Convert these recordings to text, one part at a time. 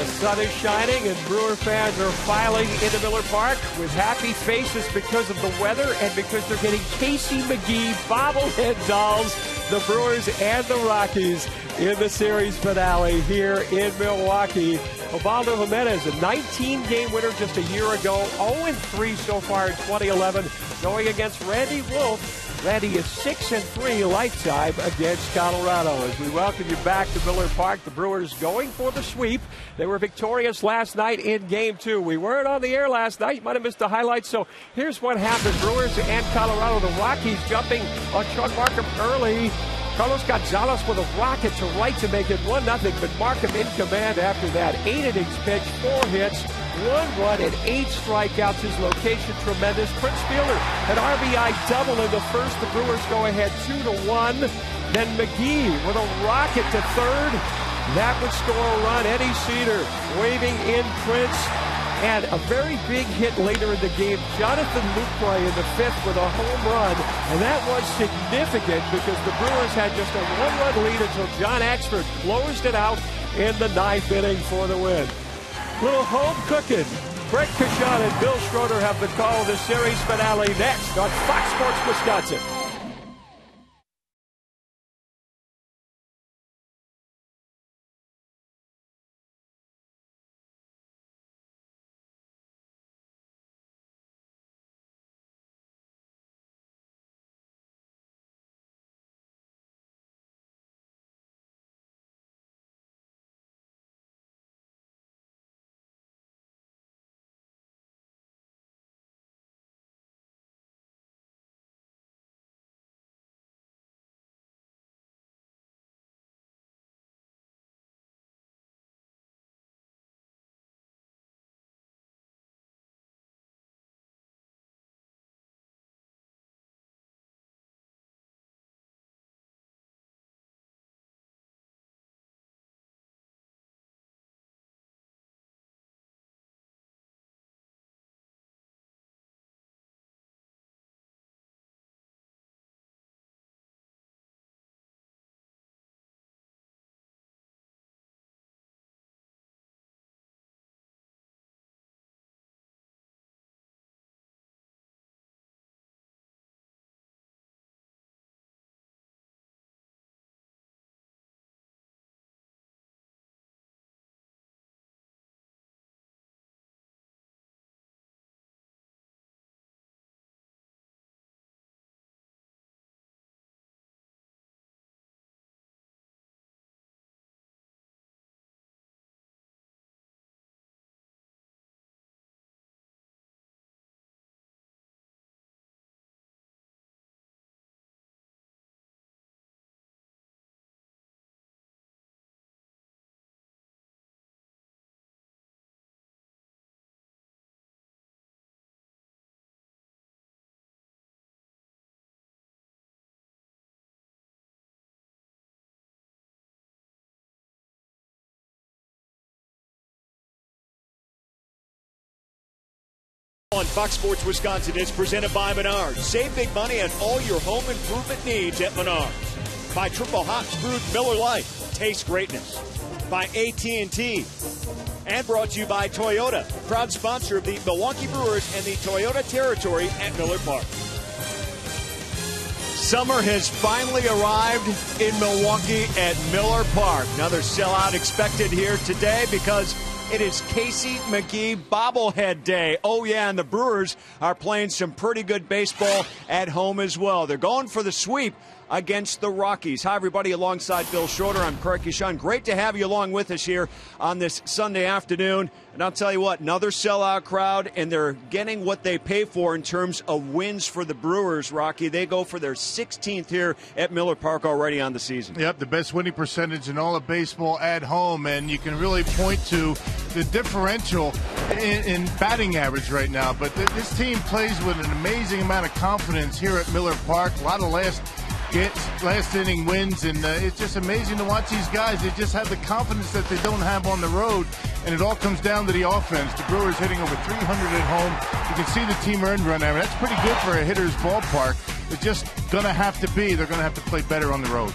The sun is shining and Brewer fans are filing into Miller Park with happy faces because of the weather and because they're getting Casey McGee bobblehead dolls, the Brewers and the Rockies, in the series finale here in Milwaukee. Osvaldo Jimenez, a 19-game winner just a year ago, 0-3 so far in 2011, going against Randy Wolf. Randy is 6-3 lifetime against Colorado. As we welcome you back to Miller Park, the Brewers going for the sweep. They were victorious last night in Game 2. We weren't on the air last night. You might have missed the highlights. So here's what happened. Brewers and Colorado. The Rockies jumping on Sean Markham early. Carlos Gonzalez with a rocket to right to make it 1-0, but Markham in command after that. 8 innings pitched, 4 hits, 1 run, and 8 strikeouts. His location tremendous. Prince Fielder, an RBI double in the first. The Brewers go ahead 2-1. Then McGee with a rocket to third. That would score a run. Eddie Cedar waving in Prince. And a very big hit later in the game, Jonathan Lucroy in the 5th with a home run. And that was significant because the Brewers had just a 1-run lead until John Axford closed it out in the 9th inning for the win. Little home cooking. Craig Kashan and Bill Schroeder have the call of the series finale next on Fox Sports Wisconsin. On Fox Sports Wisconsin is presented by Menards. Save big money on all your home improvement needs at Menards. By Triple Hops Brewed Miller Lite. Taste greatness. By AT&T. And brought to you by Toyota. Proud sponsor of the Milwaukee Brewers and the Toyota territory at Miller Park. Summer has finally arrived in Milwaukee at Miller Park. Another sellout expected here today because it is Casey McGee bobblehead day. Oh, yeah, and the Brewers are playing some pretty good baseball at home as well. They're going for the sweep against the Rockies. Hi, everybody. Alongside Bill Schroeder, I'm Craig Kashan. Great to have you along with us here on this Sunday afternoon. And I'll tell you what, another sellout crowd, and they're getting what they pay for in terms of wins for the Brewers, Rocky. They go for their 16th here at Miller Park already on the season. Yep, the best winning percentage in all of baseball at home, and you can really point to the differential in batting average right now. But this team plays with an amazing amount of confidence here at Miller Park. A lot of last inning wins, and it's just amazing to watch these guys. They just have the confidence that they don't have on the road, and it all comes down to the offense. The Brewers hitting over 300 at home. You can see the team earned run average. That's pretty good for a hitter's ballpark. It's just going to have to be. They're going to have to play better on the road.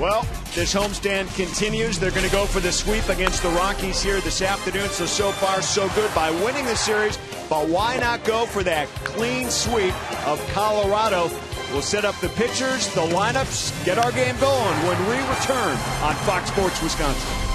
Well, this homestand continues. They're going to go for the sweep against the Rockies here this afternoon. So far, so good by winning the series. But why not go for that clean sweep of Colorado? We'll set up the pitchers, the lineups, get our game going when we return on Fox Sports Wisconsin.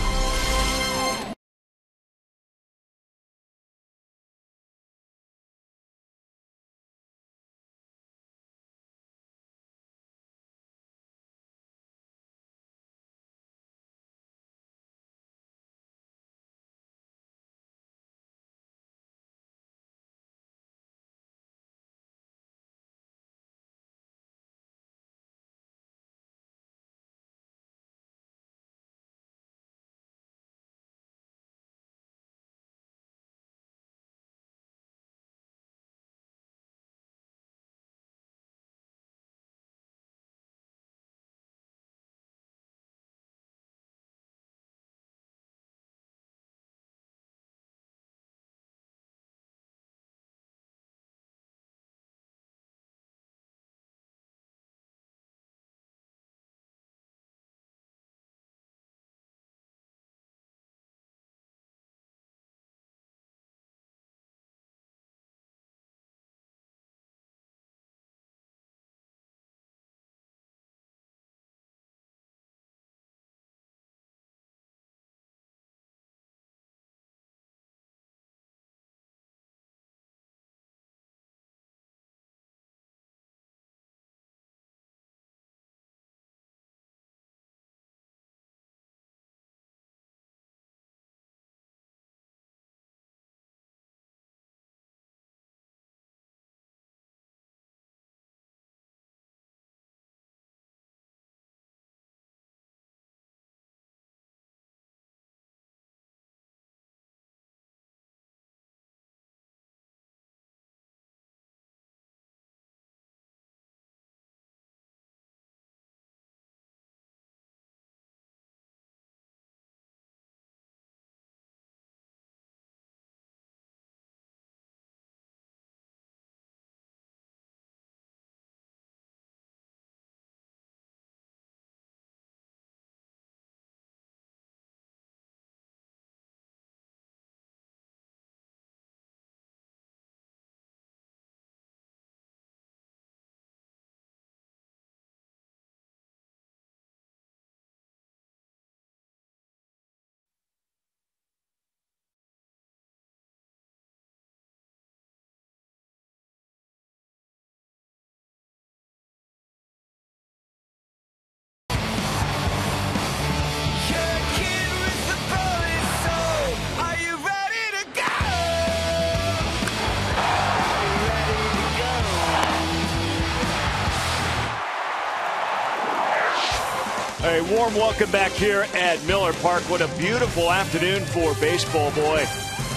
A warm welcome back here at Miller Park. What a beautiful afternoon for baseball, boy.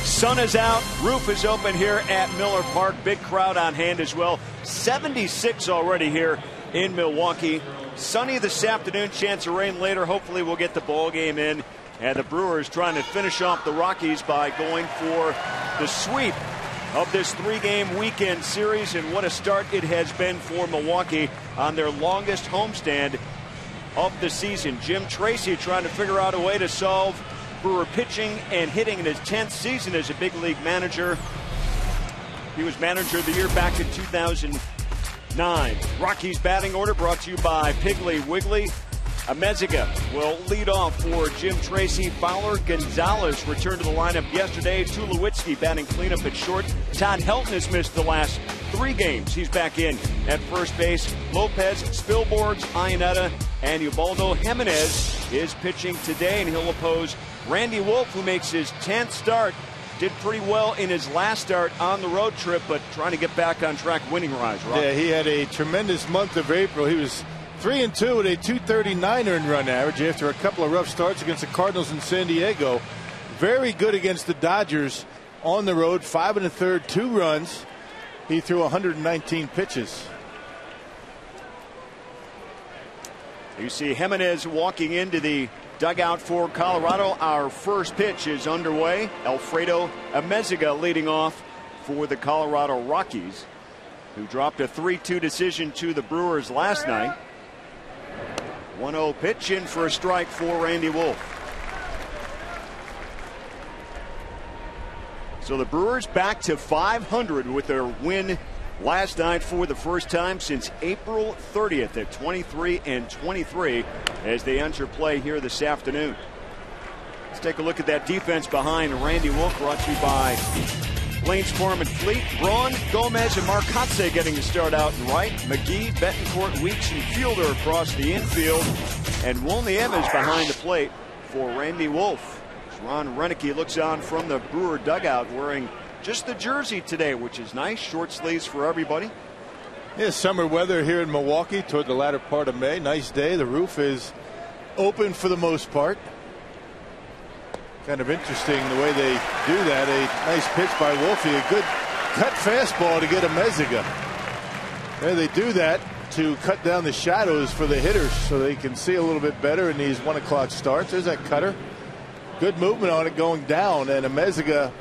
Sun is out, roof is open here at Miller Park. Big crowd on hand as well. 76 already here in Milwaukee. Sunny this afternoon, chance of rain later. Hopefully we'll get the ball game in. And the Brewers trying to finish off the Rockies by going for the sweep of this three-game weekend series. And what a start it has been for Milwaukee on their longest homestand of the season. Jim Tracy trying to figure out a way to solve Brewer pitching and hitting in his 10th season as a big league manager. He was manager of the year back in 2009. Rockies batting order brought to you by Piggly Wiggly. Ameziga will lead off for Jim Tracy. Fowler, Gonzalez returned to the lineup yesterday. Tulowitzki batting cleanup at short. Todd Helton has missed the last 3 games. He's back in at first base. Lopez, Spilborghs, Iannetta, and Ubaldo Jimenez is pitching today, and he'll oppose Randy Wolf, who makes his 10th start. Did pretty well in his last start on the road trip, but trying to get back on track winning rise. Rob. Yeah, he had a tremendous month of April. He was 3-2 with a 239 earned run average after a couple of rough starts against the Cardinals in San Diego. Very good against the Dodgers on the road. 5 1/3, 2 runs. He threw 119 pitches. You see Jimenez walking into the dugout for Colorado. Our first pitch is underway. Alfredo Ameziga leading off for the Colorado Rockies, who dropped a 3-2 decision to the Brewers last night. 1-0 pitch in for a strike for Randy Wolf. So the Brewers back to 500 with their win last night for the first time since April 30th at 23-23 as they enter play here this afternoon. Let's take a look at that defense behind Randy Wolf, brought to you by Lane's Farm and Fleet. Braun, Gomez, and Marcotte getting to start out in right. McGee, Betancourt, Weeks, and Fielder across the infield. And Wolniewicz behind the plate for Randy Wolf. Ron Renicky looks on from the Brewer dugout wearing just the jersey today, which is nice. Short sleeves for everybody. Yeah, summer weather here in Milwaukee toward the latter part of May. Nice day. The roof is open for the most part. Kind of interesting the way they do that. A nice pitch by Wolfie. A good cut fastball to get a Meziga. Yeah, they do that to cut down the shadows for the hitters so they can see a little bit better in these 1 o'clock starts. There's that cutter. Good movement on it going down, and a Meziga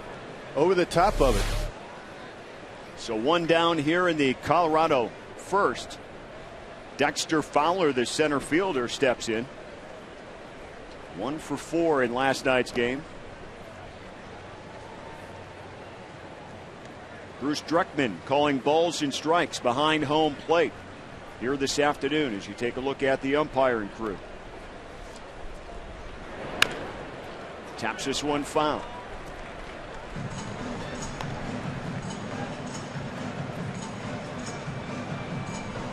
over the top of it. So one down here in the Colorado first. Dexter Fowler, the center fielder, steps in. 1 for 4 in last night's game. Bruce Druckmann calling balls and strikes behind home plate here this afternoon as you take a look at the umpiring crew. Taps this one foul.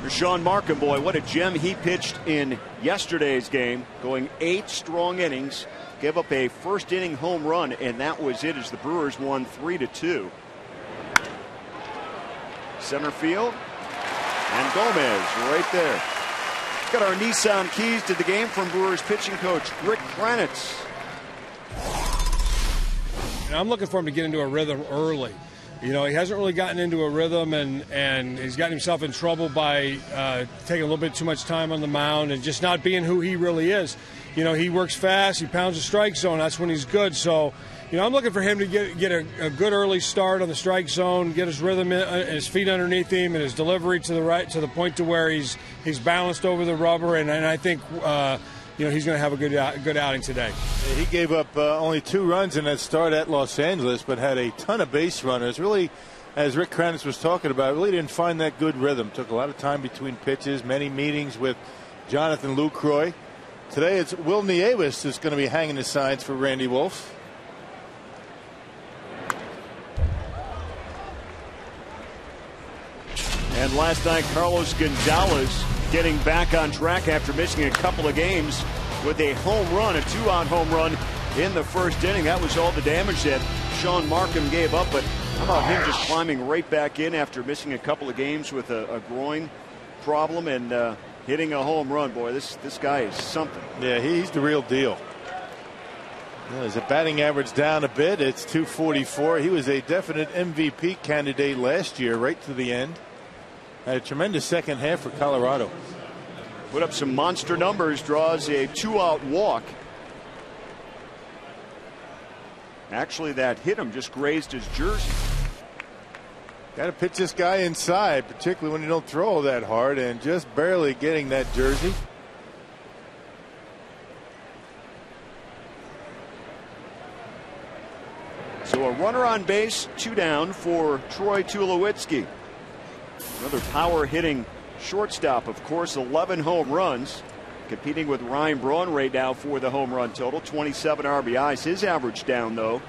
Sean Markham, boy, what a gem he pitched in yesterday's game, going 8 strong innings, gave up a first inning home run, and that was it as the Brewers won 3-2. Center field, and Gomez right there. Got our Nissan keys to the game from Brewers pitching coach Rick Kranitz. I'm looking for him to get into a rhythm early. You know, he hasn't really gotten into a rhythm, and he's gotten himself in trouble by taking a little bit too much time on the mound and just not being who he really is. You know, he works fast, he pounds the strike zone, that's when he's good. So, you know, I'm looking for him to get a good early start on the strike zone, get his rhythm in, his feet underneath him, and his delivery to the right, to the point to where he's balanced over the rubber, and I think you know, he's going to have a good outing today. He gave up only 2 runs in that start at Los Angeles, but had a ton of base runners. Really, as Rick Kranitz was talking about, really didn't find that good rhythm. Took a lot of time between pitches, many meetings with Jonathan Lucroy. Today it's Will Nieves that's going to be hanging the signs for Randy Wolf. And last night, Carlos Gonzalez getting back on track after missing a couple of games with a home run, a 2-out home run in the first inning. That was all the damage that Sean Markham gave up. But how about him just climbing right back in after missing a couple of games with a groin problem and hitting a home run? Boy, this guy is something. Yeah, he's the real deal. Yeah, his batting average down a bit. It's .244. He was a definite MVP candidate last year right to the end. Had a tremendous second half for Colorado. Put up some monster numbers, draws a 2-out walk. Actually, that hit him just grazed his jersey. Got to pitch this guy inside, particularly when you don't throw that hard, and just barely getting that jersey. So a runner on base, 2 down for Troy Tulowitzki. Another power hitting shortstop, of course, 11 home runs. Competing with Ryan Braun right now for the home run total, 27 RBIs. His average down, though.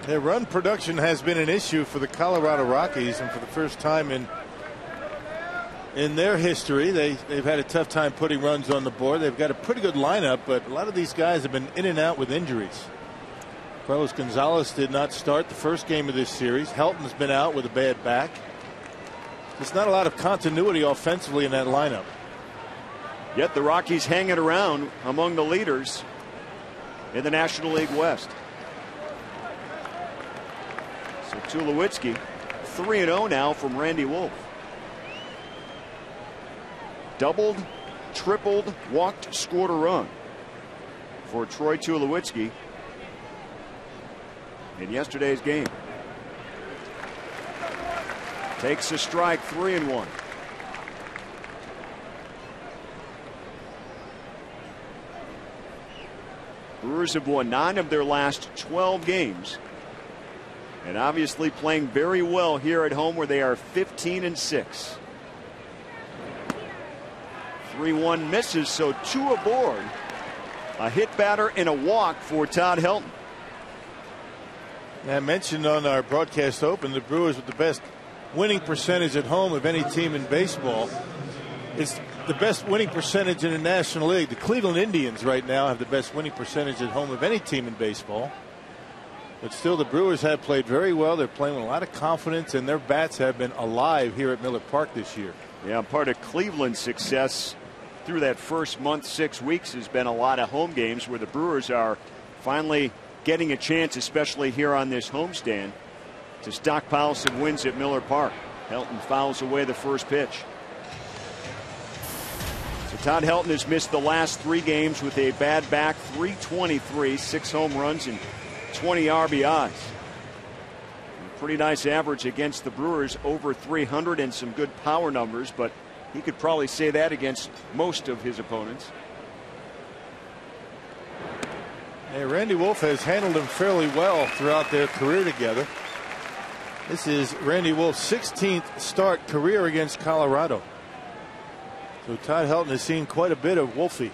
Their run production has been an issue for the Colorado Rockies, and for the first time in their history, they've had a tough time putting runs on the board. They've got a pretty good lineup, but a lot of these guys have been in and out with injuries. Carlos Gonzalez did not start the first game of this series. Helton's been out with a bad back. There's not a lot of continuity offensively in that lineup. Yet the Rockies hanging around among the leaders in the National League West. So Tulowitzki 3-0 now from Randy Wolf. Doubled, tripled, walked, scored a run for Troy Tulowitzki in yesterday's game. Takes a strike, 3-1. Brewers have won 9 of their last 12 games. And obviously playing very well here at home, where they are 15-6. 3-1 misses, so 2 aboard. A hit batter and a walk for Todd Helton. I mentioned on our broadcast open, the Brewers with the best winning percentage at home of any team in baseball. It's the best winning percentage in the National League. The Cleveland Indians right now have the best winning percentage at home of any team in baseball. But still, the Brewers have played very well. They're playing with a lot of confidence, and their bats have been alive here at Miller Park this year. Yeah, part of Cleveland's success through that first month, 6 weeks, has been a lot of home games where the Brewers are finally getting a chance, especially here on this homestand, to stockpile some wins at Miller Park. Helton fouls away the first pitch. So Todd Helton has missed the last 3 games with a bad back, .323, 6 home runs and 20 RBIs. A pretty nice average against the Brewers, over 300, and some good power numbers, but he could probably say that against most of his opponents. Hey, Randy Wolf has handled him fairly well throughout their career together. This is Randy Wolf's 16th start career against Colorado. So Todd Helton has seen quite a bit of Wolfie.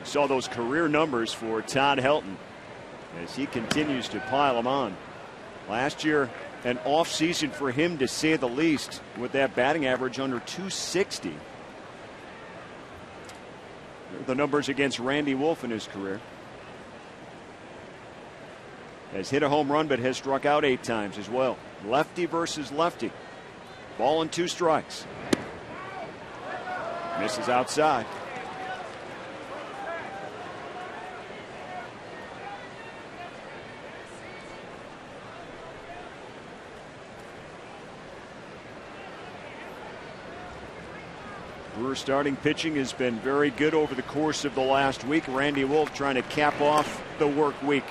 Saw those career numbers for Todd Helton as he continues to pile them on. Last year, an off season for him, to say the least, with that batting average under .260. The numbers against Randy Wolf in his career. Has hit a home run, but has struck out 8 times as well. Lefty versus lefty. Ball and 2 strikes. Misses outside. Brewer starting pitching has been very good over the course of the last week. Randy Wolf trying to cap off the work week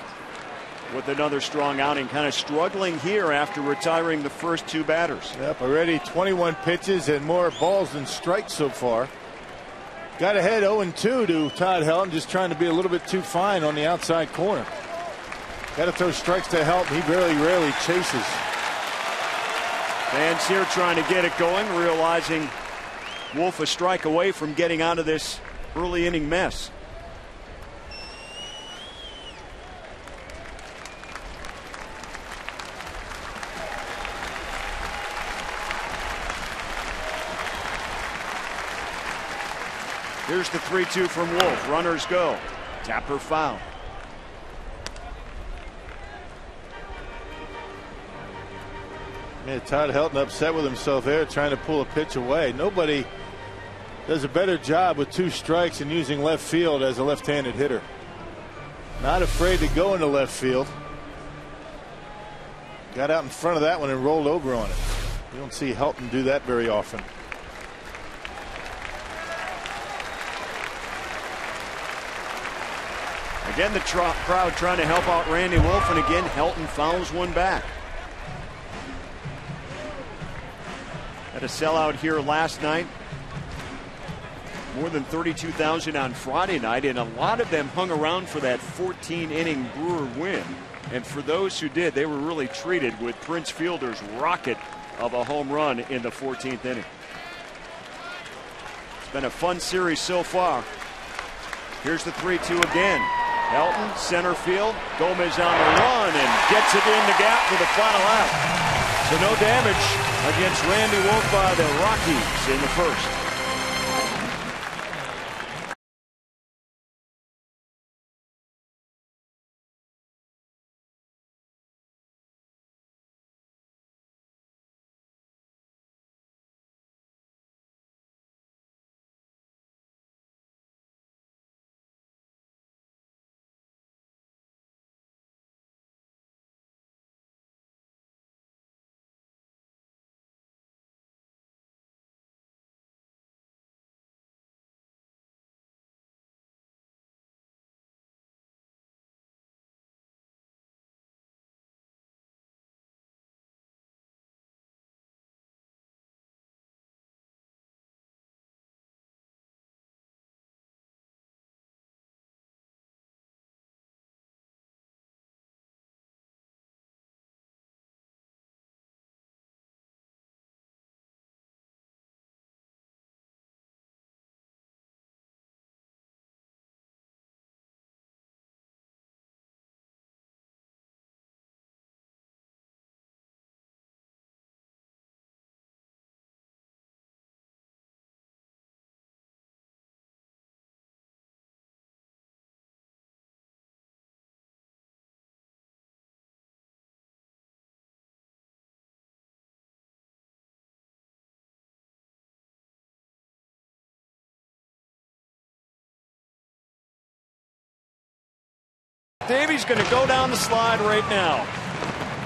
with another strong outing. Kind of struggling here after retiring the first 2 batters. Yep, already 21 pitches and more balls than strikes so far. Got ahead 0-2 to Todd Helton, just trying to be a little bit too fine on the outside corner. Got to throw strikes to Helton. He rarely chases. Fans here trying to get it going, realizing Wolf a strike away from getting out of this early inning mess. Here's the 3-2 from Wolf. Runners go. Tapper foul. Yeah, Todd Helton upset with himself there, trying to pull a pitch away. Nobody does a better job with 2 strikes and using left field as a left-handed hitter. Not afraid to go into left field. Got out in front of that one and rolled over on it. You don't see Helton do that very often. Again, the crowd trying to help out Randy Wolf, and again Helton fouls one back. Had a sellout here last night. More than 32,000 on Friday night, and a lot of them hung around for that 14-inning Brewer win. And for those who did, they were really treated with Prince Fielder's rocket of a home run in the 14th inning. It's been a fun series so far. Here's the 3-2 again. Helton, center field. Gomez on the run and gets it in the gap for the final out. So no damage against Randy Wolf by the Rockies in the first. Davies going to go down the slide right now.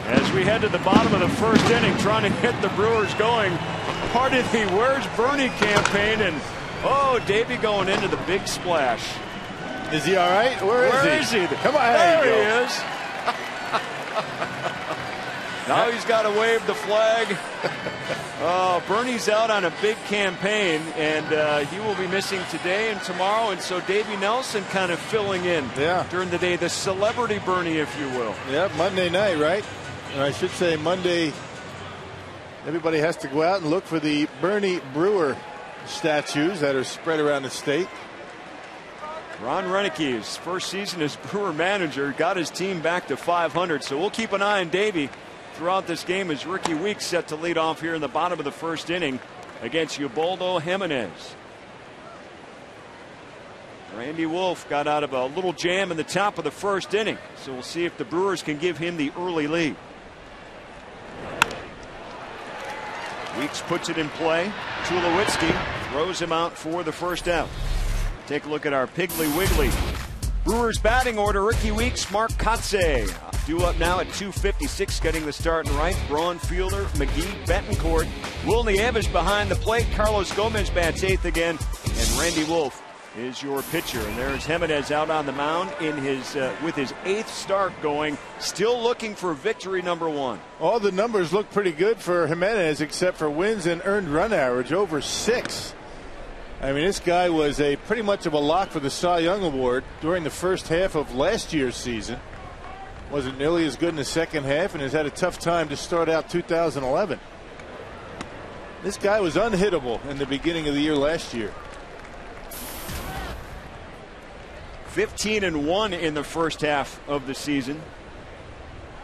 As we head to the bottom of the first inning, trying to get the Brewers going. Part of the Where's Bernie campaign, and Davey going into the big splash. Is he all right? Where is he? Come on, there he is. Now he's got to wave the flag. Bernie's out on a big campaign, and he will be missing today and tomorrow. And so Davey Nelson kind of filling in during the day, the celebrity Bernie, if you will. Yeah, Monday night, right? Or I should say Monday. Everybody has to go out and look for the Bernie Brewer statues that are spread around the state. Ron Renick's first season as Brewer manager got his team back to 500. So we'll keep an eye on Davey throughout this game as Ricky Weeks set to lead off here in the bottom of the first inning against Ubaldo Jimenez. Randy Wolf got out of a little jam in the top of the first inning. So we'll see if the Brewers can give him the early lead. Weeks puts it in play. Tulowitzki throws him out for the first out. Take a look at our Piggly Wiggly. Brewers batting order: Ricky Weeks, Mark Kotze. Due up now at 2:56, getting the start in right. Braun, Fielder, McGee, Betancourt. Will Nieves behind the plate. Carlos Gomez bats eighth again. And Randy Wolf is your pitcher. And there's Jimenez out on the mound in his with his eighth start going. Still looking for victory number one. All the numbers look pretty good for Jimenez, except for wins and earned run average over 6. I mean, this guy was pretty much of a lock for the Cy Young Award during the first half of last year's season. Wasn't nearly as good in the second half and has had a tough time to start out 2011. This guy was unhittable in the beginning of the year last year. 15-1 in the first half of the season.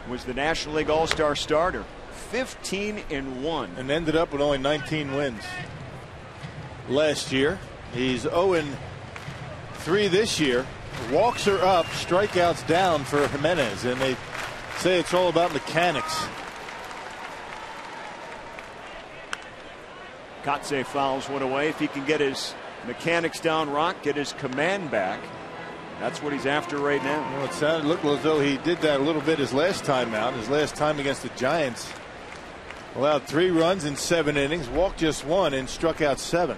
Was the National League All-Star starter. 15-1. And ended up with only 19 wins last year. He's 0-3 this year. Walks are up, strikeouts down for Jimenez, and they say it's all about mechanics. Kotze fouls one away. If he can get his mechanics down, Rock, get his command back, that's what he's after right now. Well, it looked as though he did that a little bit his last time out. His last time against the Giants, allowed 3 runs in 7 innings, walked just 1, and struck out 7.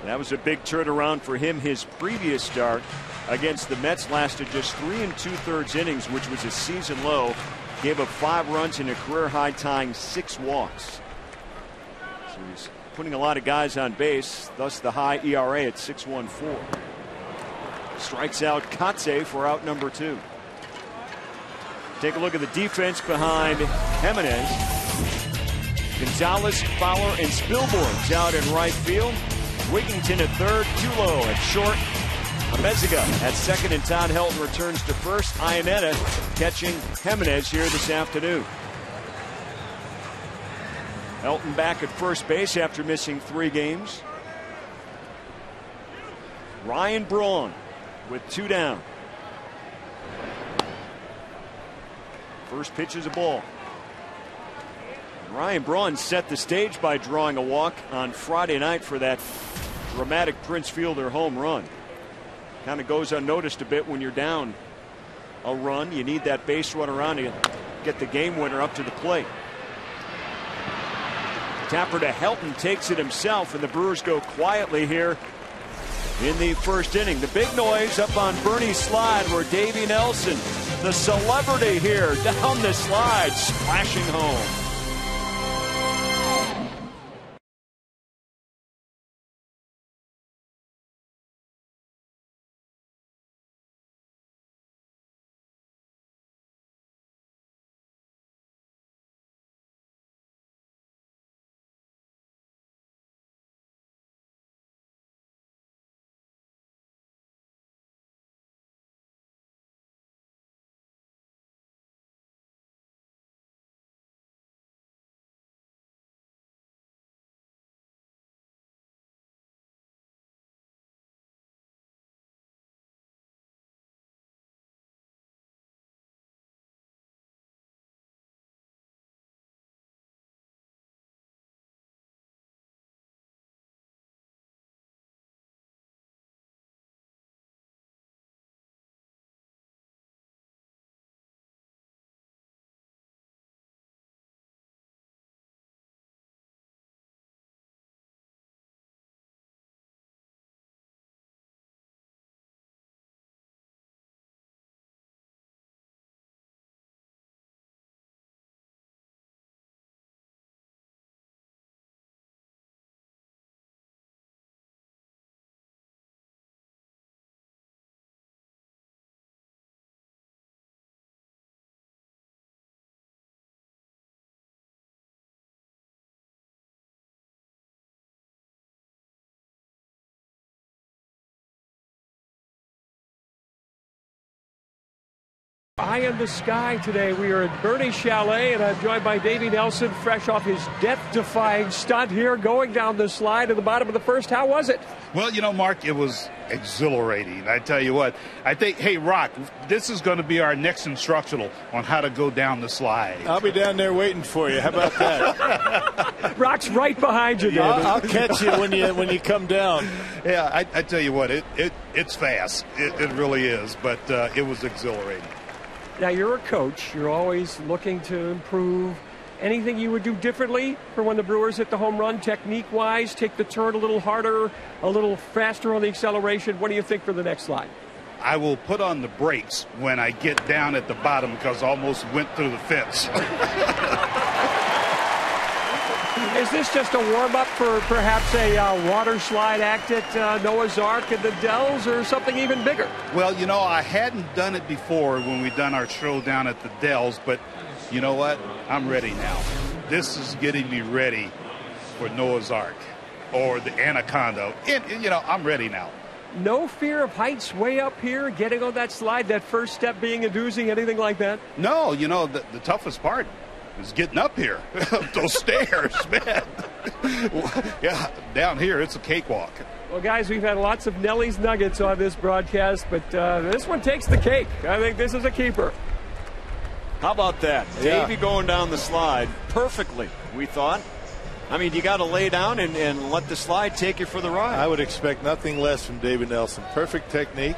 That was a big turnaround for him. His previous start against the Mets lasted just 3 2/3 innings, which was a season low. Gave up 5 runs and a career high, tying 6 walks. So he's putting a lot of guys on base, thus the high ERA at 6.14. Strikes out Kotze for out number 2. Take a look at the defense behind Jimenez. Gonzalez, Fowler, and Spilborn's out in right field. Wigington at third, Tulo at short, Ameziga at second, and Todd Helton returns to first. Ionetta catching Jimenez here this afternoon. Helton back at first base after missing 3 games. Ryan Braun with 2 down. First pitch is a ball. Ryan Braun set the stage by drawing a walk on Friday night for that dramatic Prince Fielder home run. Kind of goes unnoticed a bit when you're down a run. You need that base run around to get the game winner up to the plate. Tapper to Helton, takes it himself, and the Brewers go quietly here in the first inning. The big noise up on Bernie's slide, where Davey Nelson, the celebrity here, down the slide, splashing home. Eye in the sky today. We are at Bernie's Chalet, and I'm joined by Davey Nelson, fresh off his death-defying stunt here, going down the slide at the bottom of the first. How was it? Well, you know, Mark, it was exhilarating. I tell you what, I think, hey, Rock, this is going to be our next instructional on how to go down the slide. I'll be down there waiting for you. How about that? Rock's right behind you, David. I'll catch you when you come down. Yeah, I tell you what, it's fast. It really is, but it was exhilarating. Now, you're a coach. You're always looking to improve. Anything you would do differently for when the Brewers hit the home run, technique-wise? Take the turn a little harder, a little faster on the acceleration? What do you think for the next slide? I will put on the brakes when I get down at the bottom because I almost went through the fence. Is this just a warm-up for perhaps a water slide act at Noah's Ark in the Dells, or something even bigger? Well, you know, I hadn't done it before when we done our show down at the Dells, but you know what? I'm ready now. This is getting me ready for Noah's Ark or the Anaconda. You know, I'm ready now. No fear of heights way up here, getting on that slide, that first step being a doozy, anything like that? No, you know, the toughest part is getting up here. Those stairs, man. Yeah, down here, it's a cakewalk. Well, guys, we've had lots of Nellie's Nuggets on this broadcast, but this one takes the cake. I think this is a keeper. How about that? Yeah. Davey going down the slide perfectly, we thought. I mean, you got to lay down and let the slide take you for the ride. I would expect nothing less from David Nelson. Perfect technique.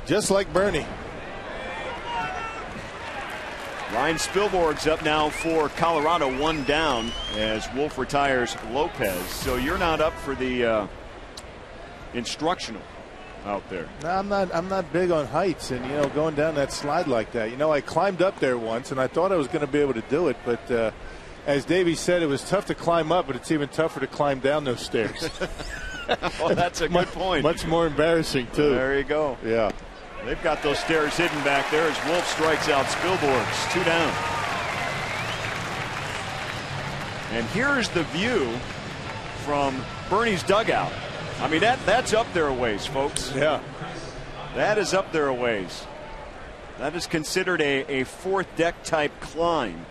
Just like Bernie. Ryan Spilborgh's up now for Colorado, one down as Wolf retires Lopez. So you're not up for the instructional out there. No, I'm not big on heights, and you know, going down that slide like that. You know, I climbed up there once, and I thought I was going to be able to do it, but as Davey said, it was tough to climb up, but it's even tougher to climb down those stairs. Well, that's a good point. Much more embarrassing too. There you go. Yeah. They've got those stairs hidden back there as Wolf strikes out Spilborghs. 2 down. And here's the view from Bernie's dugout. I mean, that's up there a ways, folks. Yeah. That is up there a ways. That is considered a fourth deck type climb.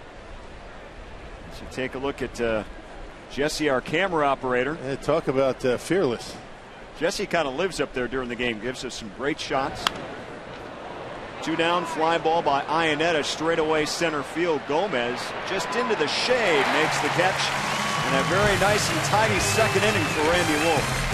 So take a look at Jesse, our camera operator. Yeah, talk about fearless. Jesse kind of lives up there during the game, gives us some great shots. 2 down, fly ball by Ionetta, straightaway center field. Gomez just into the shade, makes the catch. And a very nice and tidy second inning for Randy Wolf.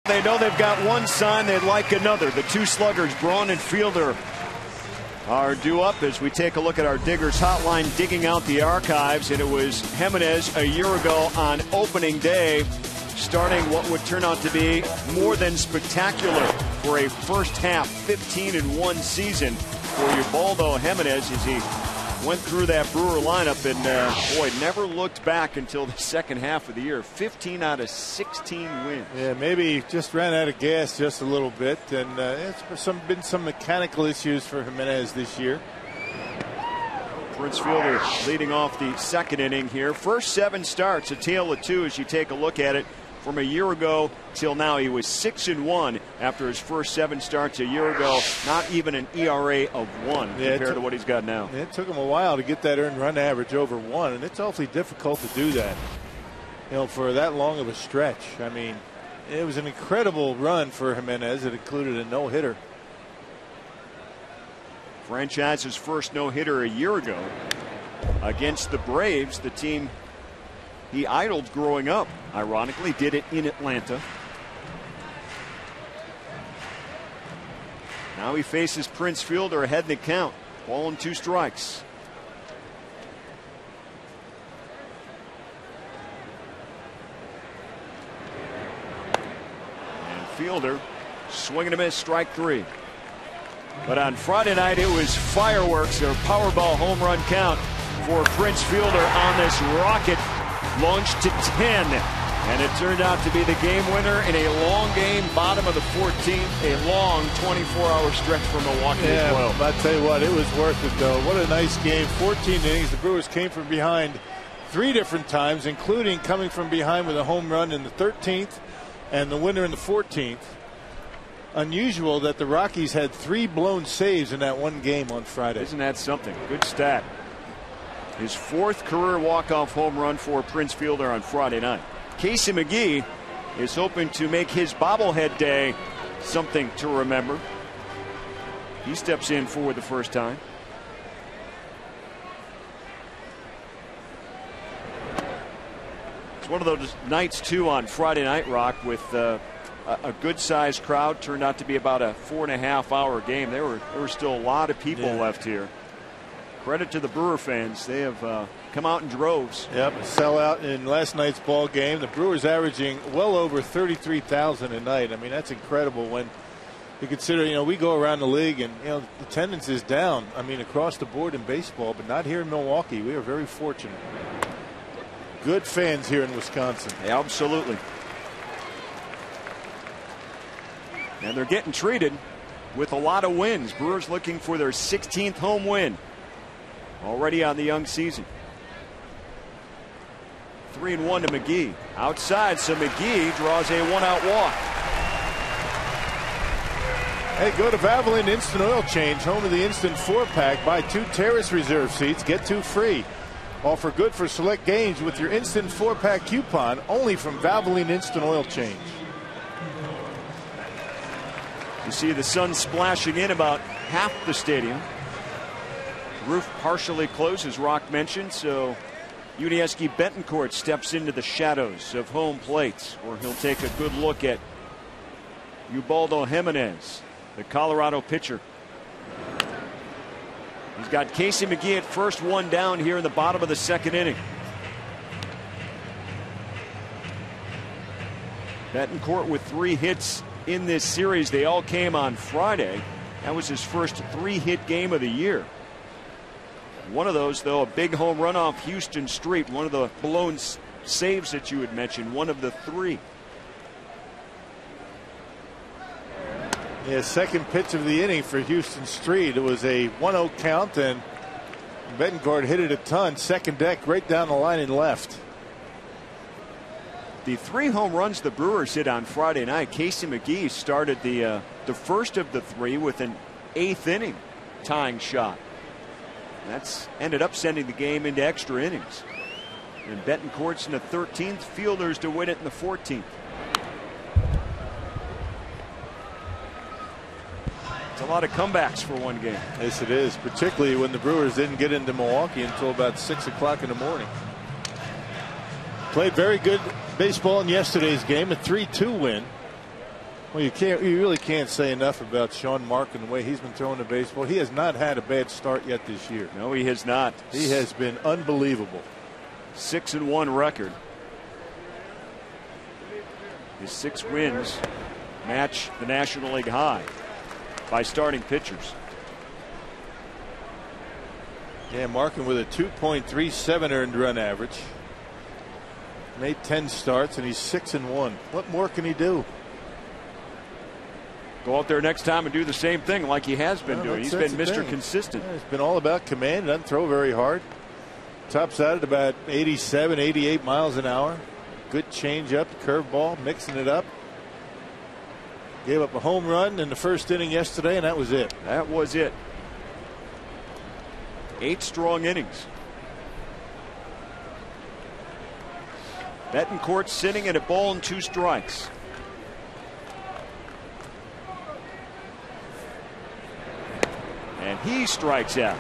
They know they've got one sign, they'd like another. The two sluggers, Braun and Fielder, are due up as we take a look at our Diggers Hotline, digging out the archives. And it was Jimenez a year ago on opening day starting what would turn out to be more than spectacular for a first half 15-1 season for Ubaldo Jimenez as he went through that Brewer lineup and boy, never looked back until the second half of the year. 15 out of 16 wins. Yeah, maybe just ran out of gas just a little bit, and it's been some mechanical issues for Jimenez this year. Prince Fielder leading off the second inning here. First 7 starts, a tale of 2 as you take a look at it. From a year ago till now, he was 6-1 after his first 7 starts a year ago. Not even an ERA of 1 compared to what he's got now. It took him a while to get that earned run average over 1, and it's awfully difficult to do that, for that long of a stretch. I mean, it was an incredible run for Jimenez. It included a no-hitter. Franchise's first no-hitter a year ago against the Braves, the team he idled growing up. Ironically, did it in Atlanta. Now he faces Prince Fielder ahead in the count. Ball and 2 strikes. And Fielder swinging a miss, strike 3. But on Friday night, it was fireworks or Powerball home run count for Prince Fielder on this rocket launched to 10. And it turned out to be the game winner in a long game, bottom of the 14th, a long 24-hour stretch for Milwaukee as well. I'll tell you what, it was worth it, though. What a nice game. 14 innings. The Brewers came from behind 3 different times, including coming from behind with a home run in the 13th and the winner in the 14th. Unusual that the Rockies had 3 blown saves in that one game on Friday. Isn't that something? Good stat. His 4th career walk-off home run for Prince Fielder on Friday night. Casey McGee is hoping to make his bobblehead day something to remember. He steps in for the first time. It's one of those nights, too, on Friday night, Rock, with a good-sized crowd. Turned out to be about a 4.5-hour game. There were still a lot of people left here. Credit to the Brewer fans. They have come out in droves. Yep, a sellout in last night's ball game. The Brewers averaging well over 33,000 a night. I mean, that's incredible when you consider, we go around the league and, the attendance is down. I mean, across the board in baseball, but not here in Milwaukee. We are very fortunate. Good fans here in Wisconsin. Yeah, absolutely. And they're getting treated with a lot of wins. Brewers looking for their 16th home win already on the young season. 3-1 to McGee. Outside, so McGee draws a 1-out walk. Hey, go to Valvoline Instant Oil Change, home of the Instant 4-pack. Buy 2 Terrace Reserve seats, get 2 free. Offer good for select games with your Instant 4-pack coupon, only from Valvoline Instant Oil Change. You see the sun splashing in about half the stadium. Roof partially closed, as Rock mentioned, so Yudieski Betancourt steps into the shadows of home plate, where he'll take a good look at Ubaldo Jimenez, the Colorado pitcher. He's got Casey McGee at first, 1 down here in the bottom of the second inning. Betancourt with 3 hits in this series. They all came on Friday. That was his first 3-hit game of the year. One of those, though, a big home run off Houston Street. One of the blown saves that you had mentioned. One of the 3. Yeah, second pitch of the inning for Houston Street. It was a 1-0 count, and Betancourt hit it a ton. Second deck right down the line and left. The 3 home runs the Brewers hit on Friday night. Casey McGee started the first of the 3 with an 8th inning tying shot. That's ended up sending the game into extra innings. And Betancourt's in the 13th. Fielders to win it in the 14th. It's a lot of comebacks for one game. Yes, it is, particularly when the Brewers didn't get into Milwaukee until about 6 o'clock in the morning. Played very good baseball in yesterday's game, a 3-2 win. Well, you really can't say enough about Sean Mark and the way he's been throwing the baseball. He has not had a bad start yet this year. No, he has not. He has been unbelievable. 6-1 record. His 6 wins match the National League high by starting pitchers. Yeah, Markin with a 2.37 earned run average. Made 10 starts and he's 6-1. What more can he do? Go out there next time and do the same thing like he has been doing. He's been Mr. Consistent. Yeah, it's been all about command. Doesn't throw very hard. Tops out at about 87, 88 miles an hour. Good changeup, curveball, mixing it up. Gave up a home run in the first inning yesterday, and that was it. That was it. 8 strong innings. Betancourt sitting at a ball and 2 strikes. And he strikes out.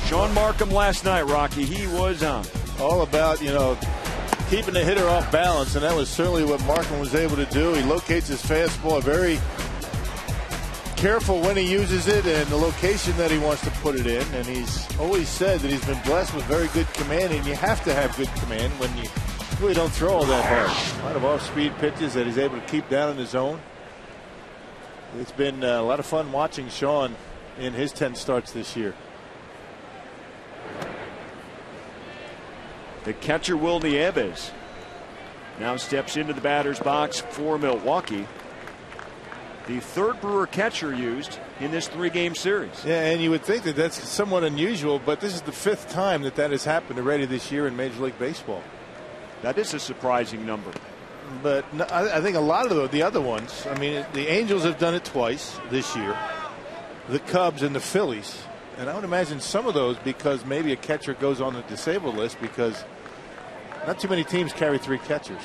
Sean Markham last night, Rocky, he was on. All about, keeping the hitter off balance, and that was certainly what Markham was able to do. He locates his fastball very careful when he uses it and the location that he wants to put it in. And he's always said that he's been blessed with very good command, and you have to have good command when you really don't throw all that hard. A lot of off-speed pitches that he's able to keep down in the zone. It's been a lot of fun watching Sean in his 10 starts this year. The catcher, Will Nieves, now steps into the batter's box for Milwaukee. The 3rd Brewer catcher used in this 3-game series. Yeah, and you would think that that's somewhat unusual, but this is the 5th time that has happened already this year in Major League Baseball. That is a surprising number. But I think a lot of the other ones, I mean, the Angels have done it twice this year, the Cubs and the Phillies. And I would imagine some of those because maybe a catcher goes on the disabled list because not too many teams carry 3 catchers.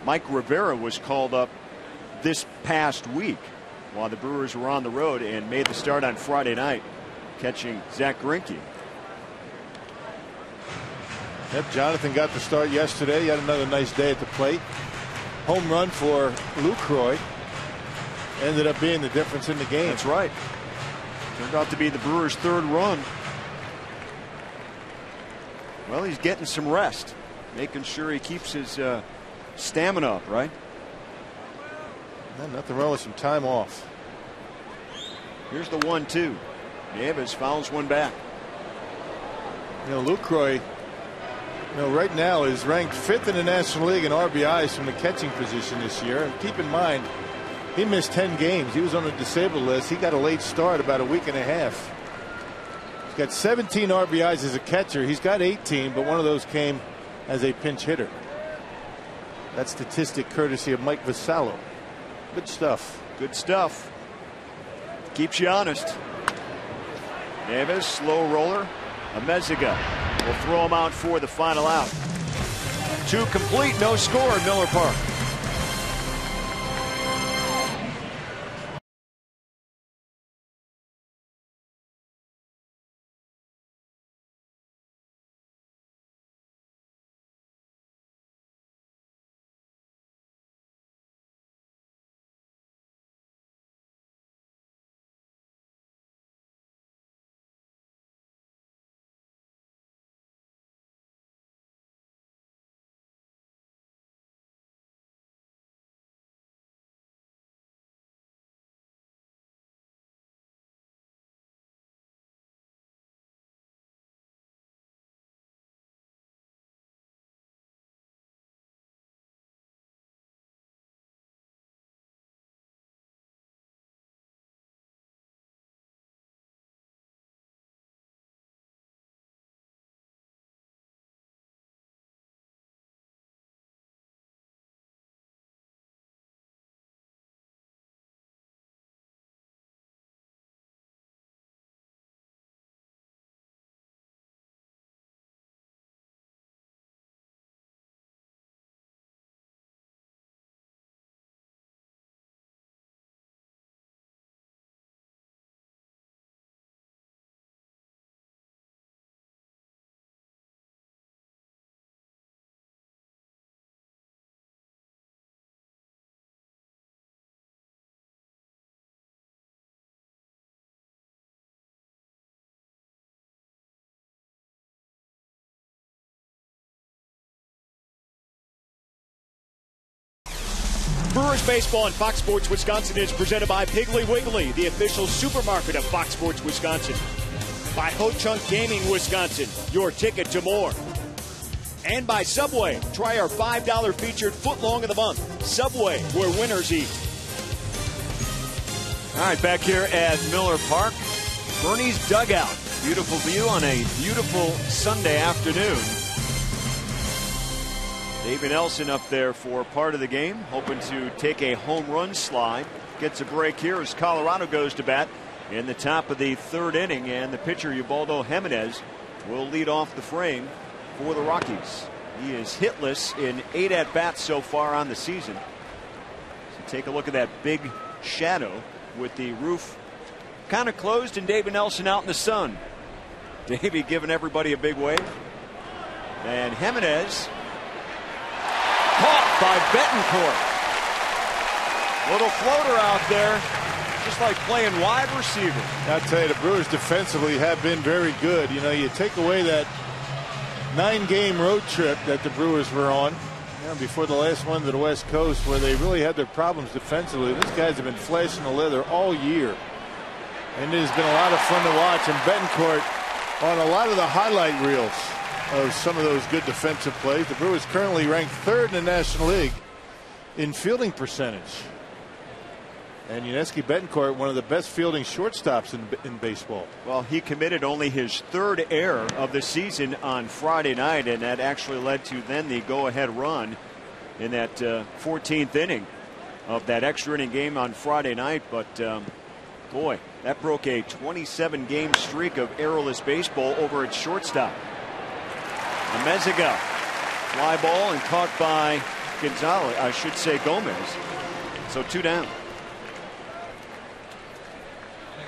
Mike Rivera was called up this past week while the Brewers were on the road and made the start on Friday night, catching Zach Greinke. Yep, Jonathan got the start yesterday. He had another nice day at the plate. Home run for Lucroy. Ended up being the difference in the game. That's right. Turned out to be the Brewers' 3rd run. Well, he's getting some rest, making sure he keeps his stamina up, right? Nothing wrong with some time off. Here's the 1-2. Nieves fouls one back. Lucroy, right now is ranked 5th in the National League in RBIs from the catching position this year. And keep in mind, he missed 10 games. He was on the disabled list. He got a late start about a week and a half. He's got 17 RBIs as a catcher. He's got 18, but one of those came as a pinch hitter. That statistic courtesy of Mike Vasallo. Good stuff. Good stuff. Keeps you honest. Nieves, slow roller. Amezaga will throw him out for the final out. 2 complete, no score at Miller Park. Brewers baseball on Fox Sports Wisconsin is presented by Piggly Wiggly, the official supermarket of Fox Sports Wisconsin. By Ho Chunk Gaming Wisconsin, your ticket to more. And by Subway. Try our $5 featured footlong of the month. Subway, where winners eat. All right, back here at Miller Park, Bernie's dugout. Beautiful view on a beautiful Sunday afternoon. David Nelson up there for part of the game, hoping to take a home run slide. Gets a break here as Colorado goes to bat in the top of the third inning, and the pitcher Ubaldo Jimenez will lead off the frame for the Rockies. He is hitless in 8 at-bats so far on the season. So take a look at that big shadow with the roof kind of closed and David Nelson out in the sun. Davey giving everybody a big wave. And Jimenez caught by Betancourt. Little floater out there, just like playing wide receiver. I'll tell you, the Brewers defensively have been very good. You know, you take away that 9-game road trip that the Brewers were on, before the last one to the West Coast, where they really had their problems defensively. These guys have been flashing the leather all year, and it has been a lot of fun to watch. And Betancourt on a lot of the highlight reels of some of those good defensive plays. The Brewers currently ranked 3rd in the National League in fielding percentage. And Yuniesky Betancourt, one of the best fielding shortstops in baseball. Well, he committed only his 3rd error of the season on Friday night, and that actually led to then the go-ahead run in that 14th inning of that extra inning game on Friday night. But boy, that broke a 27-game streak of errorless baseball over at shortstop. Amezaga, fly ball and caught by Gonzalez, I should say Gomez. So 2 down.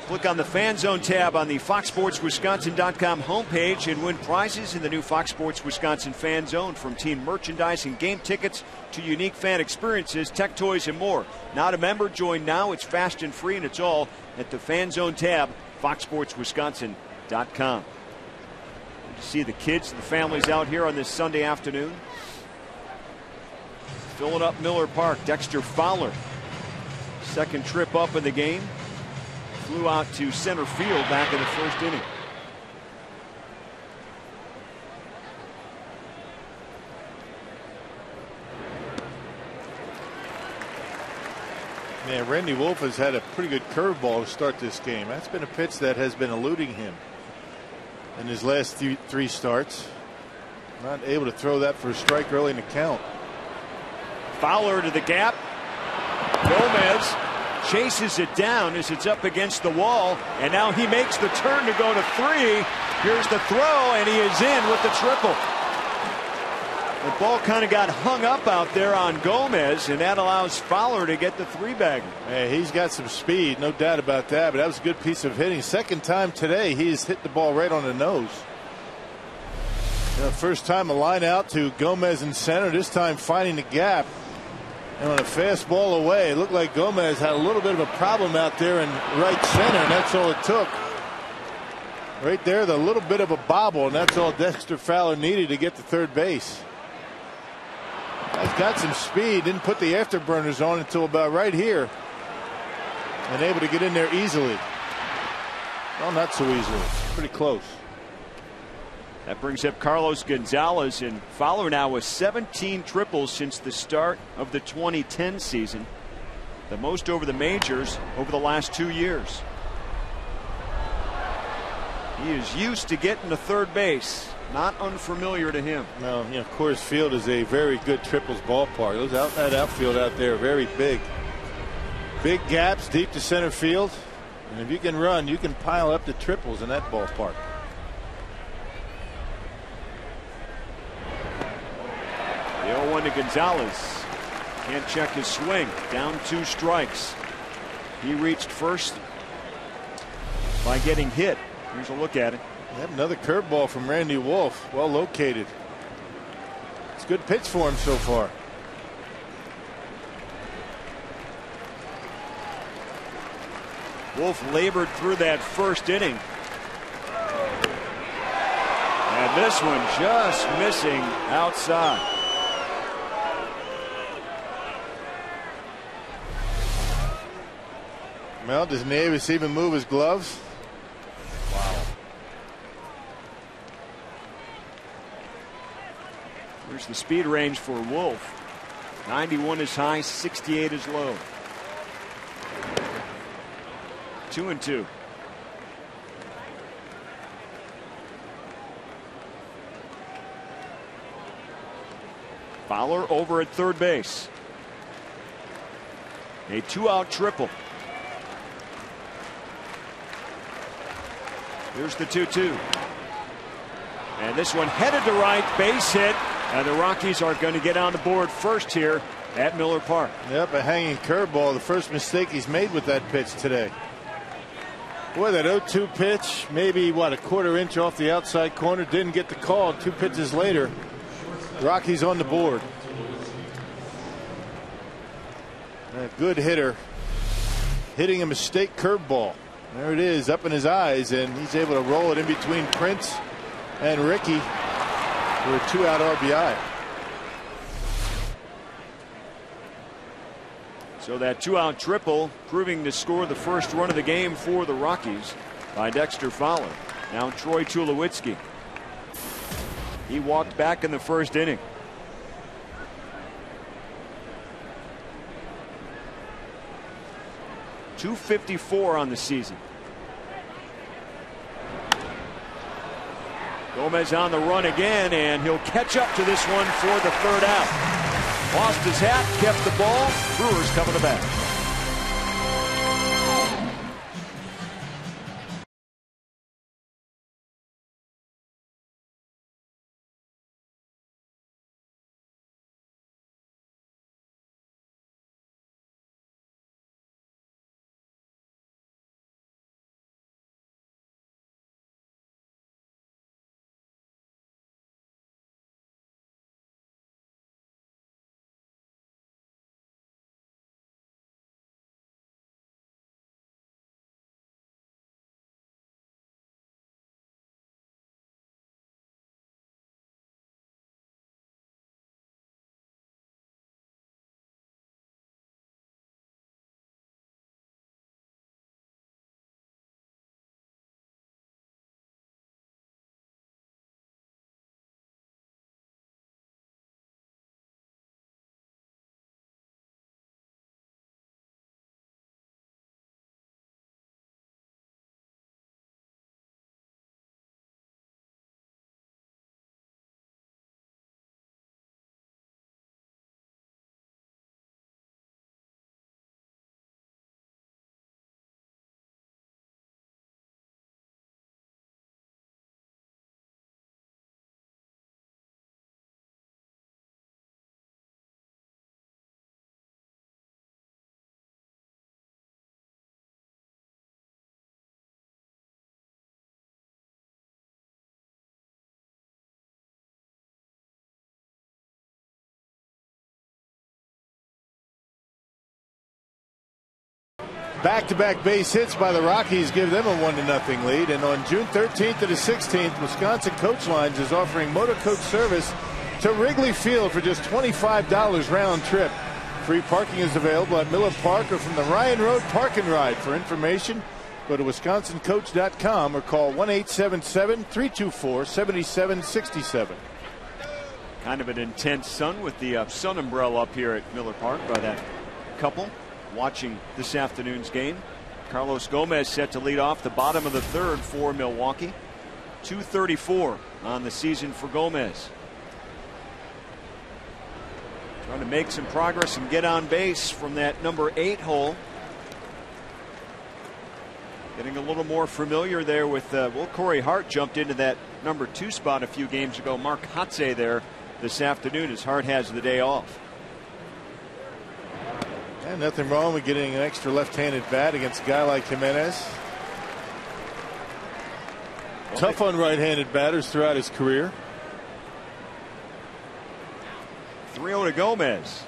Click on the Fan Zone tab on the FoxSportsWisconsin.com homepage and win prizes in the new Fox Sports Wisconsin Fan Zone, from team merchandise and game tickets to unique fan experiences, tech toys, and more. Not a member? Join now. It's fast and free, and it's all at the Fan Zone tab, FoxSportsWisconsin.com. You see the kids and the families out here on this Sunday afternoon. Filling up Miller Park. Dexter Fowler, second trip up in the game. Flew out to center field back in the first inning. Man, Randy Wolf has had a pretty good curveball to start this game. That's been a pitch that has been eluding him in his last 3 starts. Not able to throw that for a strike early in the count. Fowler to the gap. Gomez chases it down as it's up against the wall, and now he makes the turn to go to 3. Here's the throw, and he is in with the triple. The ball kind of got hung up out there on Gomez, and that allows Fowler to get the 3-bagger. Hey, he's got some speed, no doubt about that, but that was a good piece of hitting. Second time today he's hit the ball right on the nose. First time a line out to Gomez in center, this time finding the gap. And on a fastball away, it looked like Gomez had a little bit of a problem out there in right center, and that's all it took. Right there, the little bit of a bobble, and that's all Dexter Fowler needed to get to third base. He's got some speed, didn't put the afterburners on until about right here, and able to get in there easily. Well, not so easily, pretty close. That brings up Carlos Gonzalez, and Fowler now with 17 triples since the start of the 2010 season, the most over the majors over the last 2 years. He is used to getting to third base, not unfamiliar to him. No, Coors Field is a very good triples ballpark. That outfield out there very big. Big gaps deep to center field, and if you can run, you can pile up the triples in that ballpark. The 0-1 to Gonzalez. Can't check his swing. Down 2 strikes. He reached first by getting hit. Here's a look at it. Another curveball from Randy Wolf. Well located. It's a good pitch for him so far. Wolf labored through that first inning. And this one just missing outside. Well, does Nieves even move his gloves? Wow. Here's the speed range for Wolf. 91 is high, 68 is low. 2-2. Fowler over at third base. A 2-out triple. Here's the 2-2. And this one headed to right, base hit. And the Rockies are going to get on the board first here at Miller Park. Yep, a hanging curveball. The first mistake he's made with that pitch today. Boy, that 0-2 pitch, maybe, what, a quarter inch off the outside corner. Didn't get the call. 2 pitches later, Rockies on the board. A good hitter hitting a mistake curveball. There it is, up in his eyes, and he's able to roll it in between Prince and Ricky for a 2-out RBI. So that 2-out triple proving to score the first run of the game for the Rockies by Dexter Fowler. Now Troy Tulowitzki. He walked back in the first inning. .254 on the season. Gomez on the run again, and he'll catch up to this one for the 3rd out. Lost his hat, kept the ball. Brewers coming to bat. Back-to-back base hits by the Rockies give them a 1-0 lead. And on June 13th to the 16th, Wisconsin Coach Lines is offering motor coach service to Wrigley Field for just $25 round trip. Free parking is available at Miller Park or from the Ryan Road Park and Ride. For information, go to wisconsincoach.com or call 1-877-324-7767. Kind of an intense sun with the sun umbrella up here at Miller Park by that couple watching this afternoon's game. Carlos Gomez set to lead off the bottom of the 3rd for Milwaukee. .234 on the season for Gomez. Trying to make some progress and get on base from that number 8 hole. Getting a little more familiar there with Corey Hart jumped into that number 2 spot a few games ago. Mark Hatze there this afternoon as Hart has the day off. And nothing wrong with getting an extra left-handed bat against a guy like Jimenez. Tough on right-handed batters throughout his career. 3-0 to Gomez.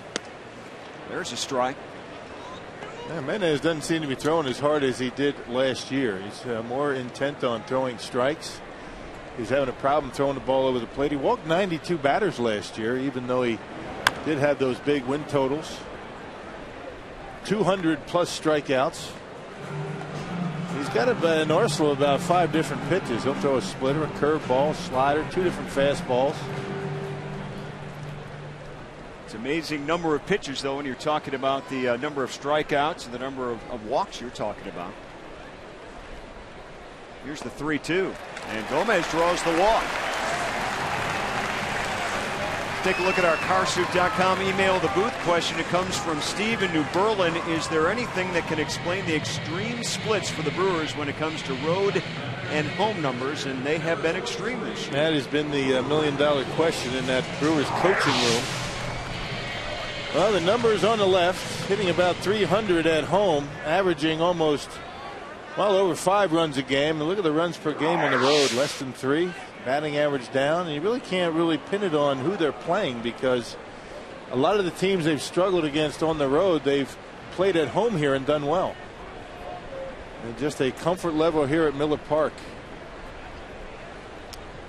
There's a strike. Yeah, Jimenez doesn't seem to be throwing as hard as he did last year. He's more intent on throwing strikes. He's having a problem throwing the ball over the plate. He walked 92 batters last year, even though he did have those big win totals. 200 plus strikeouts. He's got an arsenal of about 5 different pitches. He'll throw a splitter, a curveball, slider, 2 different fastballs. It's an amazing number of pitches, though, when you're talking about the number of strikeouts and the number of walks you're talking about. Here's the 3-2, and Gomez draws the walk. Take a look at our carsoup.com email the booth question. It comes from Steve in New Berlin. Is there anything that can explain the extreme splits for the Brewers when it comes to road and home numbers? And they have been extreme this year. That has been the million-dollar question in that Brewers coaching room. Well, the numbers on the left, hitting about 300 at home, averaging almost well over 5 runs a game. And look at the runs per game on the road, less than 3. Batting average down, and you really can't pin it on who they're playing, because a lot of the teams they've struggled against on the road, they've played at home here and done well. And just a comfort level here at Miller Park.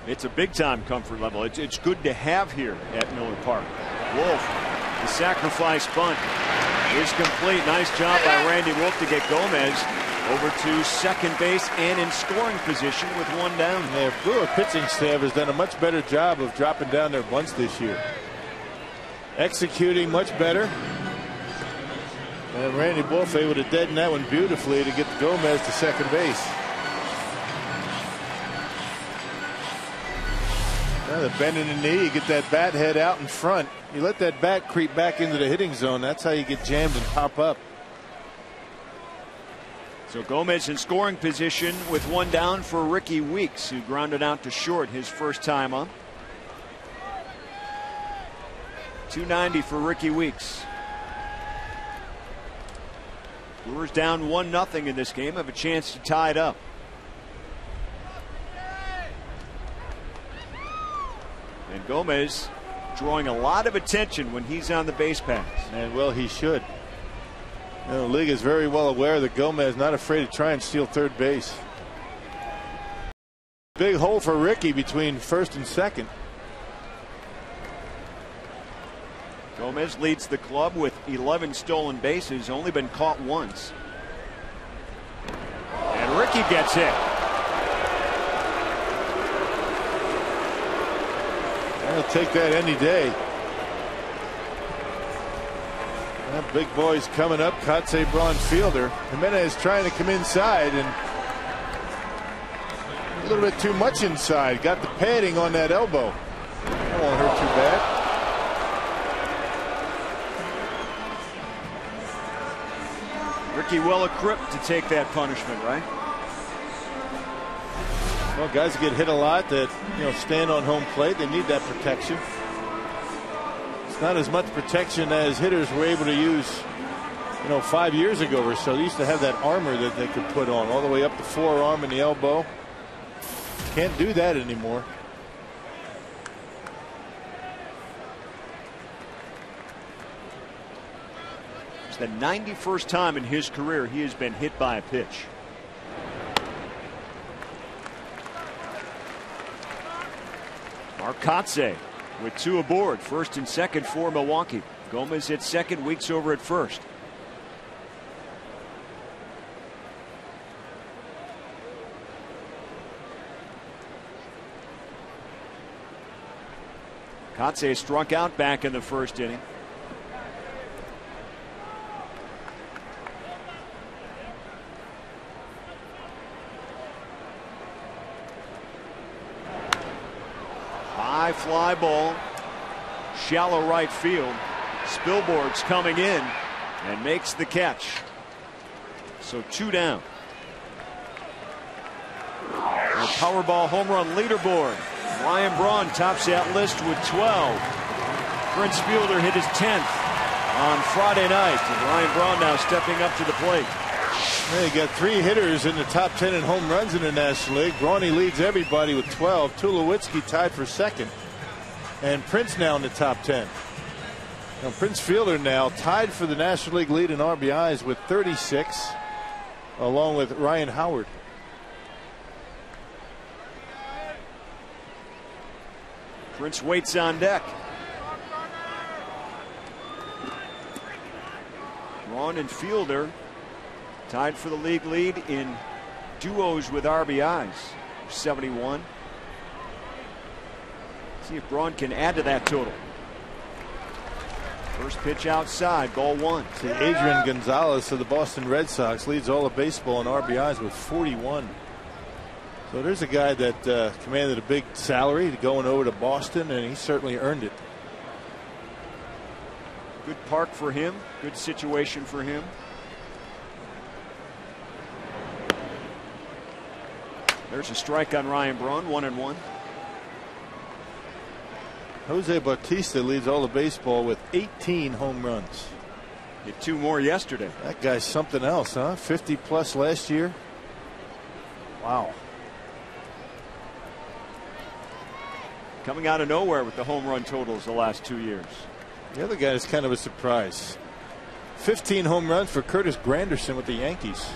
It's a big-time comfort level. It's good to have here at Miller Park. Wolf, the sacrifice bunt is complete. Nice job by Randy Wolf to get Gomez over to second base and in scoring position with 1 down. Yeah, Brewer pitching staff has done a much better job of dropping down their bunts this year. Executing much better. And Randy Wolf able to deaden that one beautifully to get Gomez to second base. Now the bend in the knee, you get that bat head out in front. You let that bat creep back into the hitting zone. That's how you get jammed and pop up. So Gomez in scoring position with 1 down for Ricky Weeks, who grounded out to short his first time up. 290 for Ricky Weeks. Brewers down 1-0 in this game, have a chance to tie it up. And Gomez drawing a lot of attention when he's on the base paths. And well, he should. You know, the league is very well aware that Gomez is not afraid to try and steal third base. Big hole for Ricky between first and second. Gomez leads the club with 11 stolen bases, only been caught once. And Ricky gets hit. I'll take that any day. That big boy's coming up. Kotsay Braun fielder. Jimenez trying to come inside, and a little bit too much inside. Got the padding on that elbow. That won't hurt too bad. Ricky well equipped to take that punishment, right? Well, guys get hit a lot that stand on home plate. They need that protection. It's not as much protection as hitters were able to use 5 years ago or so. They used to have that armor that they could put on all the way up the forearm and the elbow. Can't do that anymore. It's the 91st time in his career he has been hit by a pitch. Mark Kotsay with 2 aboard, first and second for Milwaukee. Gomez at second, Weeks over at first. Kotsay struck out back in the first inning. High fly ball, shallow right field. Spilborgh's coming in and makes the catch. So 2 down. A Powerball home run leaderboard. Ryan Braun tops that list with 12. Prince Fielder hit his 10th on Friday night. And Ryan Braun now stepping up to the plate. They got 3 hitters in the top 10 in home runs in the National League. Brawny leads everybody with 12. Tulowitzki tied for second. And Prince now in the top 10. Now Prince Fielder now tied for the National League lead in RBIs with 36, along with Ryan Howard. Prince waits on deck. Braun and Fielder Tied for the league lead in duos with RBIs, 71. See if Braun can add to that total. First pitch outside, ball one. See, Adrian Gonzalez of the Boston Red Sox leads all of baseball in RBIs with 41. So there's a guy that commanded a big salary going over to Boston, and he certainly earned it. Good park for him, good situation for him. There's a strike on Ryan Braun, 1-1. Jose Bautista leads all of baseball with 18 home runs. Hit 2 more yesterday. That guy's something else, huh? 50 plus last year. Wow. Coming out of nowhere with the home run totals the last 2 years. The other guy is kind of a surprise. 15 home runs for Curtis Granderson with the Yankees.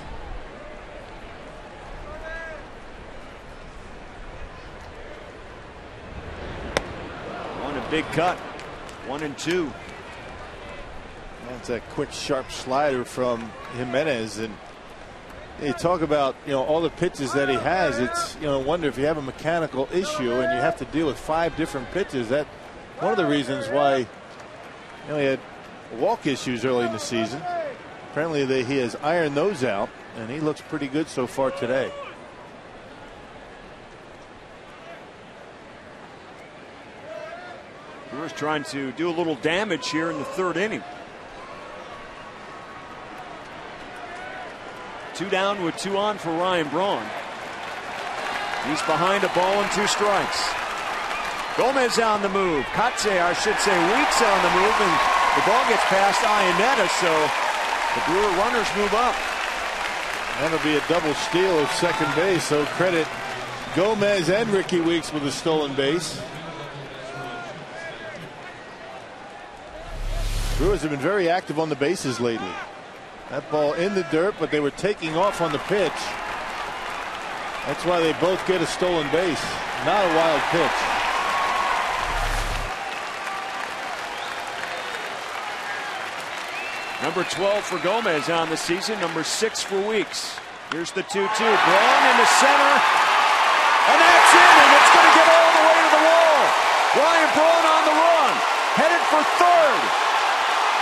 Big cut, 1-2. That's that quick, sharp slider from Jimenez. And you talk about, all the pitches that he has. It's, wonder if you have a mechanical issue and you have to deal with 5 different pitches. That one of the reasons why he had walk issues early in the season. Apparently he has ironed those out, and he looks pretty good so far today. Brewers trying to do a little damage here in the 3rd inning. 2 down with 2 on for Ryan Braun. He's behind a ball and 2 strikes. Gomez on the move. Katze, I should say, Weeks on the move, and the ball gets past Iannetta, so the Brewer runners move up. That'll be a double steal of second base, so credit Gomez and Ricky Weeks with a stolen base. Brewers have been very active on the bases lately. That ball in the dirt, but they were taking off on the pitch. That's why they both get a stolen base. Not a wild pitch. Number 12 for Gomez on the season, number 6 for Weeks. Here's the 2-2. Braun in the center. And that's it, and it's going to get all the way to the wall. Ryan Braun on the run, headed for 3rd.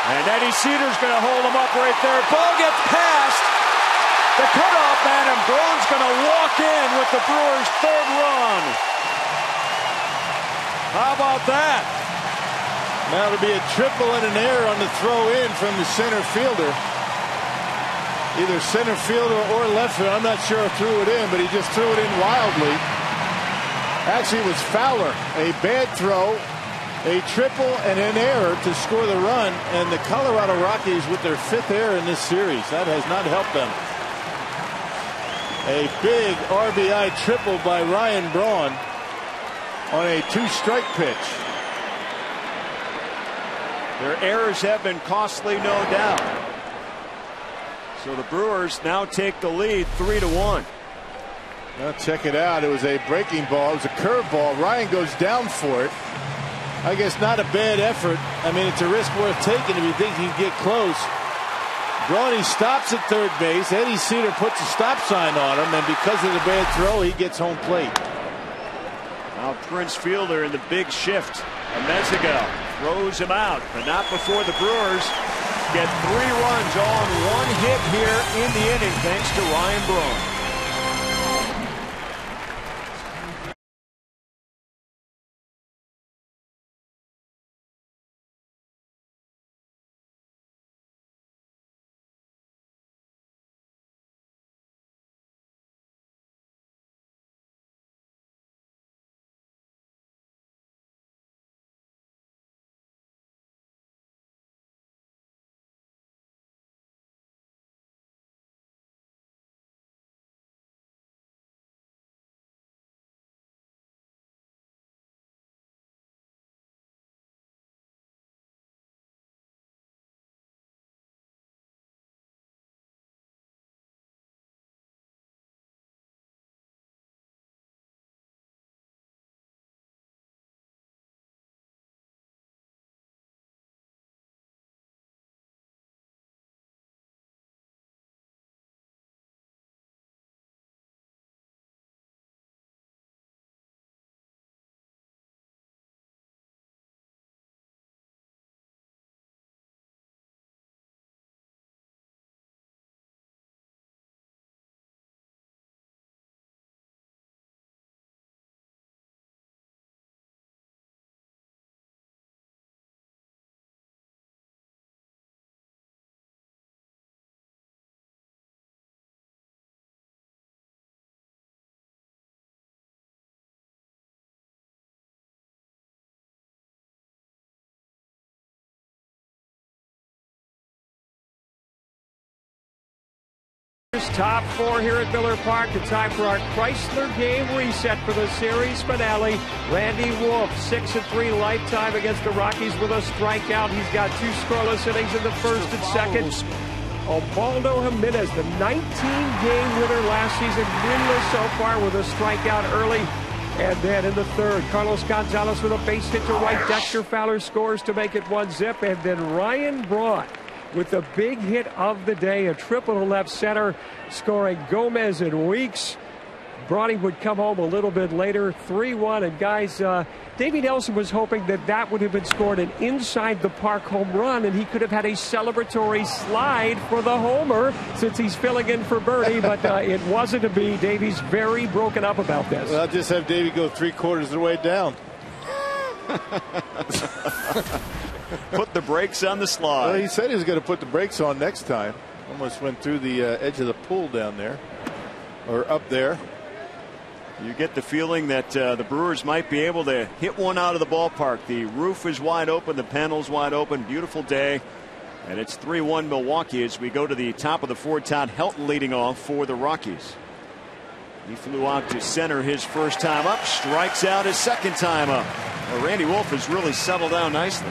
And Eddie Cedar's going to hold him up right there. Ball gets past the cutoff man, and Braun's going to walk in with the Brewers' 3rd run. How about that? Now it'll be a triple and an error on the throw in from the center fielder. Either center fielder or left fielder. I'm not sure who threw it in, but he just threw it in wildly. Actually, it was Fowler. A bad throw. A triple and an error to score the run, and the Colorado Rockies with their 5th error in this series. That has not helped them. A big RBI triple by Ryan Braun on a 2-strike pitch. Their errors have been costly, no doubt. So the Brewers now take the lead 3-1. Now check it out. It was a breaking ball. It was a curveball. Ryan goes down for it. I guess not a bad effort. I mean, it's a risk worth taking if you think he can get close. Braun stops at 3rd base. Eddie Cedar puts a stop sign on him, and because of the bad throw, he gets home plate. Now Prince Fielder in the big shift. Amezaga throws him out, but not before the Brewers get 3 runs on 1 hit here in the inning, thanks to Ryan Braun. Top four here at Miller Park. In time for our Chrysler game reset for the series finale. Randy Wolf, 6-3 lifetime against the Rockies with a strikeout. He's got 2 scoreless innings in the first and second. Osvaldo Jimenez, the 19-game winner last season, winless so far with a strikeout early. And then in the third, Carlos Gonzalez with a base hit to right. Dexter Fowler scores to make it 1-0. And then Ryan Braun with the big hit of the day, a triple to left center, scoring Gomez and Weeks. Bronny would come home a little bit later, 3-1. And guys, Davey Nelson was hoping that that would have been scored an inside the park home run, and he could have had a celebratory slide for the homer since he's filling in for Bernie, but it wasn't to be. Davey's very broken up about this. Well, I'll just have Davey go 3/4 of the way down. Put the brakes on the slide. Well, he said he was going to put the brakes on next time. Almost went through the edge of the pool down there, or up there. You get the feeling that the Brewers might be able to hit one out of the ballpark. The roof is wide open, the panel's wide open, beautiful day, and it's 3-1 Milwaukee as we go to the top of the fourth. Todd Helton leading off for the Rockies. He flew out to center his first time up, strikes out his second time up. Well, Randy Wolf has really settled down nicely.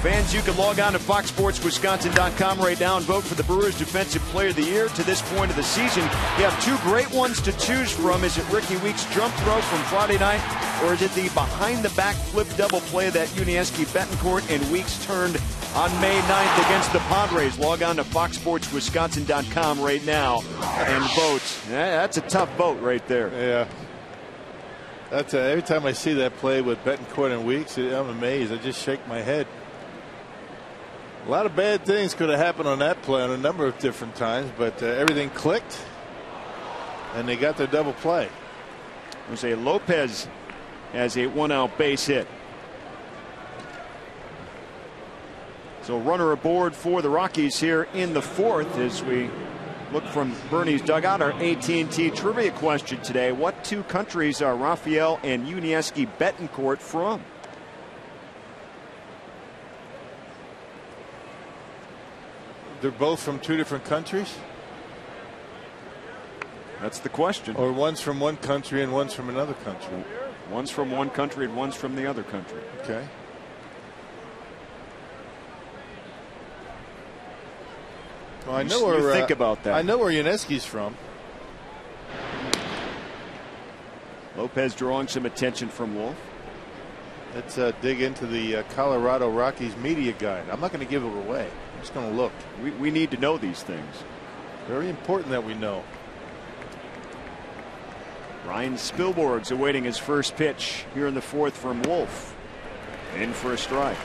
Fans, you can log on to FoxSportsWisconsin.com right now and vote for the Brewers Defensive Player of the Year. To this point of the season, you have 2 great ones to choose from. Is it Ricky Weeks' jump throw from Friday night, or is it the behind-the-back flip double play that Unieski Betancourt and Weeks turned on May 9th against the Padres? Log on to FoxSportsWisconsin.com right now and vote. Yeah, that's a tough vote right there. Yeah. That's every time I see that play with Betancourt and Weeks, I'm amazed. I just shake my head. A lot of bad things could have happened on that play on a number of different times, but everything clicked, and they got their double play. Jose Lopez has a 1-out base hit. So runner aboard for the Rockies here in the fourth as we look from Bernie's dugout. Our AT&T trivia question today: what 2 countries are Rafael and Unieski Betancourt from? They're both from 2 different countries? That's the question. Or one's from one country and one's from another country? One's from one country and one's from the other country. Okay. Well, I know where think about that. I know where Unieski's from. Lopez drawing some attention from Wolf. Let's dig into the Colorado Rockies media guide. I'm not going to give it away. I'm just going to look. We need to know these things. Very important that we know. Ryan Spilborgh's awaiting his first pitch here in the fourth from Wolf. In for a strike.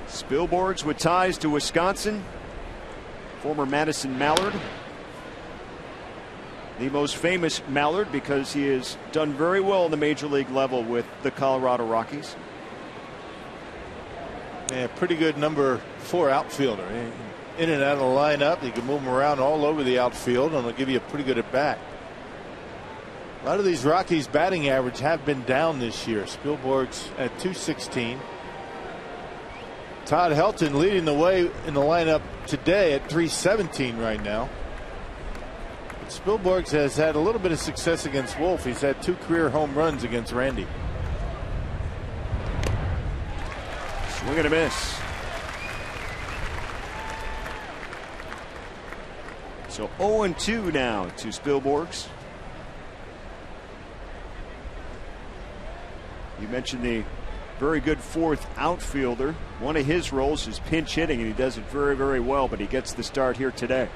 Spilborgh's with ties to Wisconsin. Former Madison Mallard. The most famous Mallard because he has done very well in the major league level with the Colorado Rockies. Yeah, pretty good number 4 outfielder. In and out of the lineup. You can move him around all over the outfield, and it'll give you a pretty good at bat. A lot of these Rockies batting average have been down this year. Spilborgh's at .216. Todd Helton leading the way in the lineup today at .317 right now. But Spilborgh's has had a little bit of success against Wolf. He's had 2 career home runs against Randy. Swing and a miss. So 0-2 now to Spilborgh's. You mentioned the very good fourth outfielder. One of his roles is pinch hitting, and he does it very, very well, but he gets the start here today.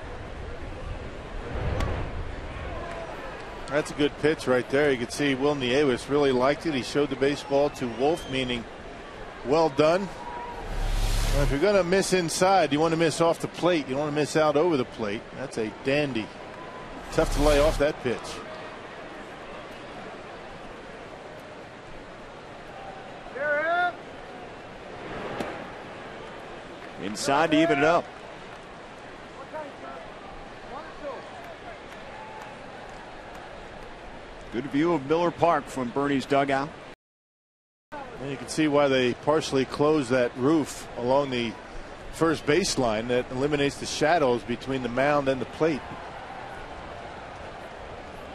That's a good pitch right there. You can see Will Nieves really liked it. He showed the baseball to Wolf, meaning well done. Well, if you're going to miss inside, you want to miss off the plate. You don't want to miss out over the plate. That's a dandy. Tough to lay off that pitch. Inside to even it up. Good view of Miller Park from Bernie's dugout. And you can see why they partially closed that roof along the first baseline. That eliminates the shadows between the mound and the plate.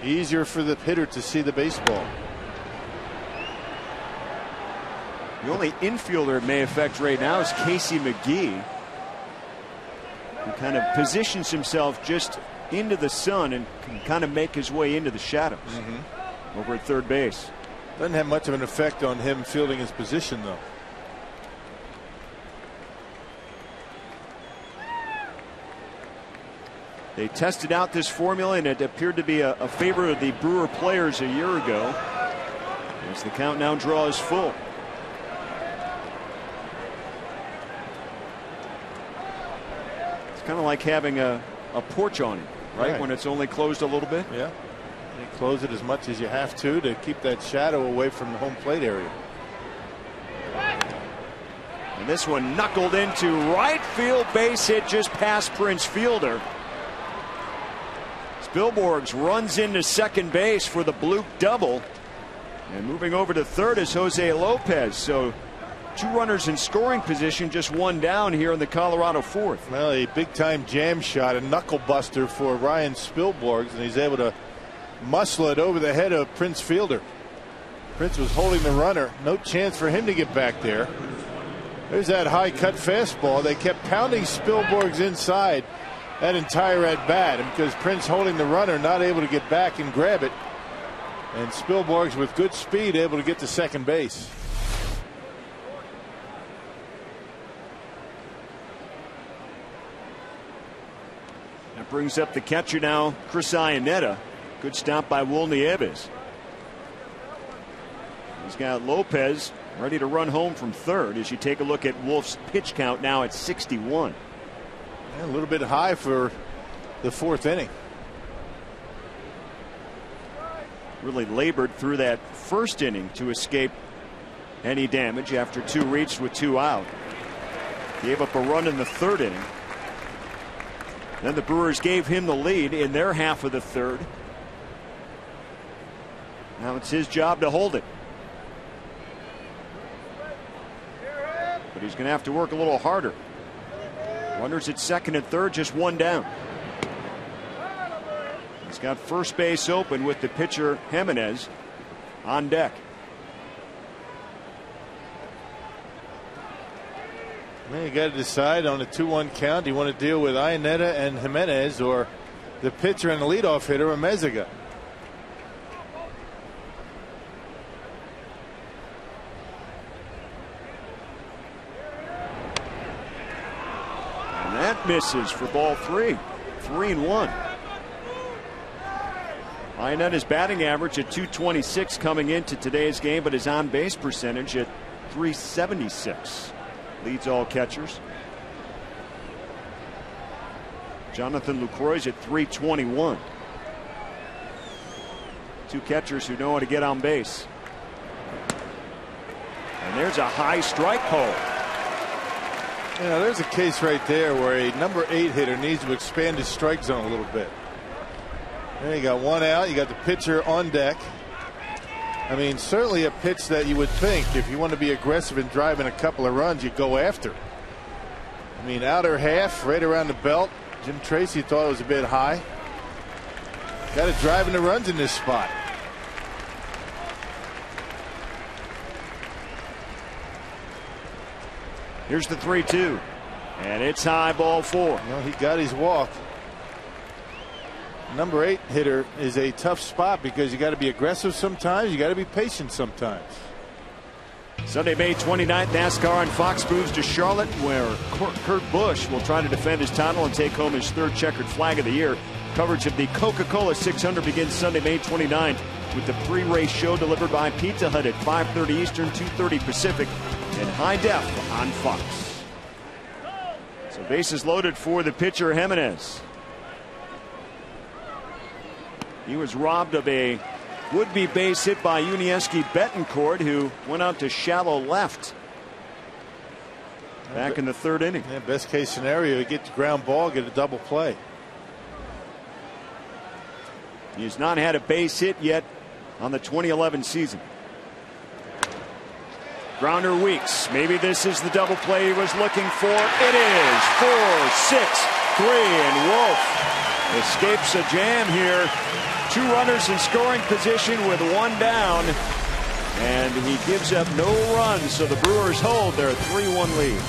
Easier for the hitter to see the baseball. The only infielder it may affect right now is Casey McGee, who kind of positions himself just into the sun and can kind of make his way into the shadows over at third base. Doesn't have much of an effect on him fielding his position, though. They tested out this formula, and it appeared to be a favorite of the Brewer players a year ago, as the count now draws full. It's kind of like having a porch awning, right? When it's only closed a little bit. Yeah. You close it as much as you have to keep that shadow away from the home plate area. And this one knuckled into right field, base hit just past Prince Fielder. Spilborghs runs into second base for the Bloop double. And moving over to third is Jose Lopez. So 2 runners in scoring position, just 1 down here in the Colorado fourth. Well, a big time jam shot, a knuckle buster for Ryan Spilborghs, and he's able to muscle it over the head of Prince Fielder. Prince was holding the runner. No chance for him to get back there. There's that high cut fastball. They kept pounding Spilborghs inside that entire at bat, and because Prince holding the runner, not able to get back and grab it. And Spilborghs with good speed able to get to second base. That brings up the catcher now, Chris Iannetta. Good stop by Will Nieves. He's got Lopez ready to run home from third as you take a look at Wolf's pitch count now at 61. A little bit high for the fourth inning. Really labored through that first inning to escape any damage after 2 reached with 2 out. Gave up a run in the third inning. Then the Brewers gave him the lead in their half of the third. Now it's his job to hold it. But he's going to have to work a little harder. Runners at second and third, just 1 down. He's got first base open with the pitcher Jimenez on deck. Man, you got to decide on a 2-1 count. Do you want to deal with Iannetta and Jimenez or the pitcher and the leadoff hitter, Amezaga? And that misses for ball 3. 3-1. Iannetta's batting average at .226 coming into today's game, but his on base percentage at .376. Leads all catchers. Jonathan Lucroy's at .321. 2 catchers who know how to get on base. And there's a high strike pole. You know, there's a case right there where a number 8 hitter needs to expand his strike zone a little bit. There you got 1 out. You got the pitcher on deck. I mean, certainly a pitch that you would think if you want to be aggressive and driving a couple of runs, you go after. I mean, outer half, right around the belt. Jim Tracy thought it was a bit high. Got to drive in the runs in this spot. Here's the 3-2. And it's high, ball 4. Well, he got his walk. Number 8 hitter is a tough spot because you got to be aggressive sometimes. You got to be patient sometimes. Sunday, May 29th, NASCAR on Fox moves to Charlotte, where Kurt Busch will try to defend his title and take home his 3rd checkered flag of the year. Coverage of the Coca-Cola 600 begins Sunday, May 29th with the pre-race show delivered by Pizza Hut at 5:30 Eastern, 2:30 Pacific in high def on Fox. So bases loaded for the pitcher Jimenez. He was robbed of a would-be base hit by Yuniesky Betancourt, who went out to shallow left back in the 3rd inning. Yeah, best case scenario, you get the ground ball, get a double play. He's not had a base hit yet on the 2011 season. Grounder Weeks. Maybe this is the double play he was looking for. It is 4-6-3, and Wolf escapes a jam here. 2 runners in scoring position with 1 down, and he gives up no runs, so the Brewers hold their 3-1 lead.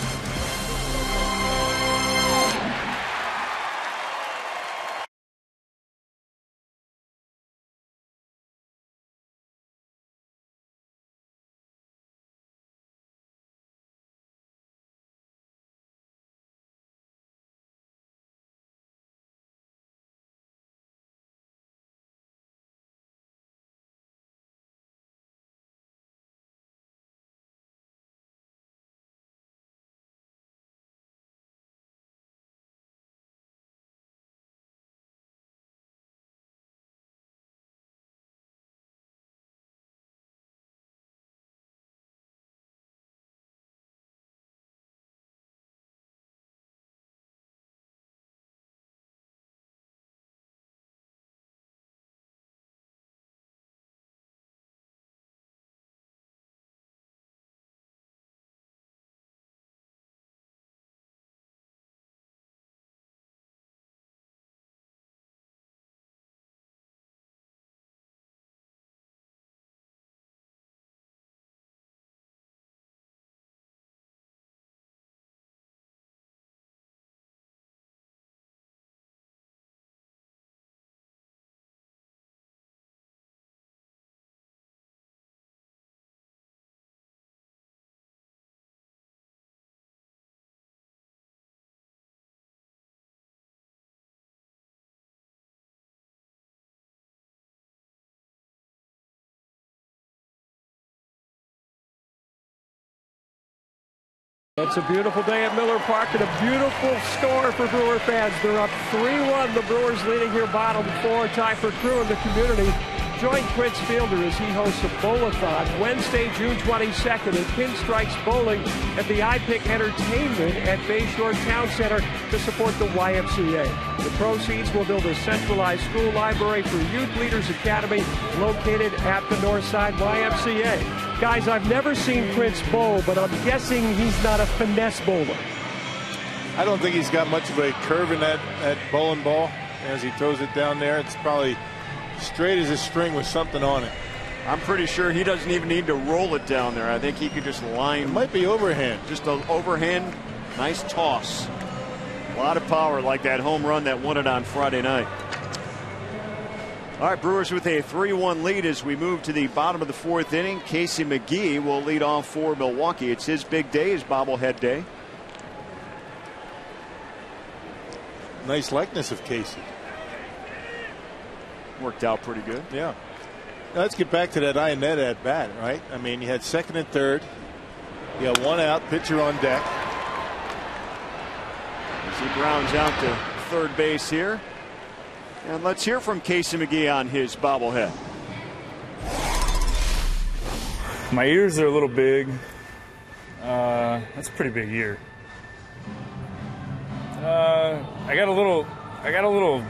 It's a beautiful day at Miller Park and a beautiful score for Brewer fans. They're up 3-1. The Brewers leading here bottom 4. Time for crew in the community. Join Prince Fielder as he hosts a bowl-a-thon Wednesday, June 22nd at Pinstripes Bowling at the iPick Entertainment at Bayshore Town Center to support the YMCA. The proceeds will build a centralized school library for Youth Leaders Academy located at the Northside YMCA. Guys, I've never seen Prince bowl, but I'm guessing he's not a finesse bowler. I don't think he's got much of a curve in that bowling ball as he throws it down there. It's probably straight as a string with something on it. I'm pretty sure he doesn't even need to roll it down there. I think he could just line. It might be overhand. Just an overhand, nice toss. A lot of power, like that home run that won it on Friday night. All right, Brewers with a 3-1 lead as we move to the bottom of the 4th inning. Casey McGee will lead off for Milwaukee. It's his big day, his bobblehead day. Nice likeness of Casey. Worked out pretty good. Yeah. Now let's get back to that Ionetta at bat, right? I mean, you had 2nd and 3rd. You had 1 out, pitcher on deck. As he grounds out to 3rd base here. And let's hear from Casey McGee on his bobblehead. My ears are a little big. That's a pretty big ear. I got a little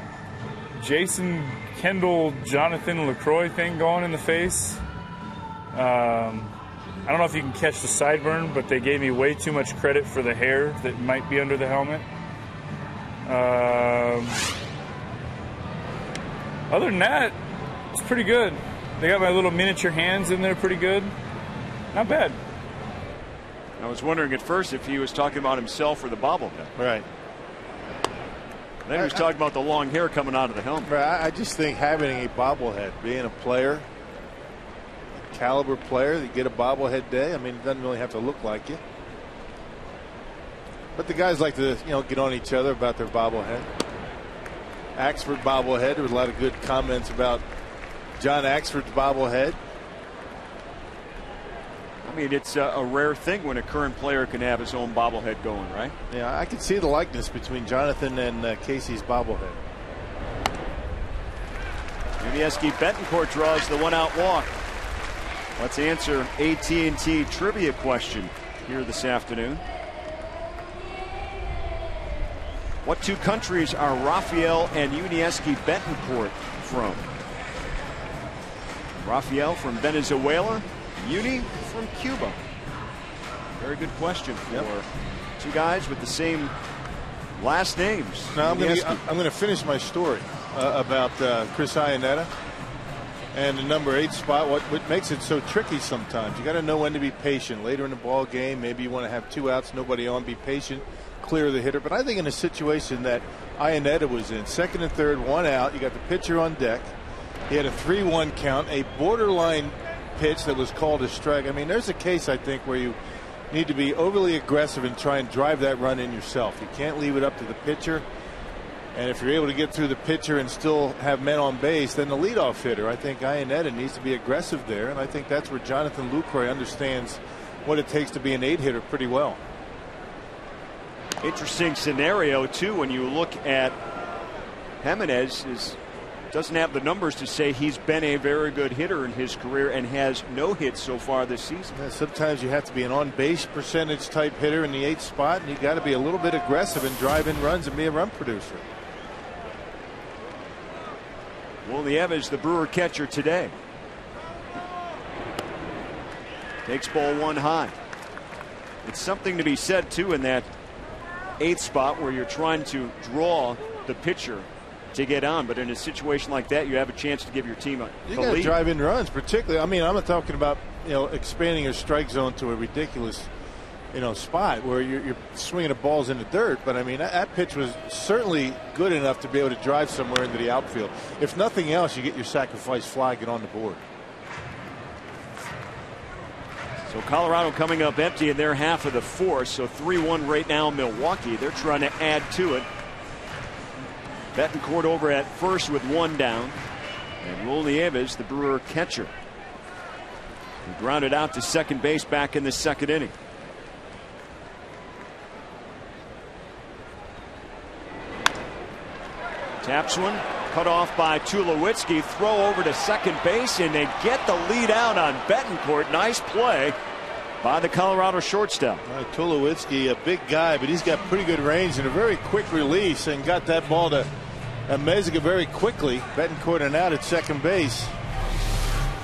Jason Kendall, Jonathan LaCroix thing going in the face. I don't know if you can catch the sideburn, but they gave me way too much credit for the hair that might be under the helmet. Other than that, it's pretty good. They got my little miniature hands in there pretty good. Not bad. I was wondering at first if he was talking about himself or the bobblehead. Right. Then he was talking about the long hair coming out of the helmet. I just think having a bobblehead, being a player, a caliber player, that get a bobblehead day, I mean, it doesn't really have to look like you. But the guys like to, get on each other about their bobblehead. Axford bobblehead. There was a lot of good comments about John Axford's bobblehead. I mean, it's a rare thing when a current player can have his own bobblehead going, right? Yeah, I can see the likeness between Jonathan and Casey's bobblehead. Unieski Betancourt draws the 1-out walk. Let's answer AT&T trivia question here this afternoon. What 2 countries are Rafael and Unieski Betancourt from? Rafael from Venezuela. Muni from Cuba. Very good question for two guys with the same last names. Now I'm going to finish my story about Chris Iannetta and the number 8 spot. What makes it so tricky sometimes? You got to know when to be patient. Later in the ball game, maybe you want to have 2 outs, nobody on. Be patient, clear the hitter. But I think in a situation that Iannetta was in, 2nd and 3rd, 1 out. You got the pitcher on deck. He had a 3-1 count, a borderline pitch that was called a strike. I mean, there's a case, I think, where you need to be overly aggressive and try and drive that run in yourself. You can't leave it up to the pitcher. And if you're able to get through the pitcher and still have men on base, then the leadoff hitter, I think Iannetta needs to be aggressive there. And I think that's where Jonathan Lucroy understands what it takes to be an 8 hitter pretty well. Interesting scenario, too, when you look at Jimenez. Doesn't have the numbers to say he's been a very good hitter in his career and has no hits so far this season. Yeah, sometimes you have to be an on-base percentage type hitter in the 8th spot, and you got to be a little bit aggressive and drive in runs and be a run producer. Will Nieves, the Brewer catcher today. Takes ball 1 high. It's something to be said, too, in that 8th spot where you're trying to draw the pitcher to get on, but in a situation like that, you have a chance to give your team a you got to drive in runs, particularly. I mean, I'm not talking about expanding your strike zone to a ridiculous spot where you're swinging the balls in the dirt. But I mean, that pitch was certainly good enough to be able to drive somewhere into the outfield. If nothing else, you get your sacrifice fly, get on the board. So Colorado coming up empty in their half of the 4th. So 3-1 right now, Milwaukee. They're trying to add to it. Betancourt over at first with 1 down. And Will Nieves, the Brewer catcher, he grounded out to second base back in the 2nd inning. Taps one, cut off by Tulowitzki. Throw over to second base, and they get the lead out on Betancourt. Nice play by the Colorado shortstop. Tulowitzki, a big guy, but he's got pretty good range and a very quick release, and got that ball to Meziga very quickly. Betancourt and out at second base.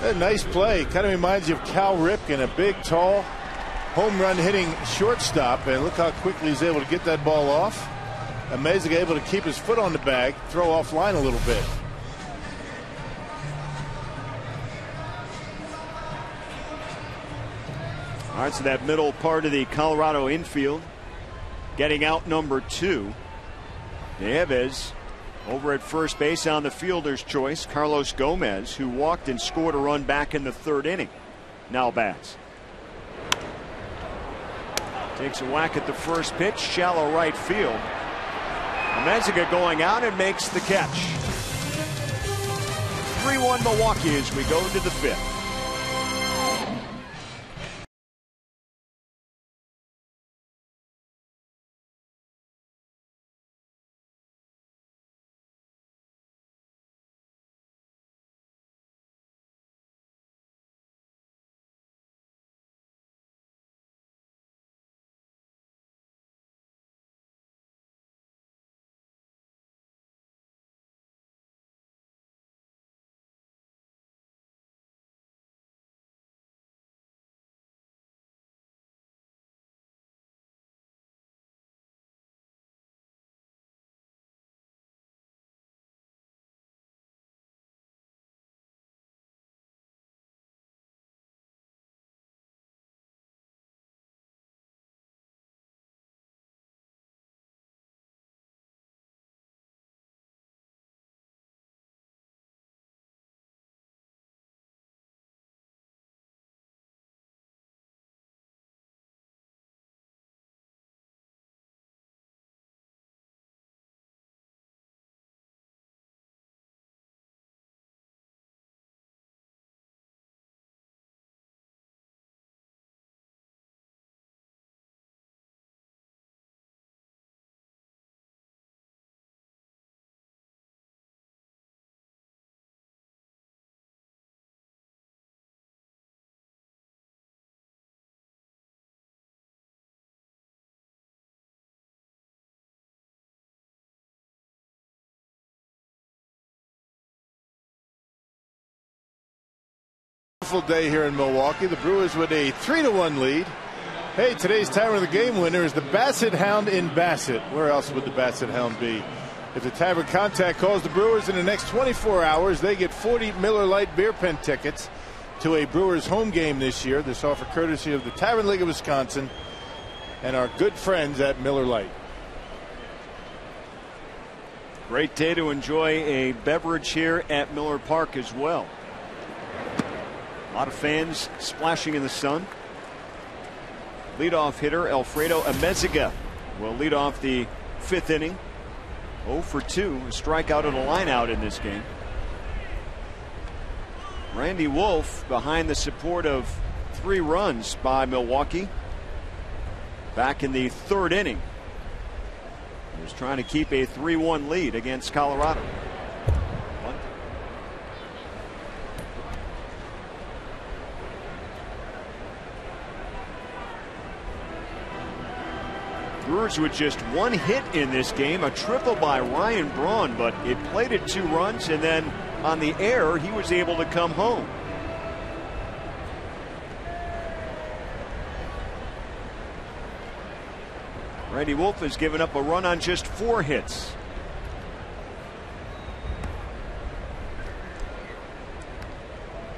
A nice play. Kind of reminds you of Cal Ripken, a big, tall, home run hitting shortstop, and look how quickly he's able to get that ball off. And Meziga able to keep his foot on the bag, throw offline a little bit. All right, so that middle part of the Colorado infield getting out number 2. Nieves over at first base on the fielder's choice. Carlos Gomez, who walked and scored a run back in the 3rd inning, now bats. Takes a whack at the first pitch, shallow right field. Meziga going out and makes the catch. 3-1 Milwaukee as we go to the 5th. beautiful day here in Milwaukee. The Brewers with a 3-1 lead. Hey, today's Tavern of the Game winner is the Basset Hound in Bassett. Where else would the Basset Hound be? If the Tavern Contact calls the Brewers in the next 24 hours, they get 40 Miller Lite beer pen tickets to a Brewers home game this year. This offer courtesy of the Tavern League of Wisconsin and our good friends at Miller Lite. Great day to enjoy a beverage here at Miller Park as well. A lot of fans splashing in the sun. Leadoff hitter Alfredo Amezaga will lead off the 5th inning. 0 for 2, a strikeout and a line out in this game. Randy Wolf behind the support of 3 runs by Milwaukee back in the 3rd inning. He was trying to keep a 3-1 lead against Colorado. Brewers with just 1 hit in this game, a triple by Ryan Braun, but it plated 2 runs, and then on the air he was able to come home. Randy Wolf has given up a run on just 4 hits.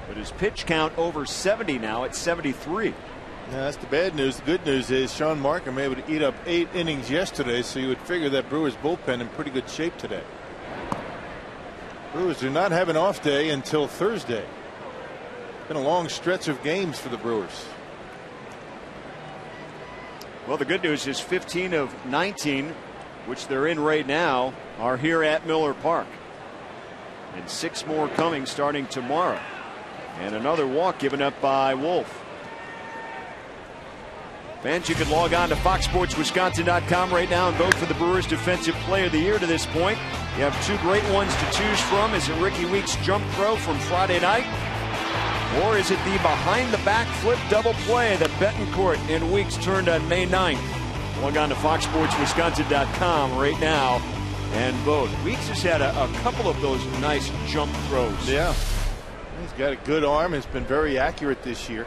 But his pitch count over 70 now at 73. Yeah, that's the bad news. The good news is Sean Markham able to eat up 8 innings yesterday, so you would figure that Brewers bullpen in pretty good shape today. Brewers do not have an off day until Thursday. Been a long stretch of games for the Brewers. Well, the good news is 15 of 19, which they're in right now, are here at Miller Park. And 6 more coming starting tomorrow. And another walk given up by Wolf. Fans, you can log on to FoxSportsWisconsin.com right now and vote for the Brewers Defensive Player of the Year to this point. You have 2 great ones to choose from. Is it Ricky Weeks' jump throw from Friday night? Or is it the behind-the-back flip double play that Betancourt and Weeks turned on May 9th? Log on to FoxSportsWisconsin.com right now and vote. Weeks has had a couple of those nice jump throws. Yeah. He's got a good arm. Has been very accurate this year.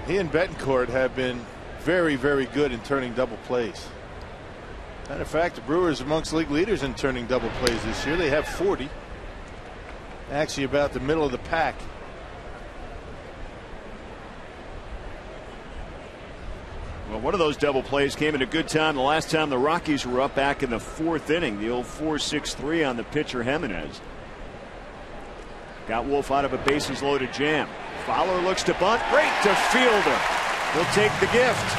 He and Betancourt have been very, very good in turning double plays. Matter of fact, the Brewers amongst league leaders in turning double plays this year. They have 40. Actually about the middle of the pack. Well, one of those double plays came at a good time the last time the Rockies were up back in the 4th inning. The old 4-6-3 on the pitcher Jimenez. Got Wolf out of a bases loaded jam. Fowler looks to bunt. Great to fielder. He'll take the gift.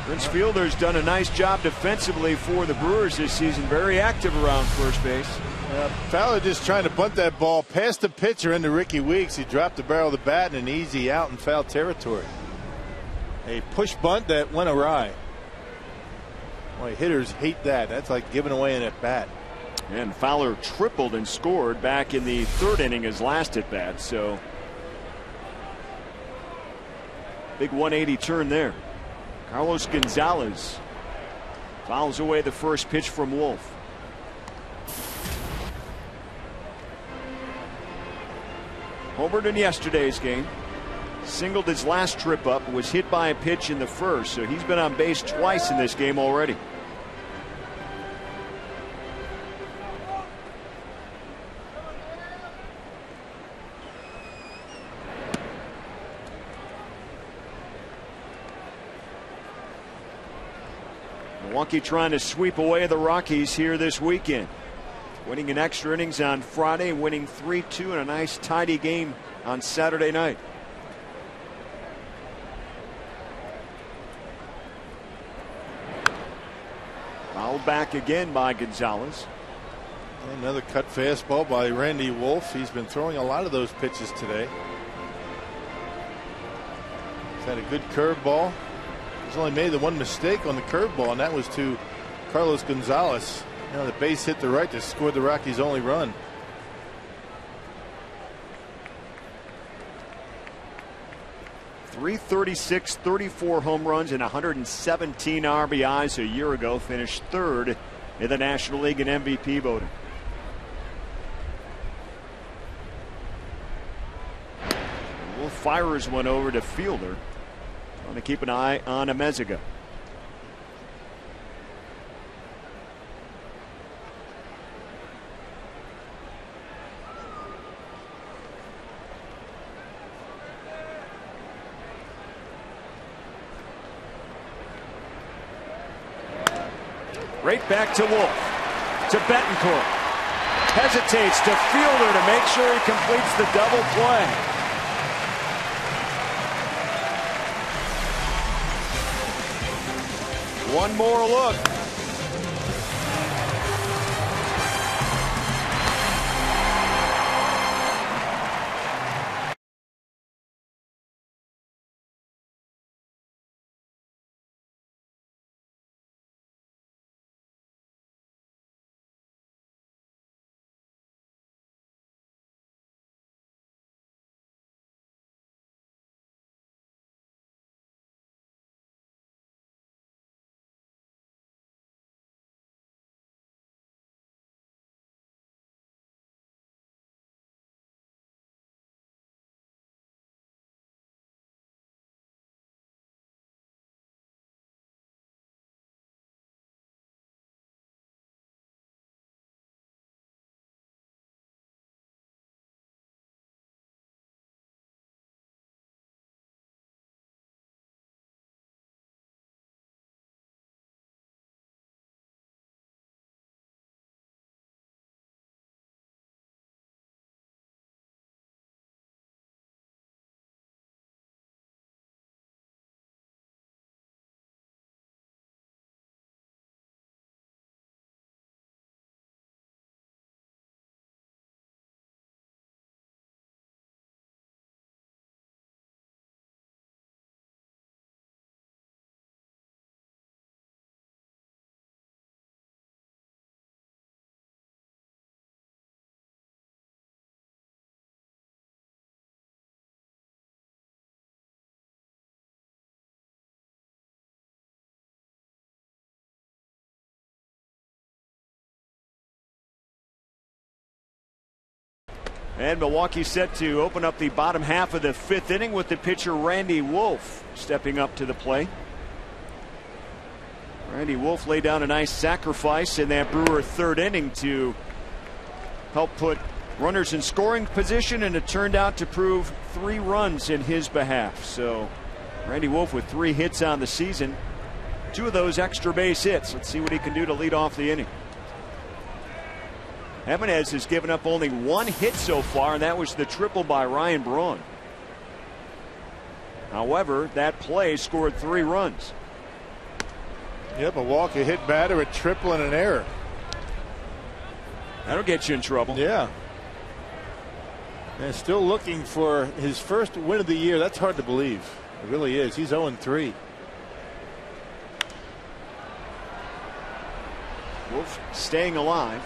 Prince Fielder's done a nice job defensively for the Brewers this season. Very active around first base. Fowler just trying to bunt that ball past the pitcher into Ricky Weeks. He dropped the barrel of the bat and an easy out in foul territory. A push bunt that went awry. Boy, hitters hate that. That's like giving away an at bat. And Fowler tripled and scored back in the 3rd inning his last at bat. So big 180 turn there. Carlos Gonzalez fouls away the first pitch from Wolf. Homered in yesterday's game. Singled his last trip up, was hit by a pitch in the 1st, so he's been on base twice in this game already. Milwaukee trying to sweep away the Rockies here this weekend. Winning in extra innings on Friday, winning 3-2 in a nice tidy game on Saturday night. Fouled back again by Gonzalez. Another cut fastball by Randy Wolf. He's been throwing a lot of those pitches today. He's had a good curveball. He's only made the one mistake on the curveball, and that was to Carlos Gonzalez. You know, the base hit to right that scored the Rockies' only run. .336, 34 home runs, and 117 RBIs a year ago. Finished third in the National League in MVP voting. Wolf fires one over to Fielder. Want to keep an eye on Ameziga. Right back to Wolf. To Betancourt. Hesitates to Fielder to make sure he completes the double play. One more look. And Milwaukee set to open up the bottom half of the fifth inning with the pitcher Randy Wolf stepping up to the plate. Randy Wolf laid down a nice sacrifice in that Brewer third inning to help put runners in scoring position, and it turned out to prove 3 runs in his behalf. So Randy Wolf with 3 hits on the season, 2 of those extra base hits. Let's see what he can do to lead off the inning. Jimenez has given up only 1 hit so far, and that was the triple by Ryan Braun. However, that play scored 3 runs. Yep, a walk, a hit batter, a triple, and an error. That'll get you in trouble. Yeah. And still looking for his first win of the year. That's hard to believe. It really is. He's 0-3. Wolf staying alive.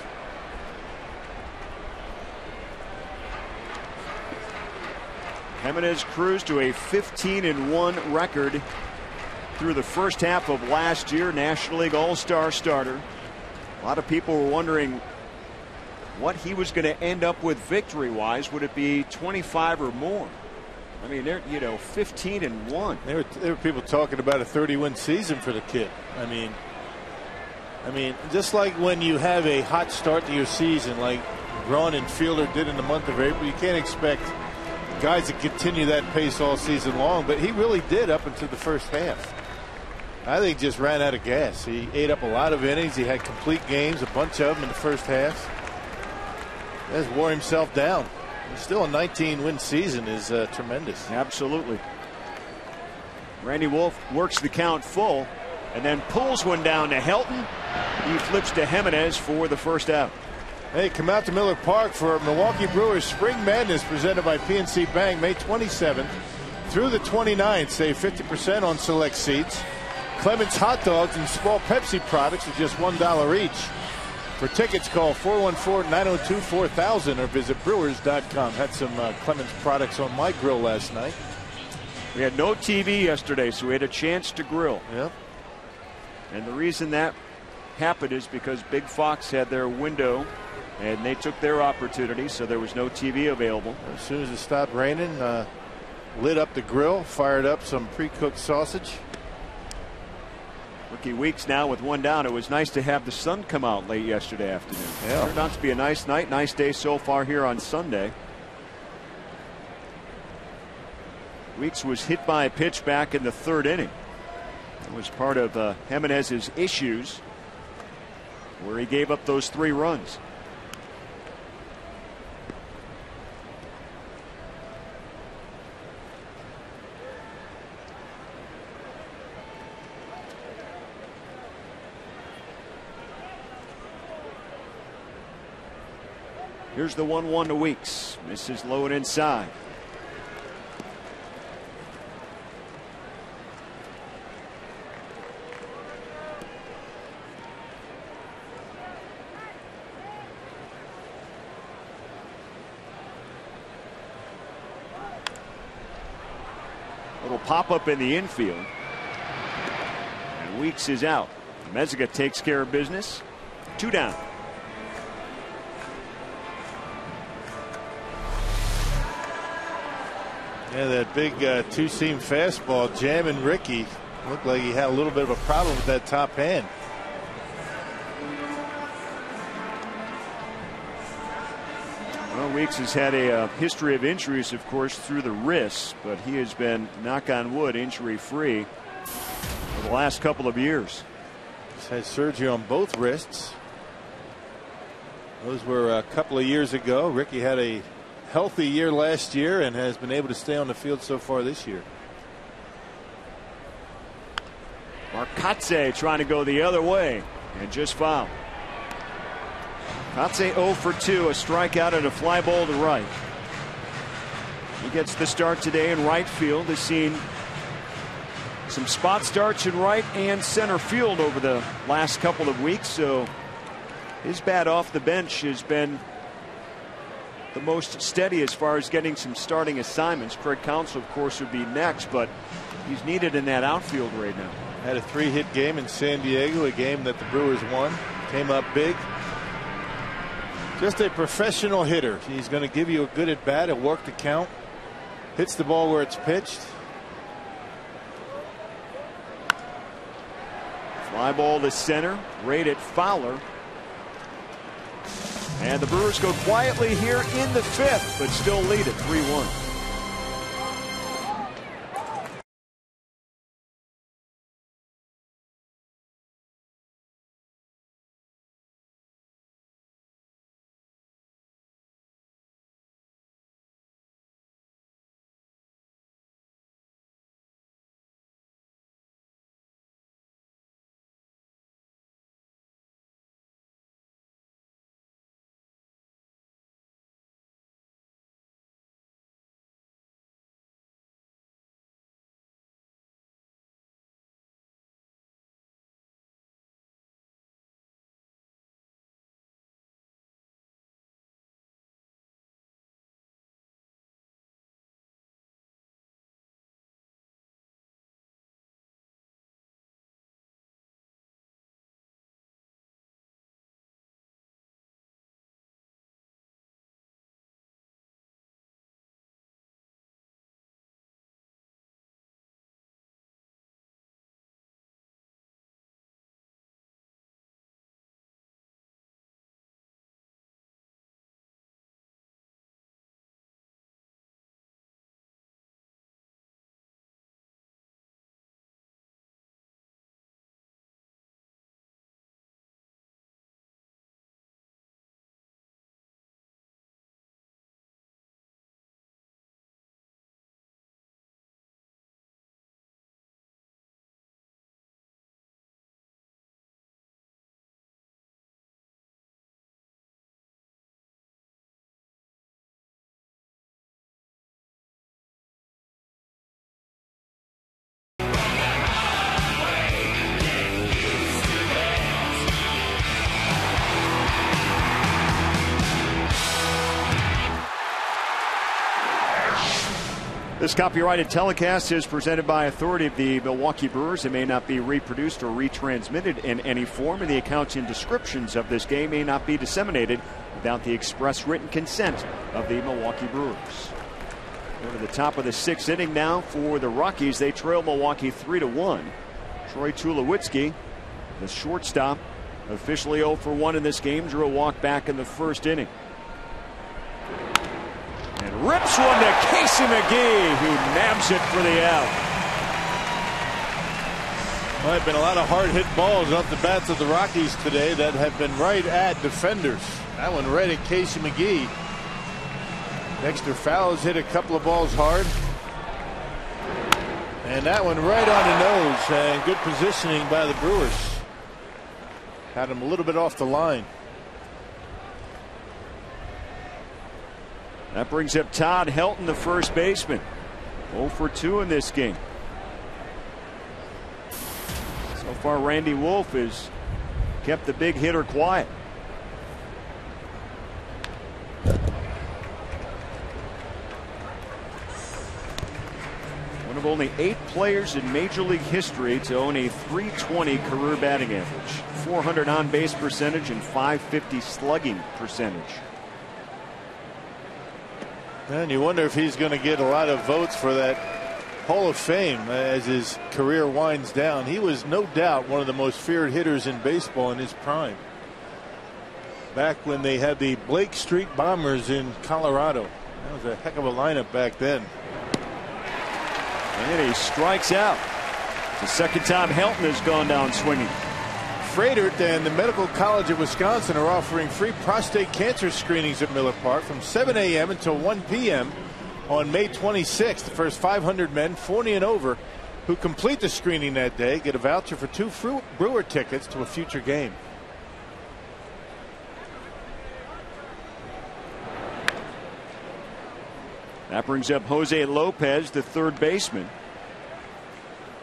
Jimenez cruised to a 15-1 record through the first half of last year. National League All-Star starter. A lot of people were wondering what he was going to end up with victory-wise. Would it be 25 or more? I mean, they're 15-1. There were people talking about a 30-win season for the kid. I mean, just like when you have a hot start to your season, like Braun and Fielder did in the month of April, you can't expect guys to continue that pace all season long, but he really did up until the first half. I think just ran out of gas. He ate up a lot of innings. He had complete games, a bunch of them in the first half. Just wore himself down. Still a 19-win season is tremendous. Absolutely. Randy Wolf works the count full and then pulls one down to Helton. He flips to Jimenez for the first out. Hey, come out to Miller Park for Milwaukee Brewers Spring Madness presented by PNC Bank, May 27th through the 29th. Save 50% on select seats. Clements hot dogs and small Pepsi products are just $1 each. For tickets, call 414-902-4000 or visit brewers.com. Had some Clements products on my grill last night. We had no TV yesterday, so we had a chance to grill. Yep. And the reason that happened is because Big Fox had their window and they took their opportunity, so there was no TV available. As soon as it stopped raining, lit up the grill, fired up some pre-cooked sausage. Rookie Weeks now with one down. It was nice to have the sun come out late yesterday afternoon. Yeah. Turned out to be a nice night, nice day so far here on Sunday. Weeks was hit by a pitch back in the third inning. It was part of Jimenez's issues where he gave up those 3 runs. Here's the 1-1 to Weeks. Misses low and inside. Little pop up in the infield. And Weeks is out. Mezga takes care of business. 2 down. Yeah, that big two-seam fastball jamming Ricky. Looked like he had a little bit of a problem with that top hand. Well, Weeks has had a history of injuries, of course, through the wrists, but he has been, knock on wood, injury-free for the last couple of years. He's had surgery on both wrists. Those were a couple of years ago. Ricky had a healthy year last year and has been able to stay on the field so far this year. Marcotte trying to go the other way and just fouled. Kotze 0 for 2, a strikeout and a fly ball to right. He gets the start today in right field. Has seen some spot starts in right and center field over the last couple of weeks, so his bat off the bench has been the most steady as far as getting some starting assignments. Craig Counsell, of course, would be next, but he's needed in that outfield right now. Had a 3-hit game in San Diego, a game that the Brewers won. Came up big. Just a professional hitter. He's going to give you a good at bat. He'll work the count. Hits the ball where it's pitched. Fly ball to center, rated Fowler. And the Brewers go quietly here in the 5th, but still lead at 3-1. This copyrighted telecast is presented by authority of the Milwaukee Brewers. It may not be reproduced or retransmitted in any form, and the accounts and descriptions of this game may not be disseminated without the express written consent of the Milwaukee Brewers. Go to the top of the 6th inning now for the Rockies. They trail Milwaukee 3-1. Troy Tulowitzki, the shortstop, officially 0 for 1 in this game, drew a walk back in the 1st inning. And rips one to Casey McGee, who nabs it for the out. Well, there have been a lot of hard-hit balls off the bats of the Rockies today that have been right at defenders. That one right at Casey McGee. Dexter Fowles hit a couple of balls hard. And that one right on the nose, and good positioning by the Brewers. Had him a little bit off the line. That brings up Todd Helton, the first baseman. 0 for 2 in this game. So far, Randy Wolf has kept the big hitter quiet. One of only 8 players in Major League history to own a .320 career batting average, 400 on-base percentage, and .550 slugging percentage. And you wonder if he's going to get a lot of votes for that Hall of Fame as his career winds down. He was no doubt one of the most feared hitters in baseball in his prime. Back when they had the Blake Street Bombers in Colorado. That was a heck of a lineup back then. And he strikes out. It's the second time Helton has gone down swinging. Fredert and the Medical College of Wisconsin are offering free prostate cancer screenings at Miller Park from 7 a.m. until 1 p.m. on May 26th. The first 500 men 40 and over who complete the screening that day get a voucher for 2 Brewer tickets to a future game. That brings up Jose Lopez, the third baseman.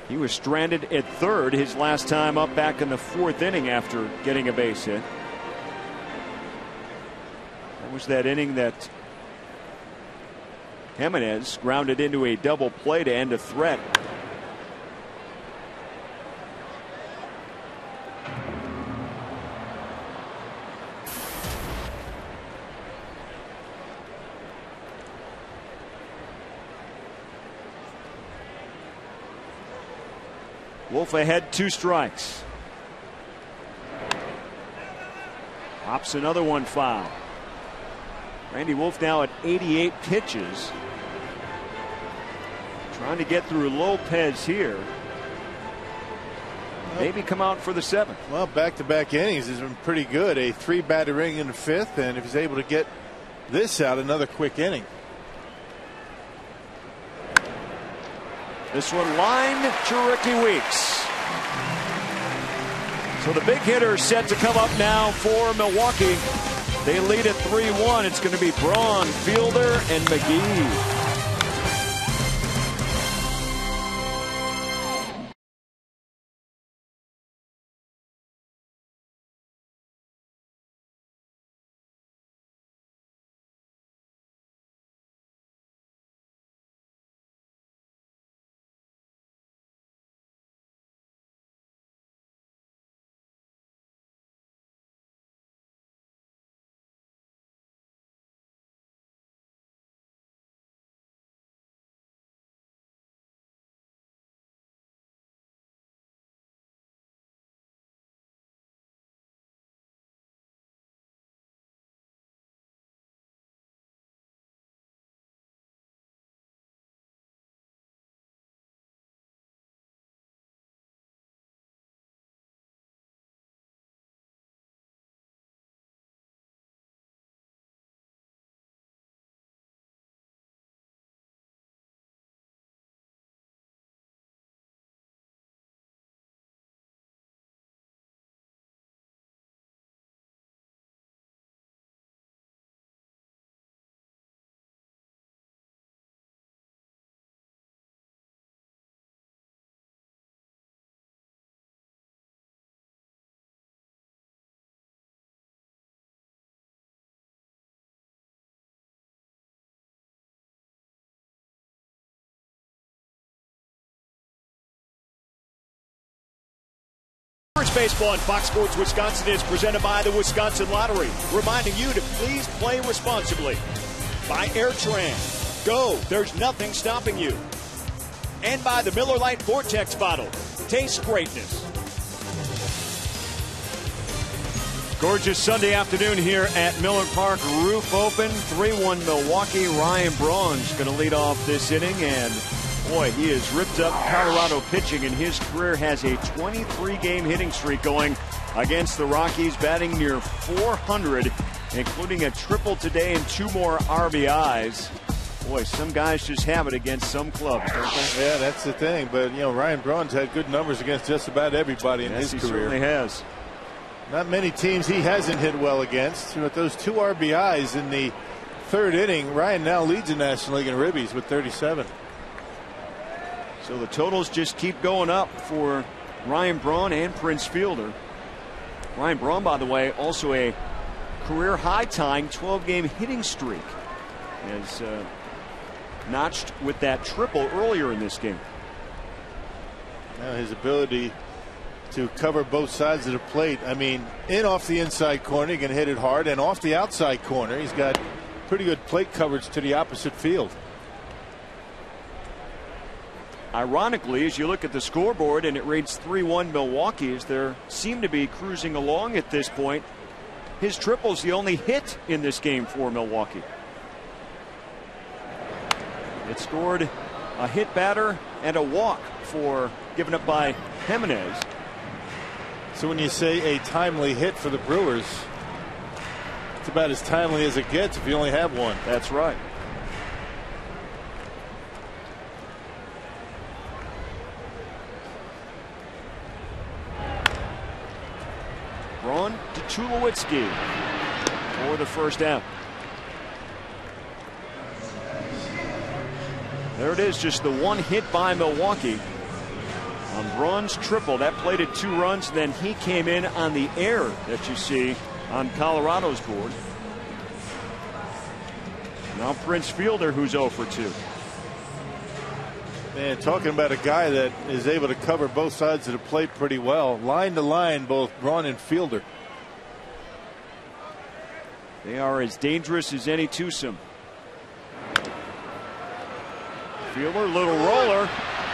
He was stranded at third his last time up back in the 4th inning after getting a base hit. That was that inning that Jimenez grounded into a double play to end a threat. Wolf ahead, 2 strikes. Pops another one foul. Randy Wolf now at 88 pitches. Trying to get through Lopez here. Maybe come out for the 7th. Well, back-to-back innings has been pretty good. A 3-batter inning in the 5th, and if he's able to get this out, another quick inning. This one lined to Ricky Weeks. So the big hitter set to come up now for Milwaukee. They lead at 3-1. It's going to be Braun, Fielder, and McGee. Brewers baseball on Fox Sports Wisconsin is presented by the Wisconsin Lottery, reminding you to please play responsibly. By AirTran. Go, there's nothing stopping you. And by the Miller Lite Vortex bottle. Taste greatness. Gorgeous Sunday afternoon here at Miller Park. Roof open, 3-1 Milwaukee. Ryan Braun's going to lead off this inning, and boy, he has ripped up Colorado pitching, and his career has a 23-game hitting streak going against the Rockies, batting near 400, including a triple today and 2 more RBIs. Boy, some guys just have it against some clubs, don't they? Yeah, that's the thing. But, you know, Ryan Braun's had good numbers against just about everybody in his career. He certainly has. Not many teams he hasn't hit well against. With those 2 RBIs in the 3rd inning, Ryan now leads the National League in ribbies with 37. So the totals just keep going up for Ryan Braun and Prince Fielder. Ryan Braun, by the way, also a career high tying 12-game hitting streak, as notched with that triple earlier in this game. Now his ability to cover both sides of the plate. I mean, in off the inside corner, he can hit it hard, and off the outside corner, he's got pretty good plate coverage to the opposite field. Ironically, as you look at the scoreboard and it reads 3-1 Milwaukee, as they seem to be cruising along at this point, his triple's the only hit in this game for Milwaukee. It scored a hit batter and a walk for given up by Jimenez. So when you say a timely hit for the Brewers, it's about as timely as it gets if you only have one. That's right. Braun to Tulowitzki for the first out. There it is, just the one hit by Milwaukee on Braun's triple. That plated 2 runs, and then he came in on the error that you see on Colorado's board. Now Prince Fielder, who's 0 for 2. Man, talking about a guy that is able to cover both sides of the plate pretty well. Line to line, both Braun and Fielder. They are as dangerous as any twosome. Fielder, little roller.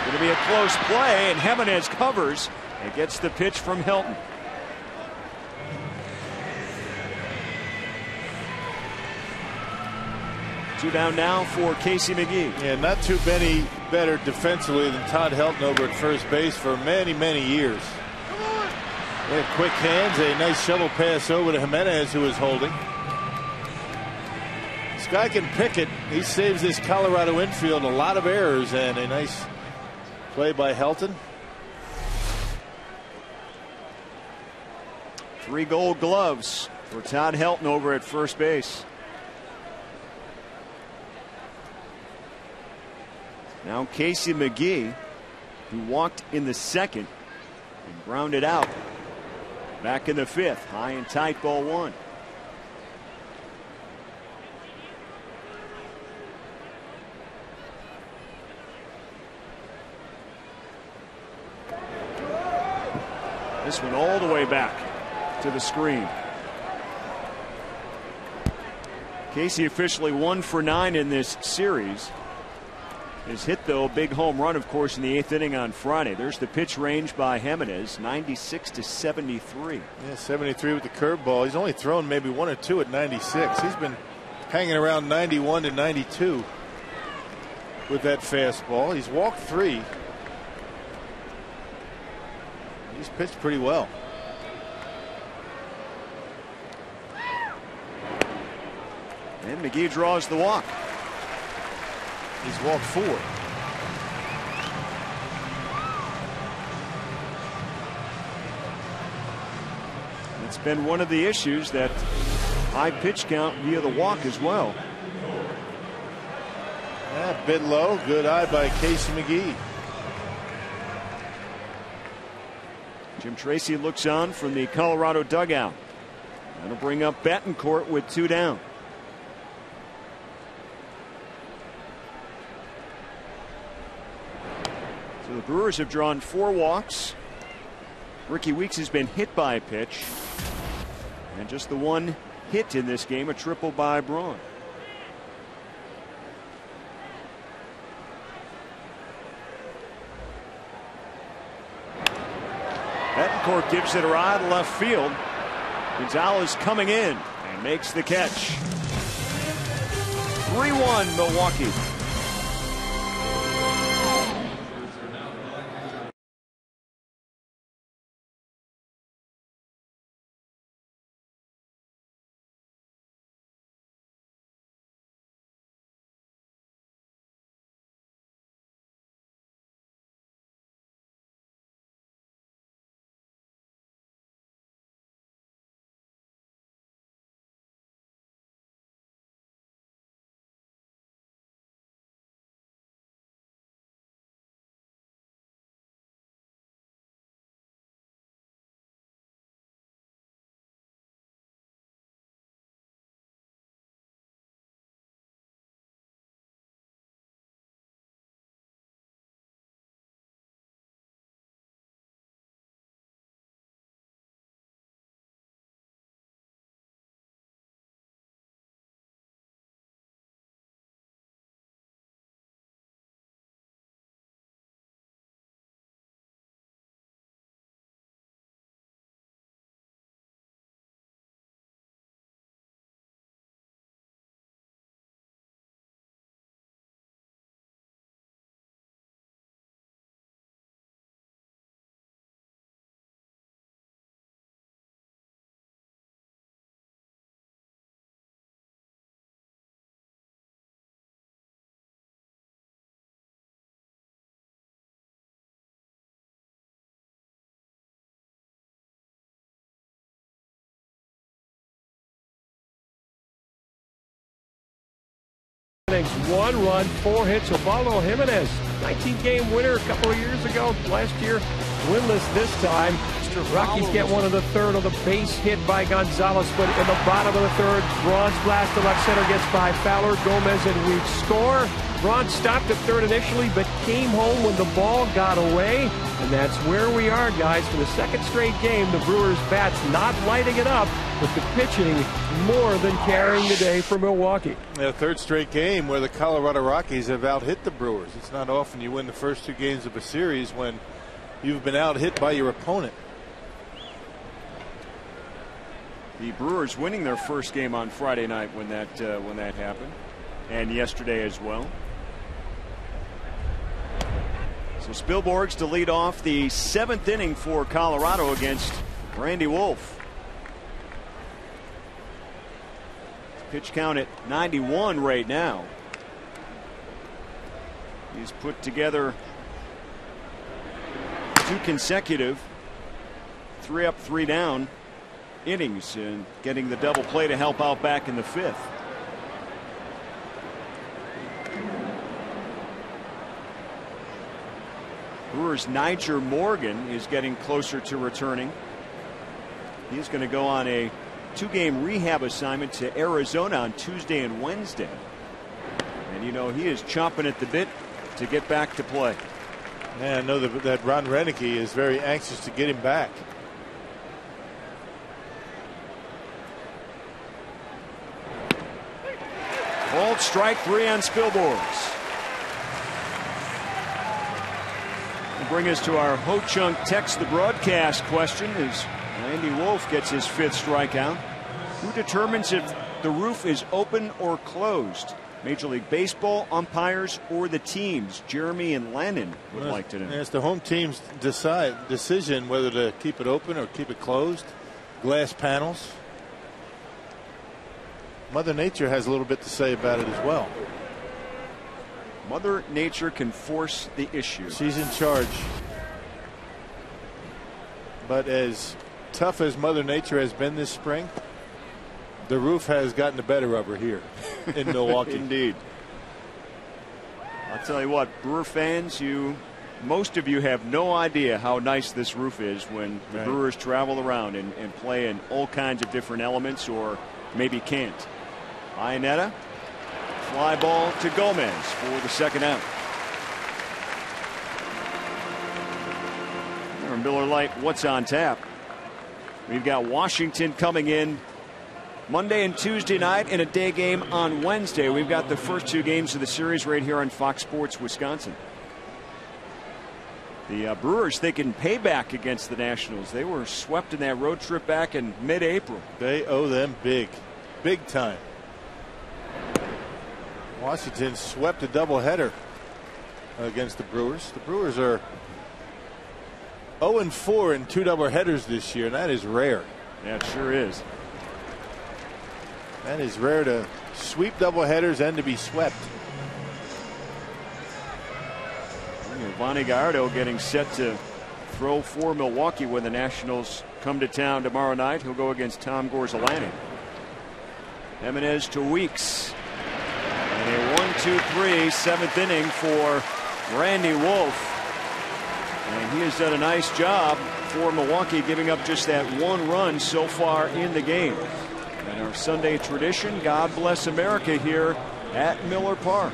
Going to be a close play, and Jimenez covers and gets the pitch from Hilton. Two down now for Casey McGee. Yeah, not too many better defensively than Todd Helton over at first base for many, many years. They have quick hands, a nice shovel pass over to Jimenez, who is holding. This guy can pick it. He saves this Colorado infield a lot of errors, and a nice play by Helton. 3 gold gloves for Todd Helton over at first base. Now Casey McGee, who walked in the 2nd and grounded out back in the 5th. High and tight, ball 1. This one all the way back to the screen. Casey officially 1 for 9 in this series. His hit, though, a big home run, of course, in the 8th inning on Friday. There's the pitch range by Jimenez, 96 to 73. Yeah, 73 with the curveball. He's only thrown maybe 1 or 2 at 96. He's been hanging around 91 to 92 with that fastball. He's walked 3. He's pitched pretty well. And McGee draws the walk. He's walked 4. It's been one of the issues, that high pitch count via the walk as well. A bit low. Good eye by Casey McGee. Jim Tracy looks on from the Colorado dugout. That'll bring up Betancourt with 2 down. So the Brewers have drawn 4 walks. Ricky Weeks has been hit by a pitch. And just the one hit in this game, a triple by Braun. Betancourt gives it a ride left field. Gonzalez coming in and makes the catch. 3-1 Milwaukee. One run, 4 hits. Ubaldo Jimenez, 19-game winner a couple of years ago. Last year, winless this time. Rockies get one of the third on the base hit by Gonzalez, but in the bottom of the third, Braun's blast to left center gets by Fowler. Gomez and Weeks score. Braun stopped at third initially, but came home when the ball got away. And that's where we are, guys. For the second straight game, the Brewers' bats not lighting it up, but the pitching more than carrying the day for Milwaukee. The third straight game where the Colorado Rockies have out-hit the Brewers. It's not often you win the first 2 games of a series when you've been out-hit by your opponent. The Brewers winning their first game on Friday night when that happened, and yesterday as well. So Spilborghs to lead off the 7th inning for Colorado against Randy Wolf. Pitch count at 91 right now. He's put together 2 consecutive 3 up, 3 down innings and getting the double play to help out back in the 5th. Brewers' Niger Morgan is getting closer to returning. He's going to go on a 2-game rehab assignment to Arizona on Tuesday and Wednesday. And you know he is chomping at the bit to get back to play. Yeah, I know that Ron Renicky is very anxious to get him back. Called strike 3 on Spilborghs. Bring us to our Ho-Chunk Text the Broadcast question as Randy Wolf gets his 5th strikeout. Who determines if the roof is open or closed? Major League Baseball, umpires, or the teams? Jeremy and Lennon would like to know. It's the home team's decision whether to keep it open or keep it closed. Glass panels. Mother Nature has a little bit to say about it as well. Mother Nature can force the issue. She's in charge. But as tough as Mother Nature has been this spring, the roof has gotten the better of her here in Milwaukee. Indeed. I'll tell you what, Brewer fans, most of you have no idea how nice this roof is when the Brewers travel around and play in all kinds of different elements, or maybe can't. Iannetta, fly ball to Gomez for the 2nd out. There are Miller Lite, what's on tap? We've got Washington coming in Monday and Tuesday night and a day game on Wednesday. We've got the first 2 games of the series right here on Fox Sports Wisconsin. The Brewers thinking payback against the Nationals. They were swept in that road trip back in mid-April. They owe them big time. Washington swept a doubleheader against the Brewers. The Brewers are 0-4 in 2 doubleheaders this year, and that is rare. Yeah, it sure is. That is rare to sweep doubleheaders and to be swept. Vani Gallardo getting set to throw for Milwaukee when the Nationals come to town tomorrow night. He'll go against Tom Gorzolani. Jimenez to Weeks. And a 1-2-3 7th inning for Randy Wolf. And he has done a nice job for Milwaukee, giving up just that 1 run so far in the game. And our Sunday tradition, God bless America, here at Miller Park.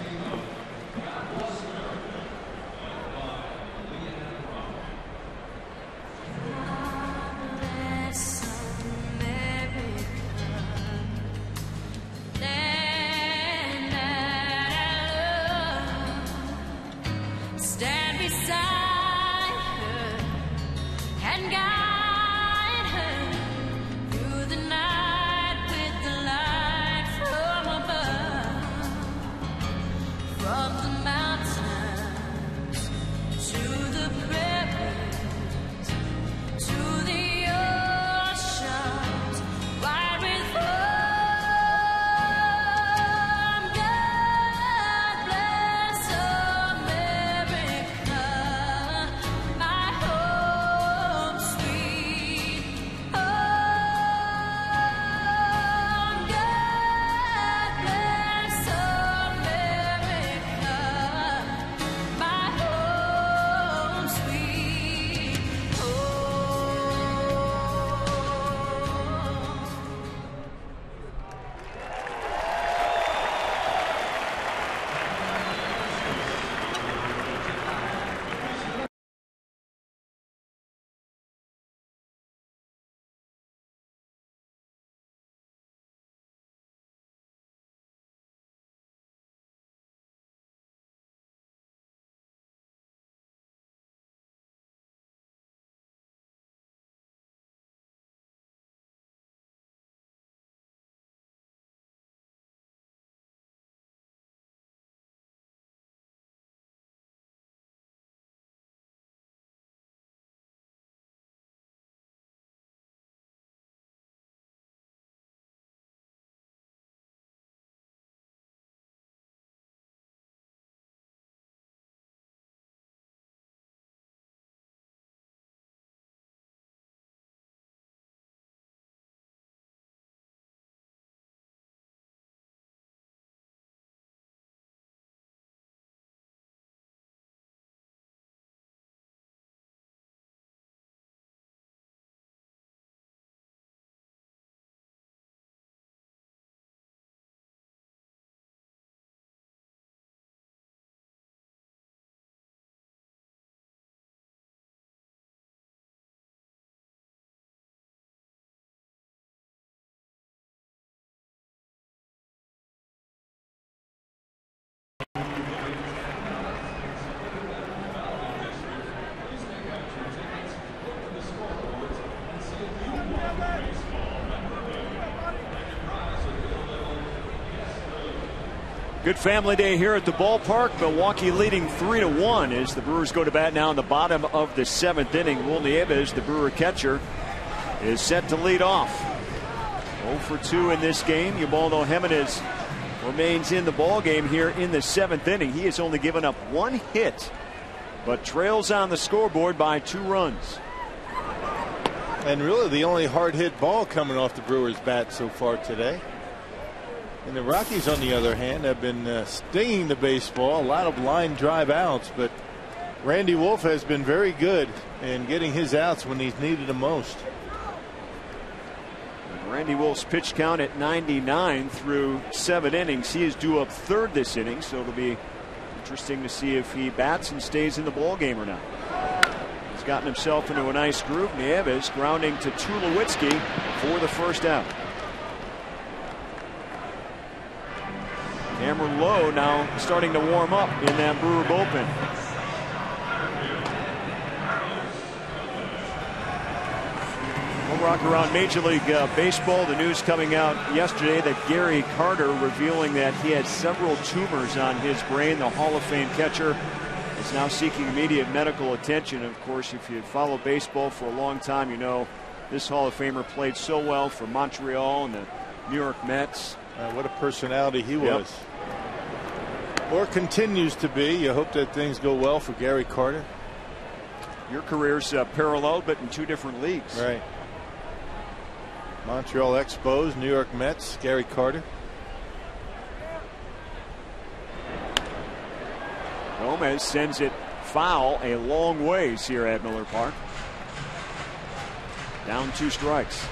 Good family day here at the ballpark. Milwaukee leading 3-1 as the Brewers go to bat now in the bottom of the 7th inning. Will Nieves, the Brewer catcher, is set to lead off. 0 for 2 in this game. Ubaldo Jimenez remains in the ball game here in the 7th inning. He has only given up 1 hit, but trails on the scoreboard by 2 runs. And really the only hard hit ball coming off the Brewers bat so far today. And the Rockies, on the other hand, have been stinging the baseball. A lot of line drive outs, but Randy Wolf has been very good in getting his outs when he's needed them most. Randy Wolf's pitch count at 99 through 7 innings. He is due up 3rd this inning, so it'll be interesting to see if he bats and stays in the ball game or not. He's gotten himself into a nice groove. Nieves grounding to Tulowitzki for the first out. Cameron Lowe now starting to warm up in that Brewer bullpen. We'll rock around Major League Baseball. The news coming out yesterday that Gary Carter revealing that he had several tumors on his brain. The Hall of Fame catcher is now seeking immediate medical attention. Of course, if you follow baseball for a long time, you know this Hall of Famer played so well for Montreal and the New York Mets. What a personality he was. Or continues to be. You hope that things go well for Gary Carter. Your career's parallel, but in 2 different leagues. Right. Montreal Expos, New York Mets, Gary Carter. Gomez sends it foul a long ways here at Miller Park. Down 2 strikes.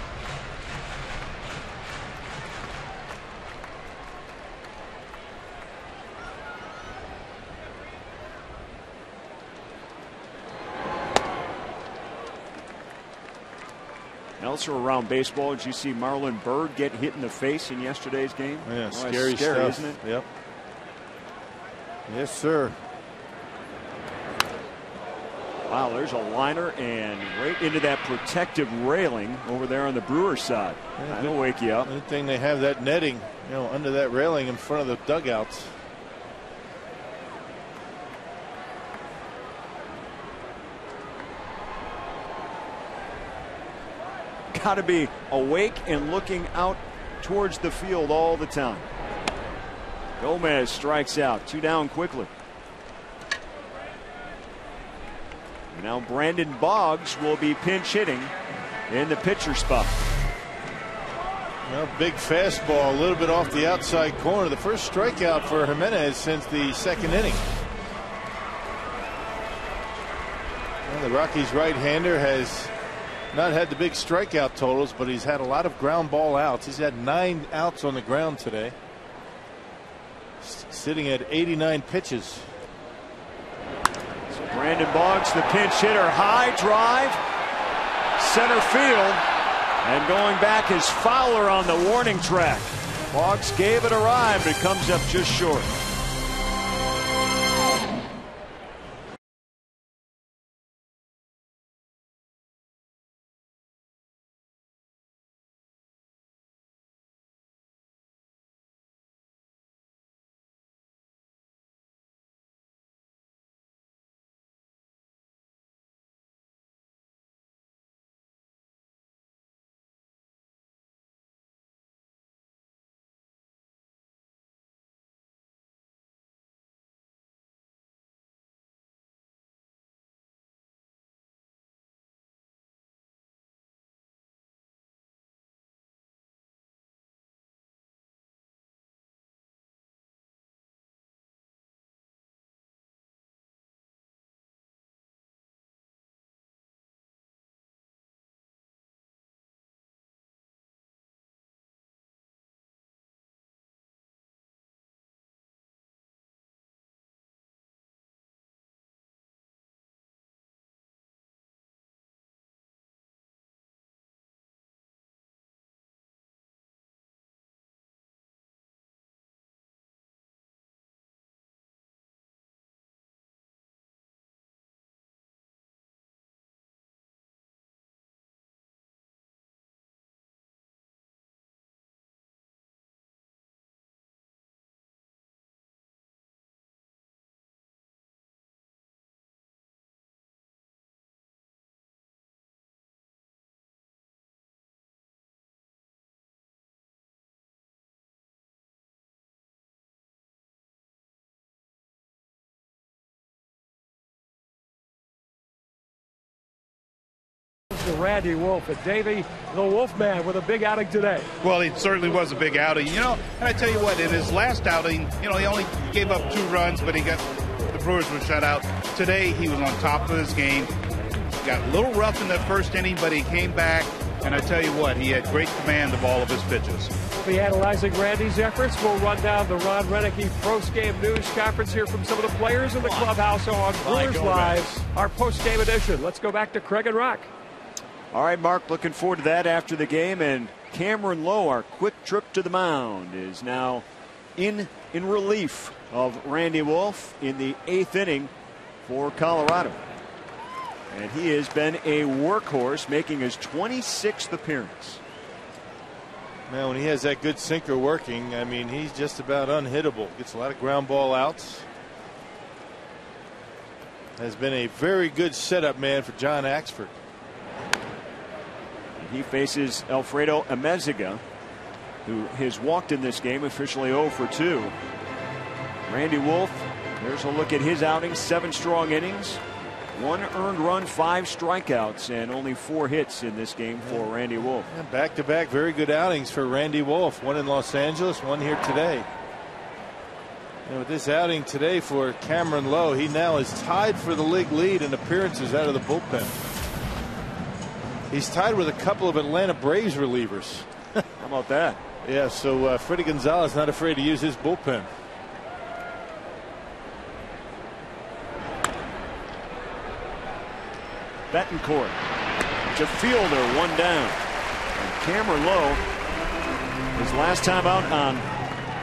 Elsewhere around baseball, did you see Marlon Byrd get hit in the face in yesterday's game? Yeah, scary stuff. Isn't it? Yep. Yes, sir. Wow, there's a liner and right into that protective railing over there on the Brewers side. Yeah, That'll wake you up. Good thing they have that netting, under that railing in front of the dugouts. Got to be awake and looking out towards the field all the time. Gomez strikes out. 2 down quickly. Now Brandon Boggs will be pinch hitting in the pitcher spot. Well, big fastball, a little bit off the outside corner. The first strikeout for Jimenez since the 2nd inning. Well, the Rockies right-hander has not had the big strikeout totals, but he's had a lot of ground ball outs. He's had 9 outs on the ground today. Sitting at 89 pitches. So Brandon Boggs, the pinch hitter, high drive, center field, and going back is Fowler on the warning track. Boggs gave it a ride, but it comes up just short. To Randy Wolf, and Davey, the Wolfman, with a big outing today. Well, it certainly was a big outing. And I tell you what, in his last outing, he only gave up 2 runs, but the Brewers were shut out. Today, he was on top of his game. Got a little rough in the first inning, but he came back, And I tell you what, he had great command of all of his pitches. Be analyzing Randy's efforts. We'll run down the Ron Renicky post-game news conference here from some of the players in the clubhouse on Brewers Live, our post-game edition. Let's go back to Craig and Rock. All right, Mark, looking forward to that after the game. And Cameron Lowe, our quick trip to the mound, is now in relief of Randy Wolf in the 8th inning for Colorado. And he has been a workhorse, making his 26th appearance. Now, when he has that good sinker working, I mean, he's just about unhittable. Gets a lot of ground ball outs. Has been a very good setup man for John Axford. He faces Alfredo Amezaga, who has walked in this game, officially 0 for 2. Randy Wolf, there's a look at his outing. 7 strong innings, 1 earned run, 5 strikeouts, and only 4 hits in this game for Randy Wolf. Back-to-back very good outings for Randy Wolf. 1 in Los Angeles, 1 here today. And with this outing today for Cameron Lowe, he now is tied for the league lead in appearances out of the bullpen. He's tied with a couple of Atlanta Braves relievers. How about that? Yeah, so Freddie Gonzalez not afraid to use his bullpen. Betancourt to fielder, 1 down. And Cameron Lowe, his last time out on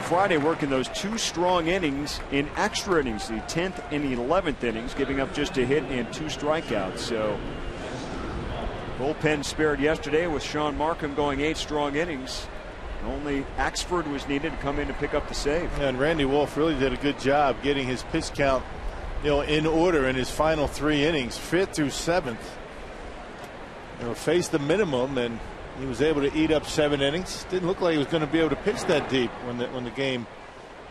Friday, working those 2 strong innings in extra innings, the 10th and 11th innings, giving up just a hit and 2 strikeouts. So bullpen spared yesterday with Sean Markham going 8 strong innings. Only Axford was needed to come in to pick up the save. And Randy Wolf really did a good job getting his pitch count, in order in his final 3 innings, 5th through 7th. Faced the minimum, and he was able to eat up 7 innings. Didn't look like he was going to be able to pitch that deep when the game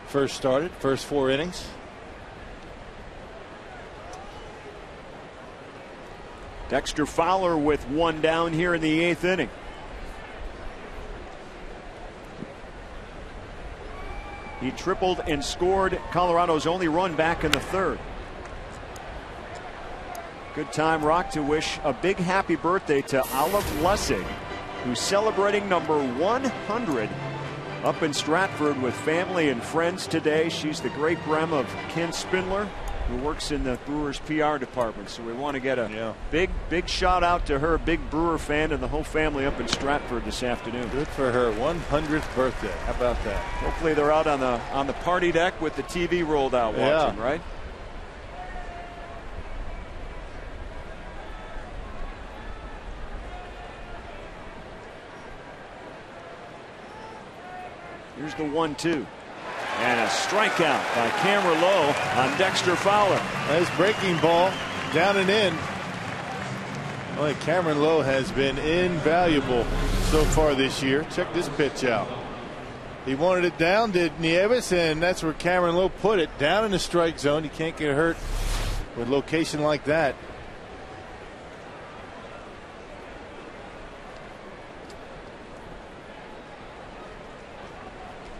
first started. First 4 innings. Dexter Fowler with 1 down here in the 8th inning. He tripled and scored Colorado's only run back in the 3rd. Good time, Rock, to wish a big happy birthday to Olive Lessig, who's celebrating number 100 up in Stratford with family and friends today. She's the great-grandma of Ken Spindler, who works in the Brewers PR department. So we want to get a big shout out to her, big Brewer fan, and the whole family up in Stratford this afternoon. Good for her 100th birthday. How about that? Hopefully they're out on the party deck with the TV rolled out watching, right? Here's the 1-2. And a strikeout by Cameron Lowe on Dexter Fowler. Nice breaking ball, down and in. Boy, Cameron Lowe has been invaluable so far this year. Check this pitch out. He wanted it down, did Nieves, and that's where Cameron Lowe put it, down in the strike zone. You can't get hurt with location like that.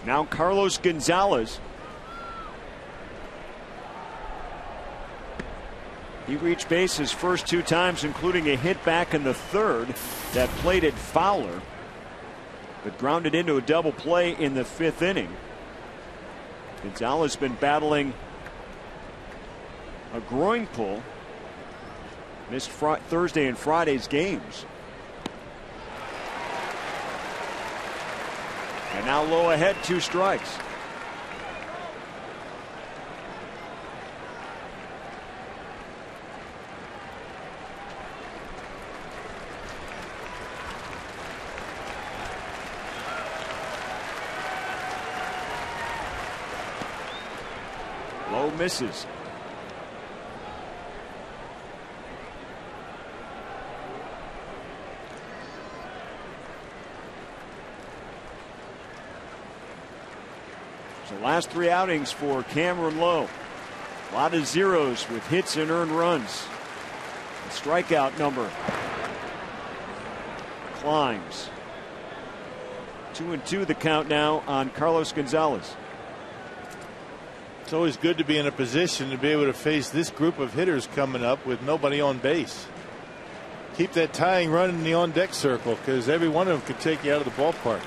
Now Carlos Gonzalez. He reached base his first 2 times, including a hit back in the 3rd that plated Fowler, but grounded into a double play in the 5th inning. Gonzalez has been battling a groin pull. Missed Thursday and Friday's games. And now Lowe ahead, 2 strikes. Lowe misses. The last 3 outings for Cameron Lowe. A lot of zeros with hits and earned runs. The strikeout number climbs. 2-2 the count now on Carlos Gonzalez. It's always good to be in a position to be able to face this group of hitters coming up with nobody on base. keep that tying run in the on-deck circle, because every one of them could take you out of the ballpark.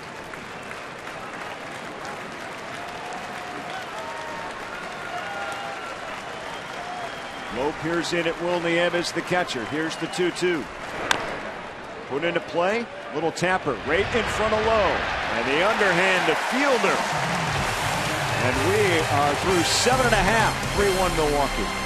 Low peers in at will. Nieves, the catcher. Here's the 2-2. Put into play. Little tapper right in front of Lowe. And the underhand to Fielder. And we are through 7.5. 3-1 Milwaukee.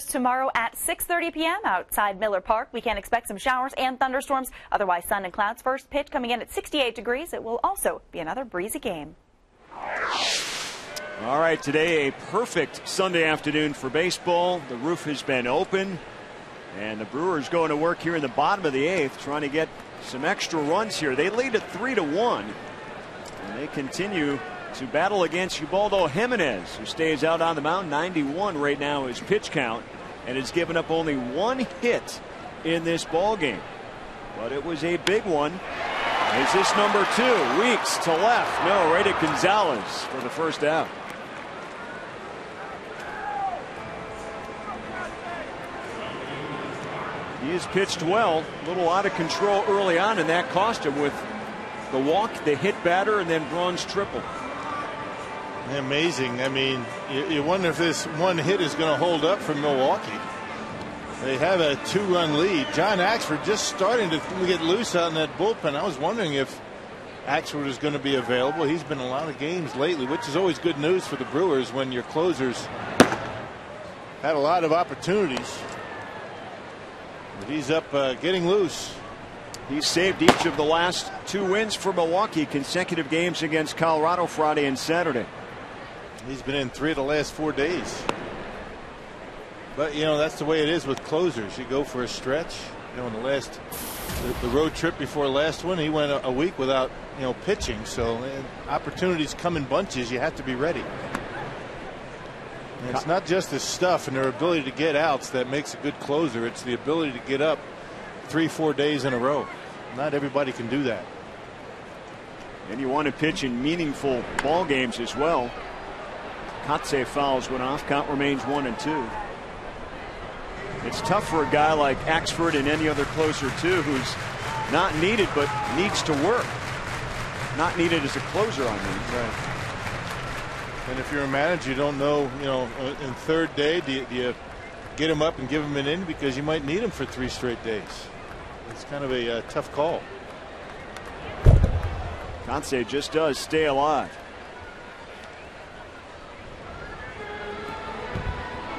Tomorrow at 6:30 p.m. outside Miller Park. We can expect some showers and thunderstorms. Otherwise, sun and clouds. First pitch coming in at 68 degrees. It will also be another breezy game. All right, today a perfect Sunday afternoon for baseball. The roof has been open, and the Brewers going to work here in the bottom of the 8th, trying to get some extra runs here. They lead at 3-1, and they continue to battle against Ubaldo Jimenez, who stays out on the mound. 91 right now is pitch count, and has given up only 1 hit in this ball game. But it was a big one. Is this number 2? Weeks to left. No, right at Gonzalez for the first out. He has pitched well. A little out of control early on, and that cost him with the walk, the hit batter, and then Braun's triple. Amazing. I mean, you wonder if this 1 hit is going to hold up for Milwaukee. They have a 2-run lead. John Axford just starting to get loose out in that bullpen. I was wondering if Axford is going to be available. He's been in a lot of games lately, which is always good news for the Brewers when your closers had a lot of opportunities. But he's up getting loose. He's saved each of the last 2 wins for Milwaukee, consecutive games against Colorado Friday and Saturday. He's been in 3 of the last 4 days. But, you know, that's the way it is with closers. You go for a stretch. You know, in the road trip before last one, he went a week without, pitching. So opportunities come in bunches. You have to be ready. And it's not just the stuff and their ability to get outs that makes a good closer. It's the ability to get up 3-4 days in a row. Not everybody can do that. And you want to pitch in meaningful ball games as well. Katse fouls went off. Count remains 1-2. It's tough for a guy like Axford and any other closer too, who's not needed but needs to work. Not needed as a closer, I mean. Right. And if you're a manager, you don't know, in 3rd day, do you get him up and give him an inning, because you might need him for 3 straight days. It's kind of a tough call. Katse just does stay alive.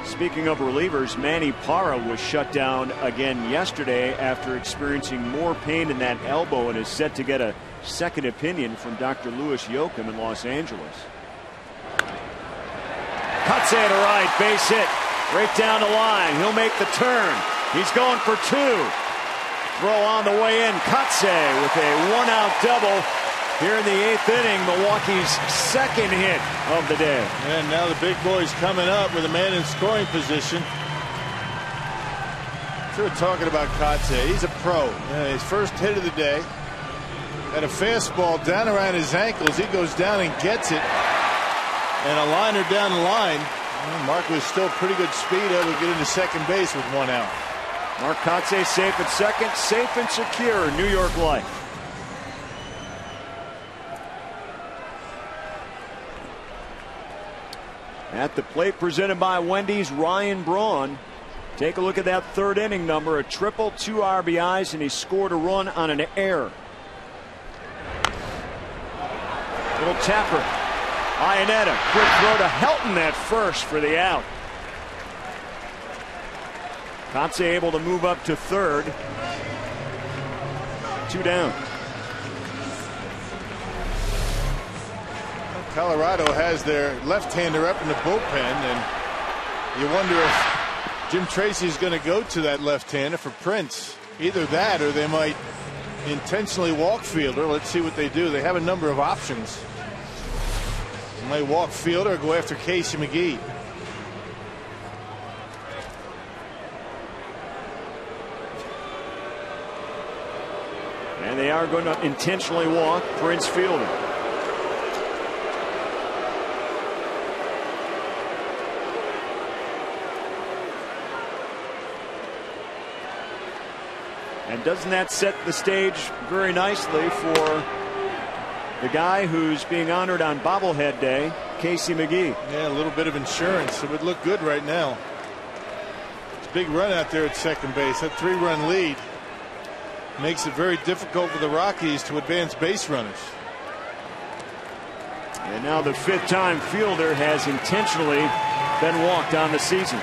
Speaking of relievers, Manny Parra was shut down again yesterday after experiencing more pain in that elbow, and is set to get a second opinion from Dr. Louis Yoakum in Los Angeles. Katse to right, base hit, right down the line. He'll make the turn. He's going for 2. throw on the way in. Kotze with a one-out double here in the 8th inning. Milwaukee's second hit of the day. And now the big boy's coming up with a man in scoring position. We're talking about Kotze. He's a pro. His first hit of the day. Had a fastball down around his ankles. He goes down and gets it. And a liner down the line. Mark was still pretty good speed, able to get into second base with one out. Mark Kotze safe at second, safe and secure, New York Life. At the plate, presented by Wendy's, Ryan Braun. Take a look at that third inning number, a triple, 2 RBIs, and he scored a run on an error. Little tapper. Iannetta, quick throw to Helton at first for the out. Kotze able to move up to third. 2 down. Colorado has their left-hander up in the bullpen, and you wonder if Jim Tracy's going to go to that left-hander for Prince. Either that or they might intentionally walk Fielder. Let's see what they do. They have a number of options. They might walk Fielder or go after Casey McGee. And they are going to intentionally walk Prince Fielder. And doesn't that set the stage very nicely for the guy who's being honored on bobblehead day, Casey McGee? Yeah, a little bit of insurance. It would look good right now. It's a big run out there at second base. That 3-run lead makes it very difficult for the Rockies to advance base runners. And now the 5th time Fielder has intentionally been walked on the season.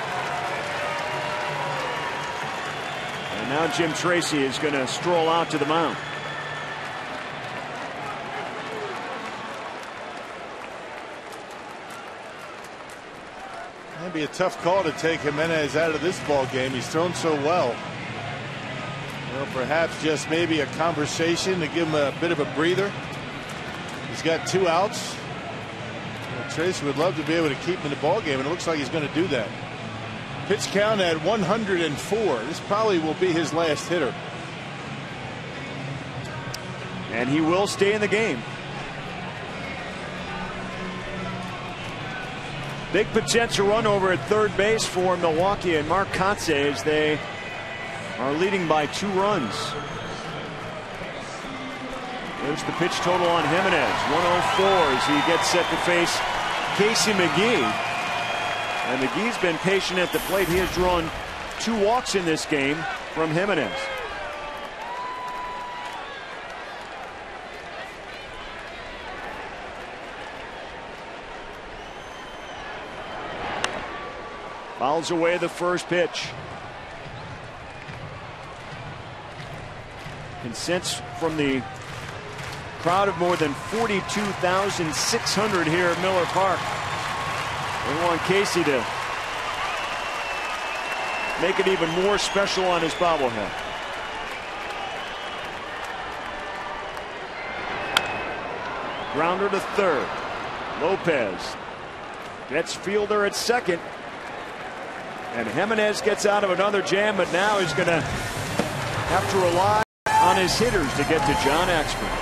And now Jim Tracy is going to stroll out to the mound. It'd be a tough call to take Jimenez out of this ball game. He's thrown so well. Well, perhaps just maybe a conversation to give him a bit of a breather. He's got 2 outs. Well, Tracy would love to be able to keep him in the ball game, and it looks like he's going to do that. Pitch count at 104. This probably will be his last hitter. And he will stay in the game. Big potential run over at third base for Milwaukee and Mark Kotze as they are leading by 2 runs. There's the pitch total on Jimenez. 104 as he gets set to face Casey McGee. And McGee's been patient at the plate. He has drawn 2 walks in this game from Jimenez. Fouls away the first pitch. Consents from the crowd of more than 42,600 here at Miller Park. They want Casey to make it even more special on his bobblehead. Grounder to third. Lopez gets Fielder at second. And Jimenez gets out of another jam, but now he's going to have to rely on his hitters to get to John Axford.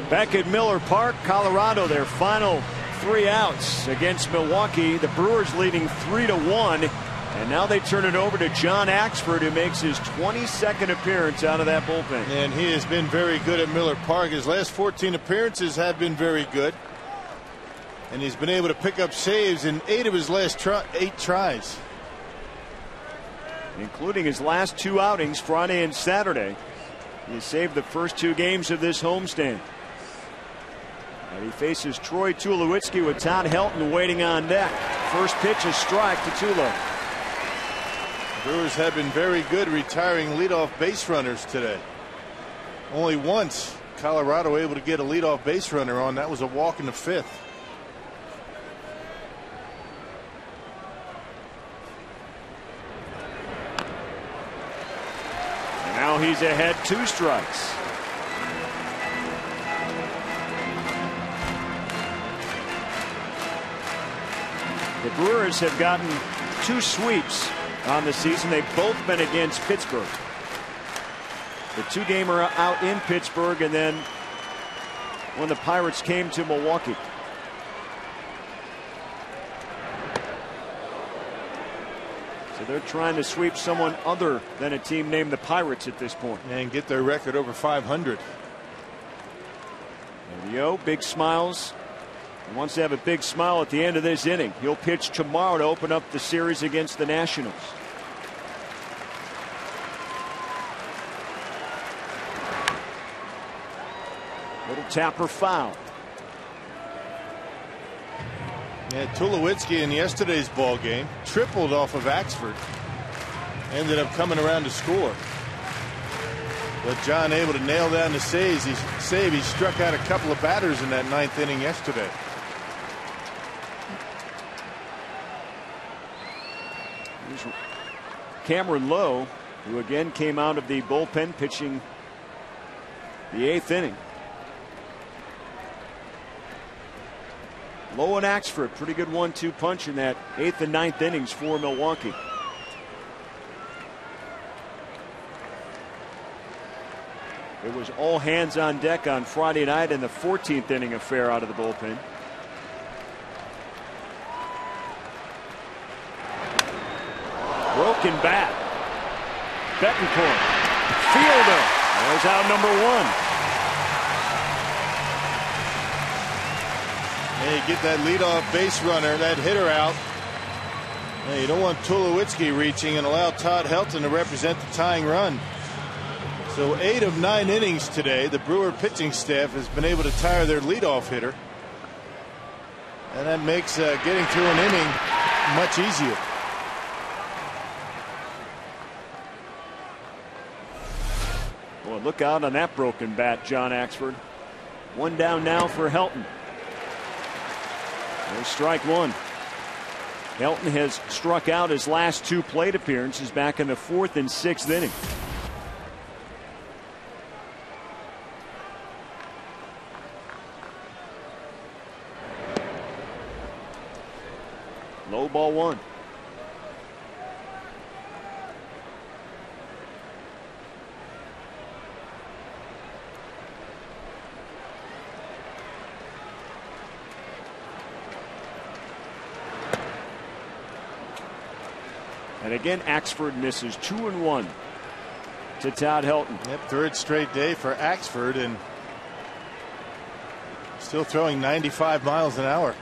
Back at Miller Park, Colorado, their final 3 outs against Milwaukee. The Brewers leading 3-1. And now they turn it over to John Axford, who makes his 22nd appearance out of that bullpen. And he has been very good at Miller Park. His last 14 appearances have been very good. And he's been able to pick up saves in 8 of his last 8 tries. Including his last 2 outings, Friday and Saturday. He saved the first 2 games of this homestand. And he faces Troy Tulowitzki with Todd Helton waiting on deck. First pitch, a strike to Tulo. Brewers have been very good retiring leadoff base runners today. Only once Colorado able to get a leadoff base runner on. That was a walk in the 5th. And now he's ahead 2 strikes. The Brewers have gotten 2 sweeps on the season. They've both been against Pittsburgh. The 2-gamer out in Pittsburgh, and then when the Pirates came to Milwaukee. So they're trying to sweep someone other than a team named the Pirates at this point. And get their record over 500. Yo, big smiles. He wants to have a big smile at the end of this inning. He'll pitch tomorrow to open up the series against the Nationals. Little tapper foul. Yeah, Tulowitzki in yesterday's ball game tripled off of Axford. Ended up coming around to score. But John able to nail down the save. He struck out a couple of batters in that 9th inning yesterday. Cameron Lowe, who again came out of the bullpen pitching the 8th inning. Lowe and Axford, pretty good 1-2 punch in that 8th and 9th innings for Milwaukee. It was all hands on deck on Friday night in the 14th inning affair out of the bullpen. Broken bat. Bettencourt. Fielder. There's out number 1. Hey, get that leadoff base runner, that hitter out. Hey, you don't want Tulowitzki reaching and allow Todd Helton to represent the tying run. So 8 of 9 innings today, the Brewer pitching staff has been able to tire their leadoff hitter. And that makes getting through an inning much easier. Boy, look out on that broken bat, John Axford. 1 down now for Helton. There's strike 1. Helton has struck out his last 2 plate appearances back in the 4th and 6th inning. Low ball 1. And again, Axford misses 2-1 to Todd Helton. Yep, 3rd straight day for Axford, and still throwing 95 miles an hour.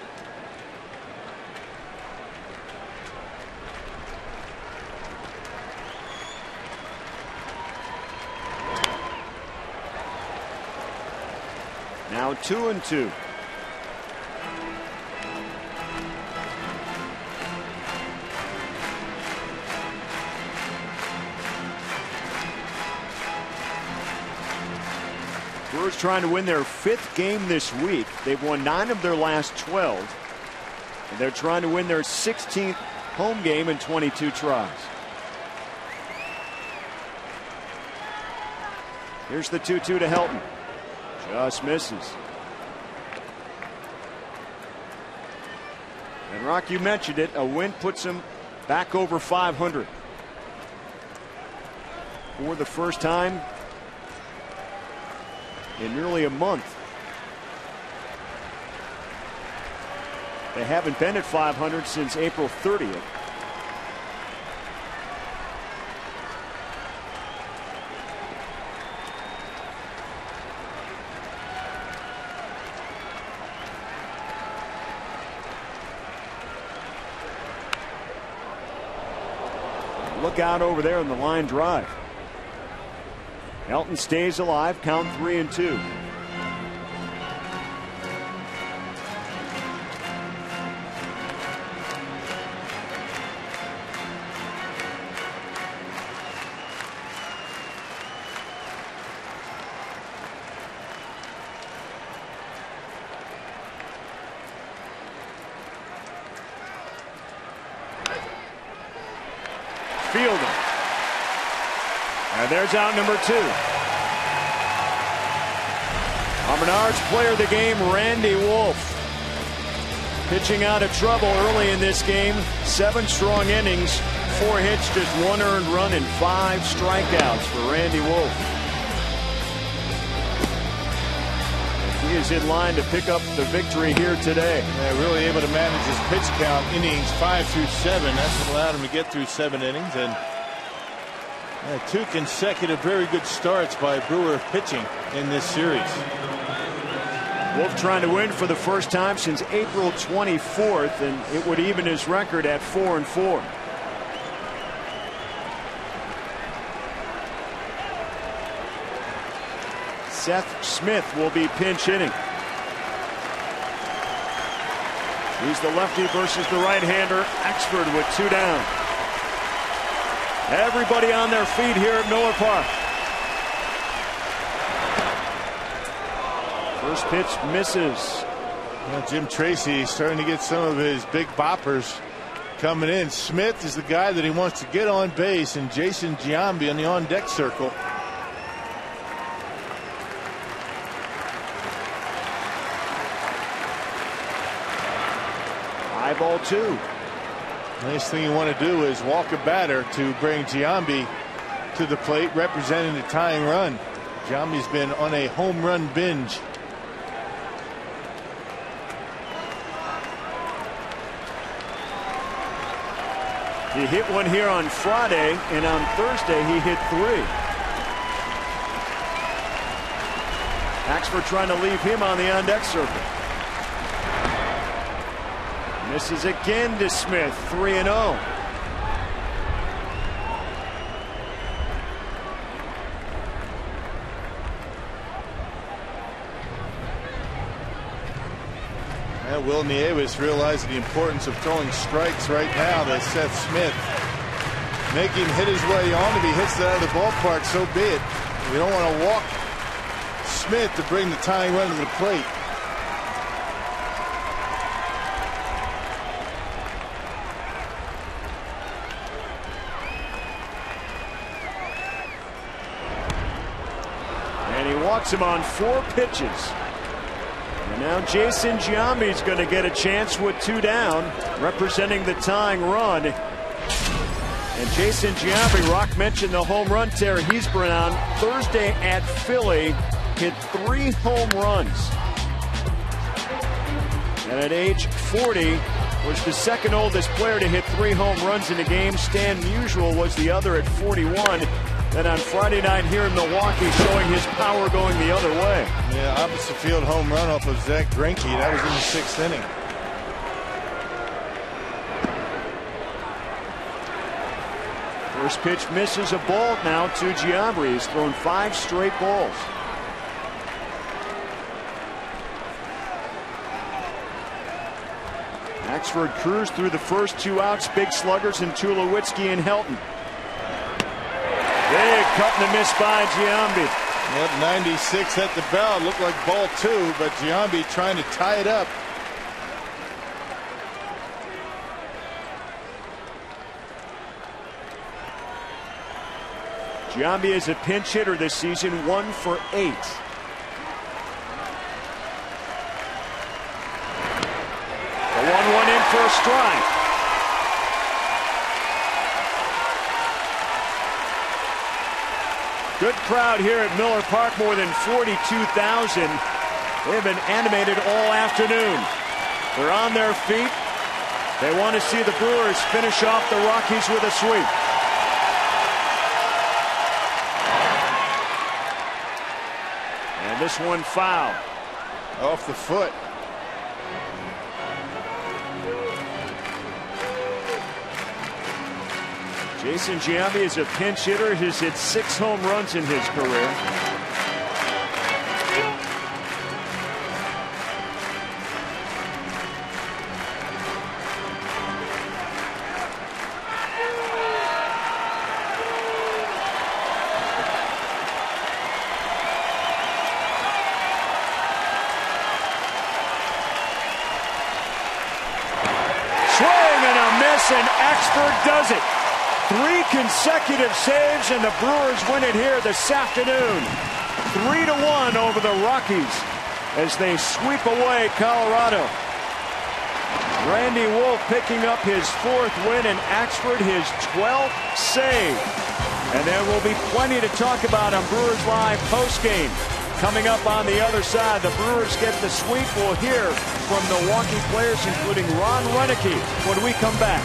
Now 2-2. Brewers trying to win their 5th game this week. They've won 9 of their last 12. And they're trying to win their 16th home game in 22 tries. Here's the 2-2 to Helton. Just misses. And Rock, you mentioned it. A win puts him back over 500. For the first time in nearly a month. They haven't been at 500 since April 30th. Look out over there in the line drive. Elton stays alive, count 3-2. Fielding. And there's out number 2. Our Menards player of the game, Randy Wolf. Pitching out of trouble early in this game. 7 strong innings, 4 hits, just 1 earned run, and 5 strikeouts for Randy Wolf. He is in line to pick up the victory here today. Yeah, really able to manage his pitch count, innings 5 through 7. That's what allowed him to get through 7 innings. And 2 consecutive very good starts by Brewer pitching in this series. Wolf trying to win for the first time since April 24th, and it would even his record at 4-4. Seth Smith will be pinch hitting. He's the lefty versus the right-hander. Axford with 2 down. Everybody on their feet here at Miller Park. First pitch misses. Well, Jim Tracy starting to get some of his big boppers coming in. Smith is the guy that he wants to get on base, and Jason Giambi on the on-deck circle. Ball 2. Nice thing you want to do is walk a batter to bring Giambi to the plate, representing the tying run. Giambi's been on a home run binge. He hit one here on Friday, and on Thursday he hit 3. Axford trying to leave him on the on-deck circle. Misses again to Smith, 3-0. Will Nieves realizing the importance of throwing strikes right now to Seth Smith. Make him hit his way on. If he hits that out of the ballpark, so be it. We don't want to walk Smith to bring the tying run to the plate. Walks him on 4 pitches. And now Jason Giambi's going to get a chance with 2 down, representing the tying run. And Jason Giambi, Rock mentioned the home run tear he's been on. Thursday at Philly, hit 3 home runs. And at age 40, was the second oldest player to hit 3 home runs in a game. Stan Musial was the other at 41. Then on Friday night here in Milwaukee, showing his power going the other way. Yeah, opposite field home run off of Zach Greinke. That was in the 6th inning. First pitch misses, a ball now to Giambi. He's thrown 5 straight balls. Axford cruised through the first 2 outs. Big sluggers in Tulowitzki and Helton. Big cut and a miss by Giambi. Yep, 96 at the bell. Looked like ball 2, but Giambi trying to tie it up. Giambi is a pinch hitter this season, 1 for 8. The 1-1 in for a strike. Good crowd here at Miller Park, more than 42,000. They've been animated all afternoon. They're on their feet. They want to see the Brewers finish off the Rockies with a sweep. And this one foul. Off the foot. Jason Giambi is a pinch hitter. He's hit 6 home runs in his career. And Expert does it. 3 consecutive saves, and the Brewers win it here this afternoon. 3-1 over the Rockies as they sweep away Colorado. Randy Wolf picking up his 4th win, and Expert his 12th save. And there will be plenty to talk about on Brewers Live postgame. Coming up on the other side, the Brewers get the sweep. We'll hear from Milwaukee players, including Ron Renneke, when we come back.